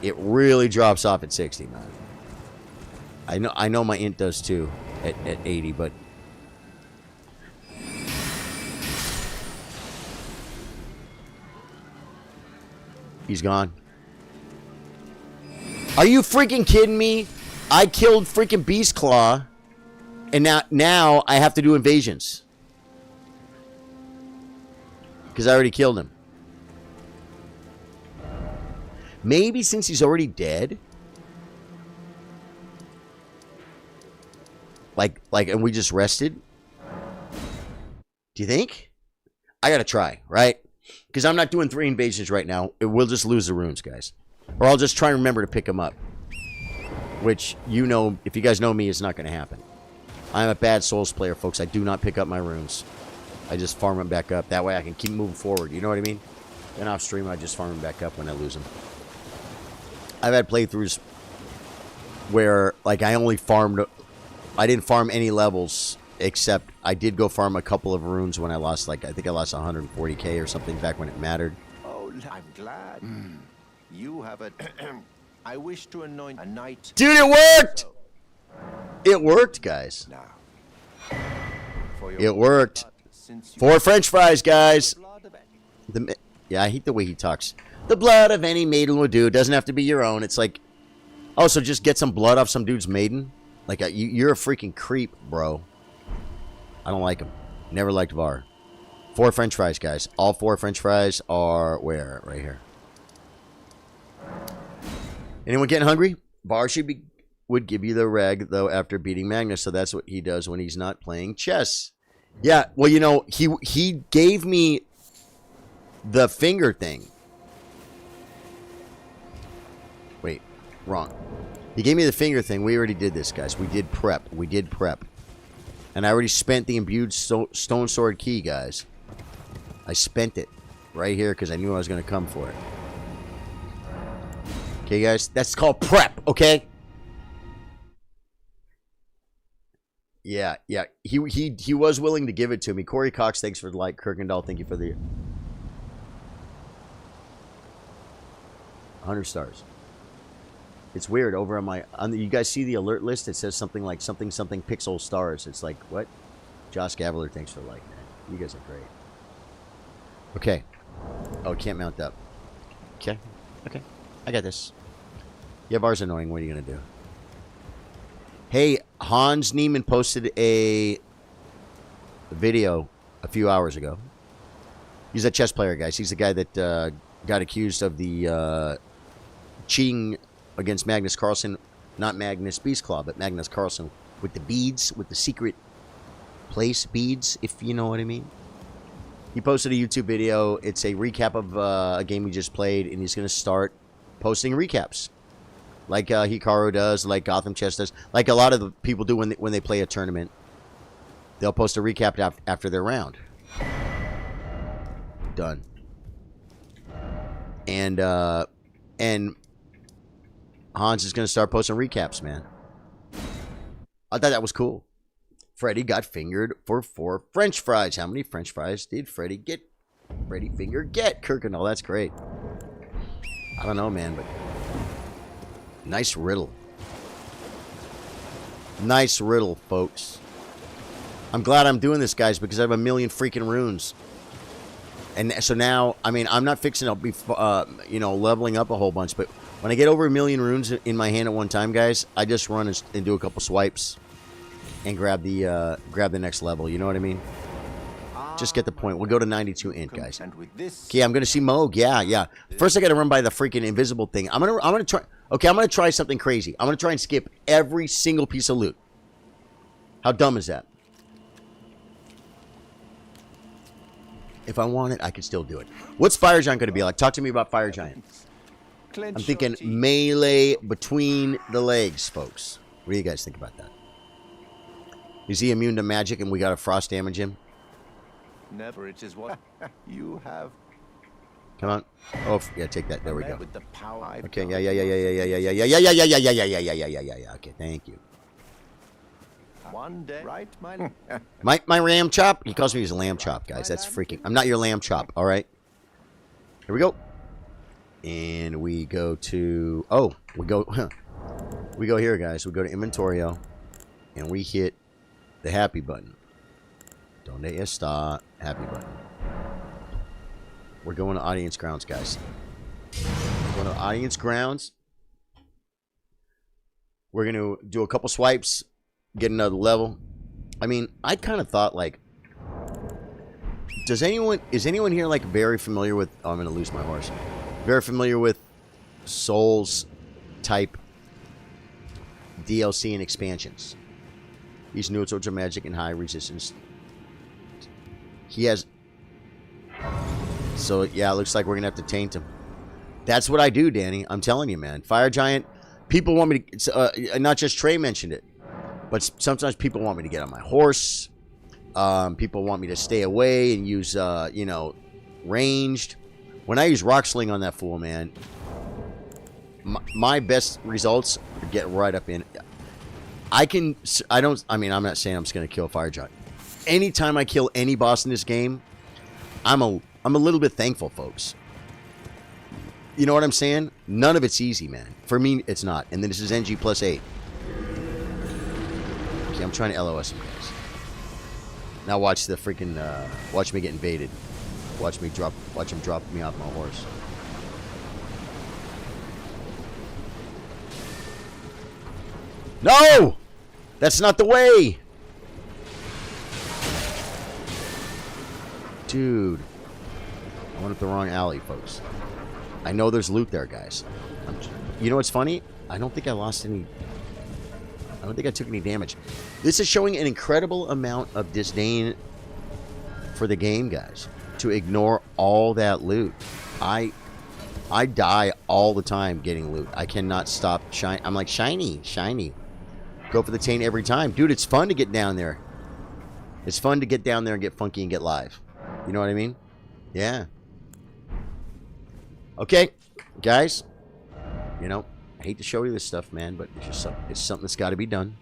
S1: it really drops off at 60, man. I know my int does too at 80, but He's gone. Are you freaking kidding me? I killed freaking Beast Claw, and now I have to do invasions. Because I already killed him. Maybe since he's already dead. Like, and we just rested. Do you think? I gotta try, right? Because I'm not doing 3 invasions right now. We'll just lose the runes, guys. Or I'll just try and remember to pick them up. Which, you know, if you guys know me, it's not going to happen. I'm a bad Souls player, folks. I do not pick up my runes. I just farm them back up. That way I can keep moving forward. You know what I mean? Then off stream, I just farm them back up when I lose them. I've had playthroughs where, like, I only farmed... I didn't farm any levels, except I did go farm a couple of runes when I lost, like, I think I lost 140k or something back when it mattered.
S5: Oh, I'm glad. You have a... I wish to anoint a knight.
S1: Dude, it worked! It worked, guys.
S5: Now,
S1: it worked. 4 French fries, guys. Yeah, I hate the way he talks. The blood of any maiden will do. It doesn't have to be your own. It's like, oh, so just get some blood off some dude's maiden? Like, you're a freaking creep, bro. I don't like him. Never liked Var. 4 French fries, guys. All 4 French fries are where? Right here. Anyone getting hungry? Var would give you the reg, though, after beating Magnus. So that's what he does when he's not playing chess. Yeah, well, you know, he gave me the finger thing. Wait, wrong. He gave me the finger thing. We already did this, guys. We did prep. We did prep. And I already spent the imbued stone sword key, guys. I spent it right here because I knew I was going to come for it. Okay, guys? That's called prep, okay? Yeah. He was willing to give it to me. Corey Cox, thanks for the like. Kirkendall, thank you for the 100 stars. It's weird. Over on my... you guys see the alert list? It says something like something pixel stars. It's like, what? Josh Gavler, thanks for the like, man. You guys are great. Okay. Oh, it can't mount up. Okay. Okay. I got this. Yeah, Var's annoying. What are you going to do? Hey, Hans Niemann posted a video a few hours ago. He's a chess player, guys. He's the guy that got accused of the cheating against Magnus Carlsen. Not Magnus Beastclaw, but Magnus Carlsen with the beads, with the secret place beads, if you know what I mean. He posted a YouTube video. It's a recap of a game we just played, and he's going to start posting recaps. Like Hikaru does, like Gotham Chess does, like a lot of the people do when they play a tournament. They'll post a recap after their round. Done. And Hans is going to start posting recaps, man. I thought that was cool. Freddy got fingered for 4 French fries. How many French fries did Freddy get? Freddy Finger get? Kirkendall, that's great. I don't know, man, but... nice riddle. Nice riddle, folks. I'm glad I'm doing this, guys, because I have a million freaking runes. And so now, I mean, I'm not fixing to be, you know, leveling up a whole bunch, but when I get over 1 million runes in my hand at one time, guys, I just run and do a couple swipes and grab the next level. You know what I mean? Just get the point. We'll go to 92 int, guys. Okay, I'm gonna see Moog. Yeah. First, I gotta run by the freaking invisible thing. I'm gonna try. Okay, I'm gonna try something crazy. I'm gonna try and skip every single piece of loot. How dumb is that? If I want it, I can still do it. What's Fire Giant gonna be like? Talk to me about Fire Giant. I'm thinking melee between the legs, folks. What do you guys think about that? Is he immune to magic and we gotta frost damage him?
S5: Never, it is what you have.
S1: Come on. Oh, yeah, take that. There we go.
S5: With the power I've
S1: Okay,
S5: got.
S1: yeah. Okay, thank you.
S5: One day, right, my
S1: My lamb chop? He calls me his lamb chop, guys. That's freaking... I'm not your lamb chop, all right? Here we go. And we go to... oh, we go... we go here, guys. We go to Inventorio. And we hit the happy button. Donde está? Happy button. We're going to audience grounds, guys. Going to audience grounds. We're going to do a couple swipes, get another level. I mean, I kind of thought, like, is anyone here, like, very familiar with, oh, I'm going to lose my horse. Very familiar with Souls type DLC and expansions. These new swords are magic and high resistance. He has, so yeah, it looks like we're going to have to taint him. That's what I do, Danny. I'm telling you, man. Fire Giant, people want me to, not just Trey mentioned it, but sometimes people want me to get on my horse. People want me to stay away and use, you know, ranged. When I use Rock Sling on that fool, man, my best results get right up in. I mean, I'm not saying I'm just going to kill Fire Giant. Anytime I kill any boss in this game, I'm a little bit thankful, folks. You know what I'm saying? None of it's easy, man. For me, it's not. And then this is Ng+8. Okay, I'm trying to LOS him, guys. Now watch the freaking, watch me get invaded. Watch him drop me off my horse. No! That's not the way! Dude. I went up the wrong alley, folks. I know there's loot there, guys. You know what's funny? I don't think I lost any... I don't think I took any damage. This is showing an incredible amount of disdain for the game, guys. To ignore all that loot. I die all the time getting loot. I cannot stop shine. I'm like, shiny, shiny. Go for the taint every time. Dude, it's fun to get down there. It's fun to get down there and get funky and get live. You know what I mean? Yeah. Okay, guys. You know, I hate to show you this stuff, man, but it's just it's something that's got to be done.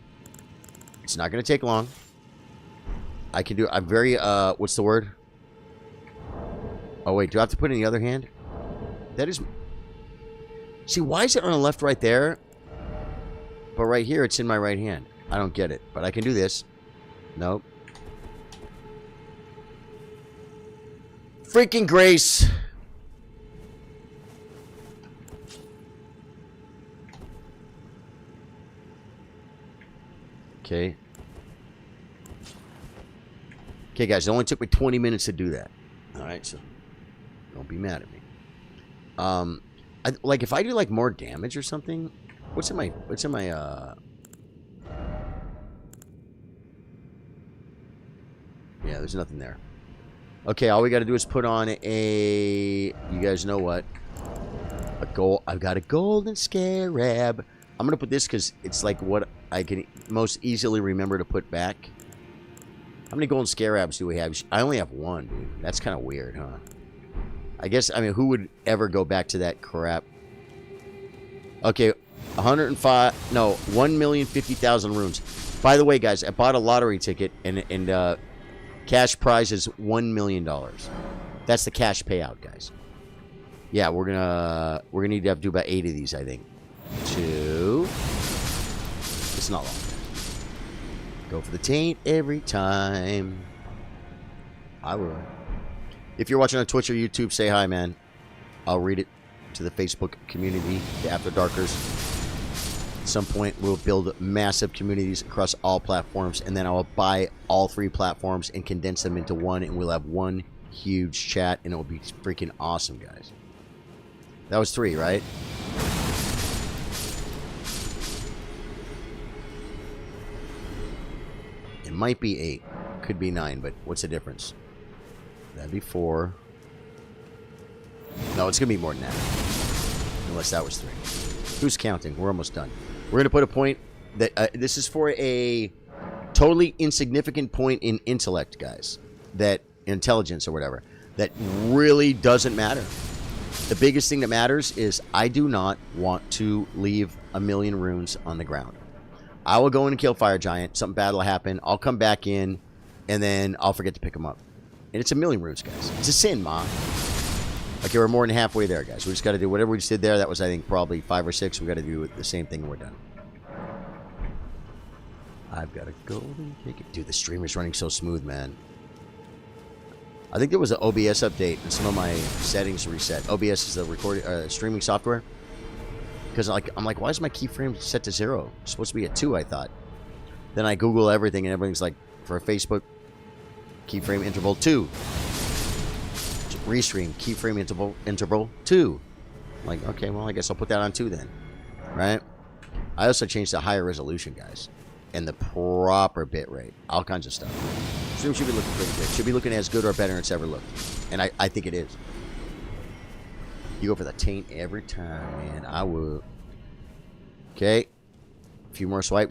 S1: It's not going to take long. I can do it. I'm very, what's the word? Oh, wait, do I have to put it in the other hand? That is... See, why is it on the left right there? But right here, it's in my right hand. I don't get it, but I can do this. Nope. Freaking grace. Okay. Okay, guys, it only took me 20 minutes to do that. All right, so don't be mad at me. Like if I do like more damage or something, what's in my yeah, there's nothing there. Okay, all we got to do is put on a, you guys know what? A gold. I've got a golden scarab. I'm gonna put this because it's like what I can most easily remember to put back. How many golden scarabs do we have? I only have one, dude. That's kind of weird, huh? I guess, I mean, who would ever go back to that crap? Okay, 105, no, 1,050,000 runes. By the way, guys, I bought a lottery ticket, and cash prize is $1 million. That's the cash payout, guys. Yeah, we're gonna need to have to do about 8 of these, I think. 2. It's not long. Go for the taint every time. I will. If you're watching on Twitch or YouTube, say hi, man. I'll read it to the Facebook community, the After Darkers. At some point, we'll build massive communities across all platforms, and then I will buy all 3 platforms and condense them into one, and we'll have one huge chat, and it will be freaking awesome, guys. That was 3, right? It might be 8. Could be 9, but what's the difference? That'd be 4. No, it's going to be more than that. Unless that was 3. Who's counting? We're almost done. We're going to put a point that... this is for a totally insignificant point in intellect, guys. That... intelligence or whatever. That really doesn't matter. The biggest thing that matters is I do not want to leave 1,000,000 runes on the ground. I will go in and kill Fire Giant. Something bad will happen. I'll come back in, and then I'll forget to pick them up. And it's 1,000,000 runes, guys. It's a sin, Ma. Okay, we're more than halfway there, guys. We just got to do whatever we just did there. That was, I think, probably 5 or 6. We got to do the same thing, and we're done. I've got a golden ticket. Dude, the streamer's running so smooth, man. I think there was an OBS update and some of my settings reset. OBS is the recording streaming software. Because I'm like, why is my keyframe set to 0? It's supposed to be at 2, I thought. Then I Google everything and everything's like, for Facebook, keyframe interval 2. Restream, keyframe interval 2. I'm like, okay, well, I guess I'll put that on 2 then. Right? I also changed the higher resolution, guys. And the proper bit rate. All kinds of stuff. Stream should be looking pretty good. Should be looking as good or better than it's ever looked. And I think it is. You go for the taint every time, man. I would. Okay. A few more swipes.